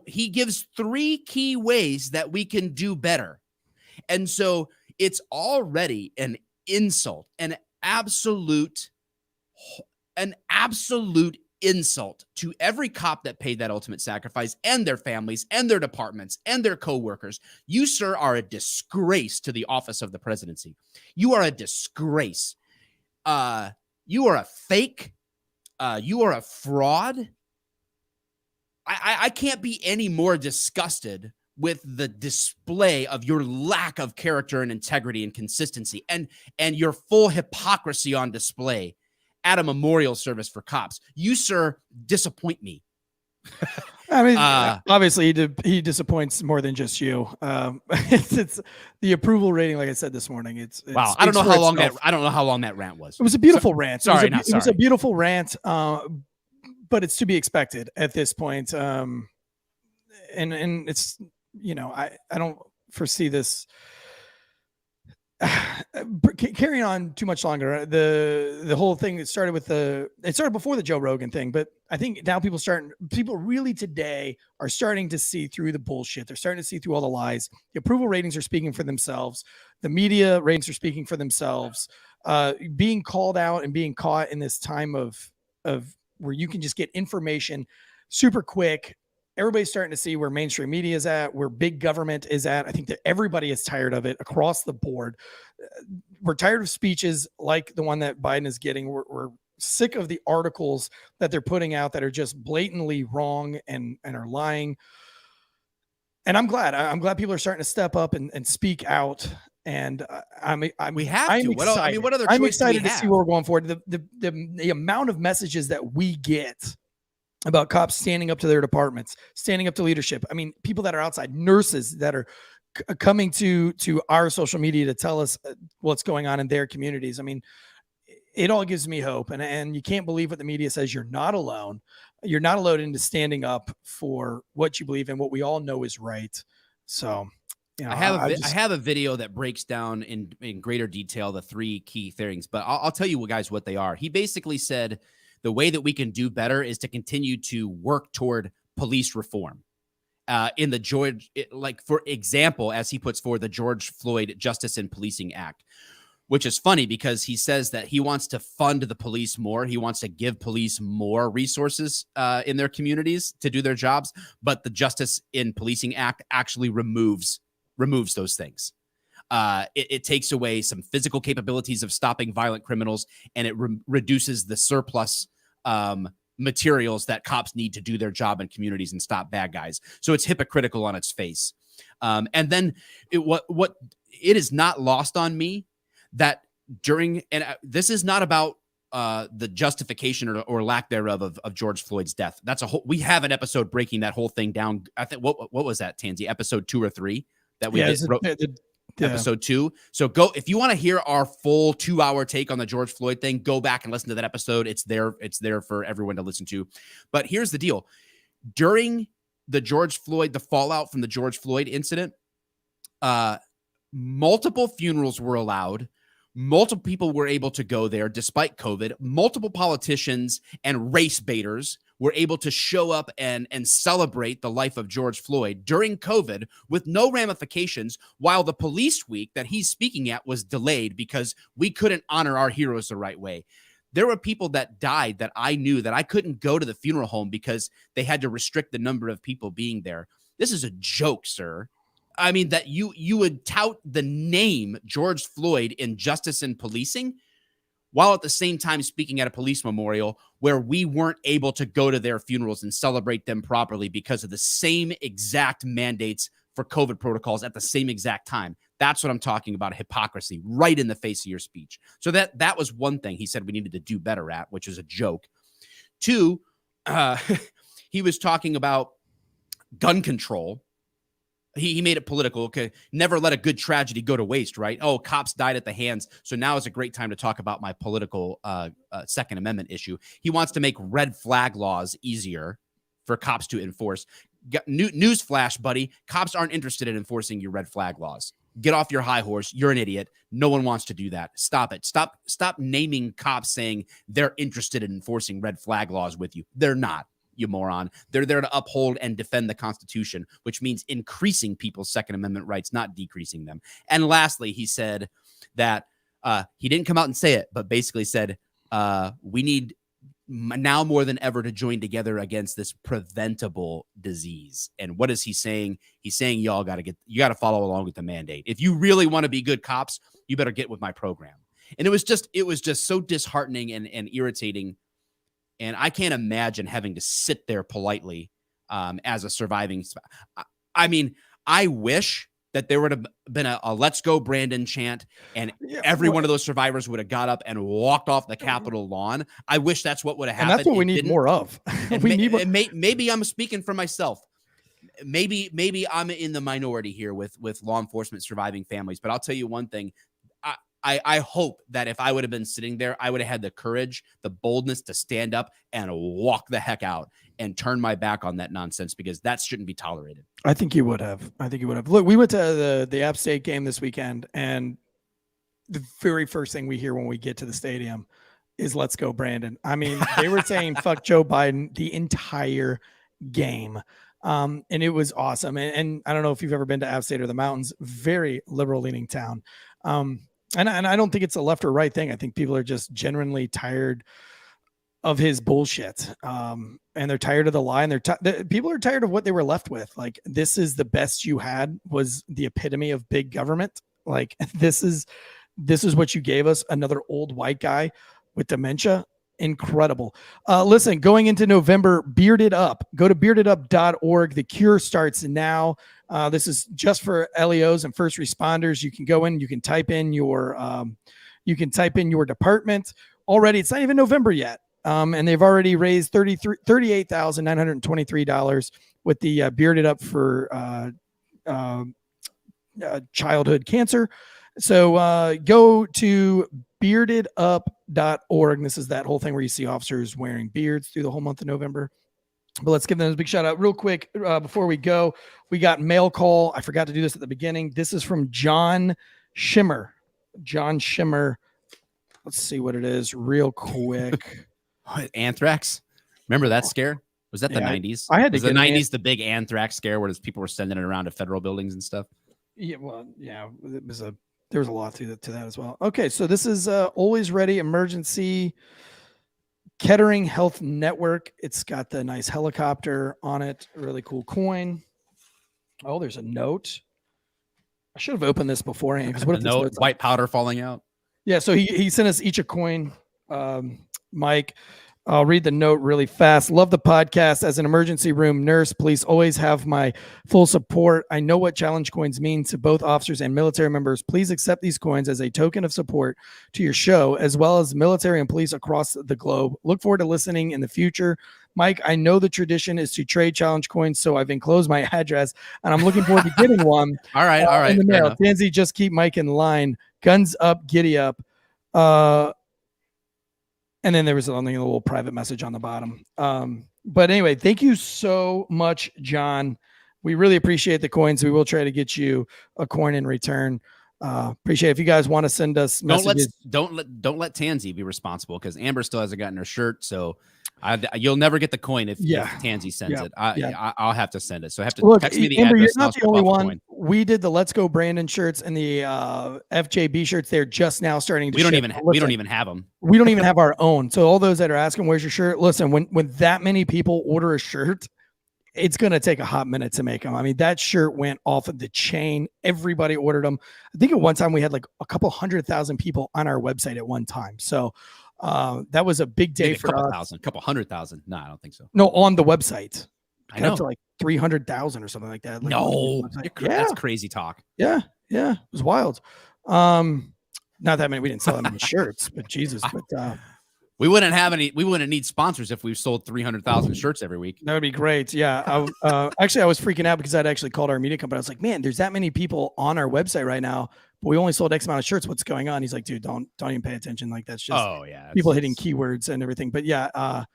Speaker 5: he gives 3 key ways that we can do better. And so it's already an insult, an absolute insult to every cop that paid that ultimate sacrifice and their families and their departments and their coworkers. You, sir, are a disgrace to the office of the presidency. You are a disgrace. You are a fake. You are a fraud. I can't be any more disgusted with the display of your lack of character and integrity and consistency and your full hypocrisy on display at a memorial service for cops. You, sir, disappoint me.
Speaker 6: I mean, obviously he disappoints more than just you. It's the approval rating, like I said this morning. It's
Speaker 5: wow. I don't know how long that rant was.
Speaker 6: It was a beautiful rant.
Speaker 5: Sorry,
Speaker 6: it was a beautiful rant. But it's to be expected at this point. And it's, I don't foresee this carrying on too much longer. The whole thing that started it started before the Joe Rogan thing, but I think now people really today are starting to see through the bullshit. They're starting to see through all the lies. The approval ratings are speaking for themselves. The media ratings are speaking for themselves. Being called out and being caught in this time of where you can just get information super quick. Everybody's starting to see where mainstream media is at, where big government is at. I think that everybody is tired of it across the board. We're tired of speeches like the one that Biden is getting. We're sick of the articles that they're putting out that are just blatantly wrong and are lying. And I'm glad people are starting to step up and speak out. And I'm excited. What other I'm excited to see where we're going forward. The amount of messages that we get about cops standing up to their departments, standing up to leadership. I mean, people that are outside, nurses that are coming to our social media to tell us what's going on in their communities. I mean, it all gives me hope. And you can't believe what the media says. You're not alone. You're not alone into standing up for what you believe in, what we all know is right. So,
Speaker 5: I have a video that breaks down in greater detail the 3 key things, but I'll tell you guys what they are. He basically said the way that we can do better is to continue to work toward police reform. In the for example, as he puts forward, the George Floyd Justice and Policing Act, which is funny because he says that he wants to fund the police more. He wants to give police more resources in their communities to do their jobs. But the Justice in Policing Act actually removes those things. It takes away some physical capabilities of stopping violent criminals, and it reduces the surplus materials that cops need to do their job in communities and stop bad guys. So it's hypocritical on its face. And then it is not lost on me that this is not about the justification or lack thereof of George Floyd's death. We have an episode breaking that whole thing down. I think what was that, Tansey? Episode 2 or 3 that we episode 2. So go, if you want to hear our full 2-hour take on the George Floyd thing, go back and listen to that episode. It's there for everyone to listen to. But here's the deal. During the fallout from the George Floyd incident, multiple funerals were allowed. Multiple people were able to go there despite COVID. Multiple politicians and race baiters were able to show up and celebrate the life of George Floyd during COVID with no ramifications, while the police week that he's speaking at was delayed because we couldn't honor our heroes the right way. There were people that died that I knew that I couldn't go to the funeral home because they had to restrict the number of people being there. This is a joke, sir. I mean, that you would tout the name George Floyd in Justice and Policing. while at the same time speaking at a police memorial where we weren't able to go to their funerals and celebrate them properly because of the same exact mandates for COVID protocols at the same exact time. That's what I'm talking about, hypocrisy right in the face of your speech. So that was one thing he said we needed to do better at, which is a joke. Two, he was talking about gun control. He made it political. Okay, never let a good tragedy go to waste, right? Oh, cops died at the hands. So now is a great time to talk about my political Second Amendment issue. He wants to make red flag laws easier for cops to enforce. News flash, buddy. Cops aren't interested in enforcing your red flag laws. Get off your high horse. You're an idiot. No one wants to do that. Stop it. Stop naming cops saying they're interested in enforcing red flag laws with you. They're not, you moron. They're there to uphold and defend the Constitution, which means increasing people's Second Amendment rights, not decreasing them. And lastly, he said that he didn't come out and say it, but basically said we need now more than ever to join together against this preventable disease. And what is he saying? He's saying you got to follow along with the mandate. If you really want to be good cops, you better get with my program. And it was just so disheartening and irritating. And I can't imagine having to sit there politely as a surviving. I mean, I wish that there would have been a "Let's go Brandon" chant, and every one of those survivors would have got up and walked off the Capitol lawn. I wish that's what would have happened.
Speaker 6: And that's what we need more of.
Speaker 5: Maybe I'm speaking for myself. Maybe I'm in the minority here with law enforcement surviving families. But I'll tell you one thing. I hope that if I would have been sitting there, I would have had the courage, the boldness to stand up and walk the heck out and turn my back on that nonsense, because that shouldn't be tolerated.
Speaker 6: I think you would have. Look, we went to the App State game this weekend, and the very first thing we hear when we get to the stadium is "Let's go, Brandon." I mean, they were saying "fuck Joe Biden" the entire game. And it was awesome. And I don't know if you've ever been to App State or the mountains, very liberal leaning town. And I don't think it's a left or right thing. I think people are just genuinely tired of his bullshit. And they're tired of the lie. And people are tired of what they were left with. Like, this is the best you had, was the epitome of big government. Like, this is what you gave us, another old white guy with dementia. Incredible. Listen, going into November, Bearded Up. Go to beardedup.org. The cure starts now. This is just for LEOs and first responders. You can go in, you can type in your department. Already, it's not even November yet. And they've already raised $38,923 with the Bearded Up for childhood cancer. So go to beardedup.org. This is that whole thing where you see officers wearing beards through the whole month of November. But let's give them a big shout out real quick before we go. We got mail call. I forgot to do this at the beginning. This is from John Shimmer. Let's see what it is real quick.
Speaker 5: Anthrax. Remember that scare? Was that the 90s?
Speaker 6: I had to
Speaker 5: get the 90s, the big anthrax scare where people were sending it around to federal buildings and stuff.
Speaker 6: Yeah, well, yeah, there was a lot to that as well. Okay, so this is Always Ready Emergency Kettering Health Network. It's got the nice helicopter on it. Really cool coin. Oh, there's a note. I should have opened this beforehand.
Speaker 5: What if note, white powder falling out?
Speaker 6: Yeah, so he sent us each a coin. Mike, I'll read the note really fast. Love the podcast. As an emergency room nurse, police always have my full support. I know what challenge coins mean to both officers and military members. Please accept these coins as a token of support to your show, as well as military and police across the globe. Look forward to listening in the future. Mike, I know the tradition is to trade challenge coins, so I've enclosed my address, and I'm looking forward to getting one.
Speaker 5: All right.
Speaker 6: In the mail. Tansey, just keep Mike in line. Guns up, giddy up. And then there was only a little private message on the bottom. But anyway, thank you so much, John. We really appreciate the coins. We will try to get you a coin in return. Appreciate it. If you guys want to send us messages.
Speaker 5: Don't let Tansey be responsible, because Amber still hasn't gotten her shirt. So you'll never get the coin if Tansey sends it. I'll have to send it. So I have to text me the
Speaker 6: Amber,
Speaker 5: address.
Speaker 6: You're not the only one. We did the Let's Go Brandon shirts and the FJB shirts. They're just now starting to
Speaker 5: we don't
Speaker 6: ship.
Speaker 5: even have them.
Speaker 6: We don't even have our own. So all those that are asking, where's your shirt? Listen, when that many people order a shirt, it's going to take a hot minute to make them. I mean, that shirt went off of the chain. Everybody ordered them. I think at one time we had like a couple 100,000 people on our website at one time. So that was a big day for us.
Speaker 5: A couple 100,000. No, I don't think so.
Speaker 6: No, on the website.
Speaker 5: I know.
Speaker 6: Up to like 300,000 or something like that. Like,
Speaker 5: no, that's crazy talk.
Speaker 6: Yeah. It was wild. Not that many. We didn't sell that many shirts, but Jesus. But
Speaker 5: we wouldn't have any. We wouldn't need sponsors if we sold 300,000 shirts every week.
Speaker 6: That would be great. Yeah. Actually, I was freaking out because I'd actually called our media company. I was like, man, there's that many people on our website right now, but we only sold X amount of shirts. What's going on? He's like, dude, don't even pay attention. Like that's just people hitting keywords and everything. But yeah.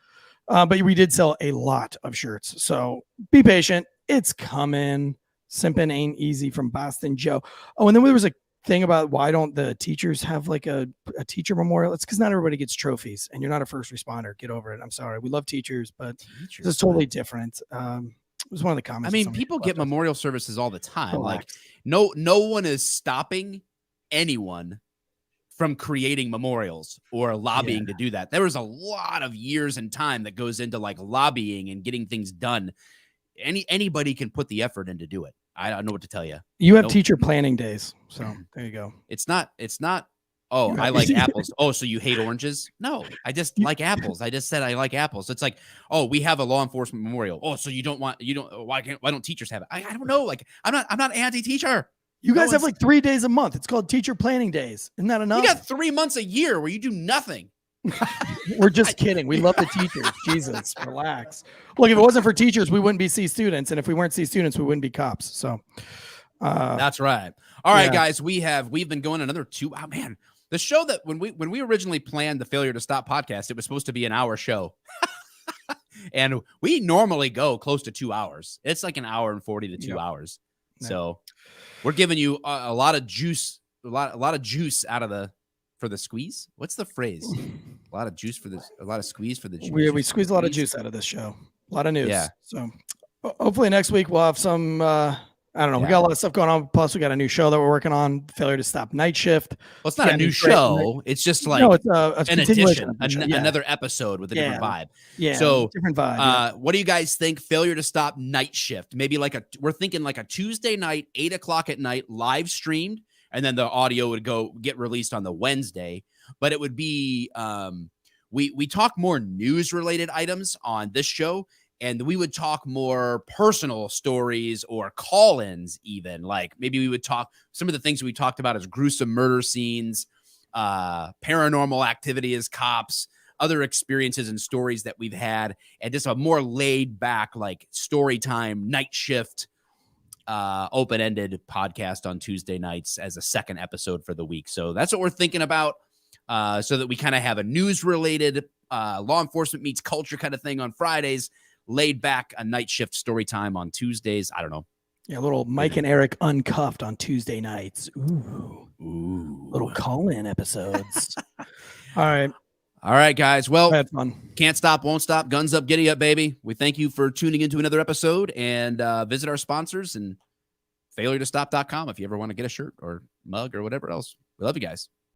Speaker 6: But we did sell a lot of shirts. So be patient. It's coming. Simping ain't easy from Boston Joe. Oh, and then there was a thing about why don't the teachers have like a teacher memorial? It's because not everybody gets trophies and you're not a first responder. Get over it. I'm sorry. We love teachers, but it's totally different. It was one of the comments.
Speaker 5: I mean, people get memorial services all the time. Like no one is stopping anyone from creating memorials or lobbying to do that. There was a lot of years and time that goes into like lobbying and getting things done. Anybody can put the effort in to do it. I don't know what to tell you.
Speaker 6: You have teacher planning days. So there you go.
Speaker 5: It's not. Oh, I like apples. Oh, so you hate oranges? No, I just like apples. I just said I like apples. It's like, oh, we have a law enforcement memorial. Oh, so why don't teachers have it? I don't know. Like I'm not anti-teacher.
Speaker 6: You guys have like 3 days a month. It's called teacher planning days. Isn't that enough?
Speaker 5: You got 3 months a year where you do nothing.
Speaker 6: We're just kidding. We love the teachers. Jesus, relax. Look, if it wasn't for teachers, we wouldn't be C students. And if we weren't C students, we wouldn't be cops. So
Speaker 5: that's right. All right, guys, we've been going another 2 hours. Man, the show that when we originally planned the Failure to Stop podcast, it was supposed to be an hour show. And we normally go close to 2 hours. It's like an hour and 40 to 2 hours. Yeah. So we're giving you a lot of juice, a lot of juice out of for the squeeze. What's the phrase? A lot of juice for this, a lot of squeeze for the juice.
Speaker 6: We squeeze a lot of juice out of this show. A lot of news. Yeah. So hopefully next week we'll have some, I don't know. We got a lot of stuff going on. Plus we got a new show that we're working on, Failure to Stop Night Shift.
Speaker 5: Well, it's not a new show. It's just like
Speaker 6: it's
Speaker 5: an addition, another episode with a different vibe.
Speaker 6: Yeah.
Speaker 5: So
Speaker 6: different vibe.
Speaker 5: What do you guys think? Failure to Stop Night Shift. Maybe we're thinking like a Tuesday night, 8 o'clock at night, live streamed. And then the audio would get released on the Wednesday, but it would be, we talk more news related items on this show. And we would talk more personal stories or call-ins even. Like maybe we would talk some of the things we talked about as gruesome murder scenes, paranormal activity as cops, other experiences and stories that we've had, and just a more laid back, like story time, night shift, open-ended podcast on Tuesday nights as a second episode for the week. So that's what we're thinking about. So that we kind of have a news-related law enforcement meets culture kind of thing on Fridays, laid back a night shift story time on Tuesdays. I don't know.
Speaker 6: Yeah, a little Mike and Eric uncuffed on Tuesday nights. Ooh. Little call-in episodes. All
Speaker 5: right, guys. Well,
Speaker 6: had fun.
Speaker 5: Can't stop, won't stop. Guns up, giddy up, baby. We thank you for tuning into another episode, and visit our sponsors and failuretostop.com if you ever want to get a shirt or mug or whatever else. We love you guys.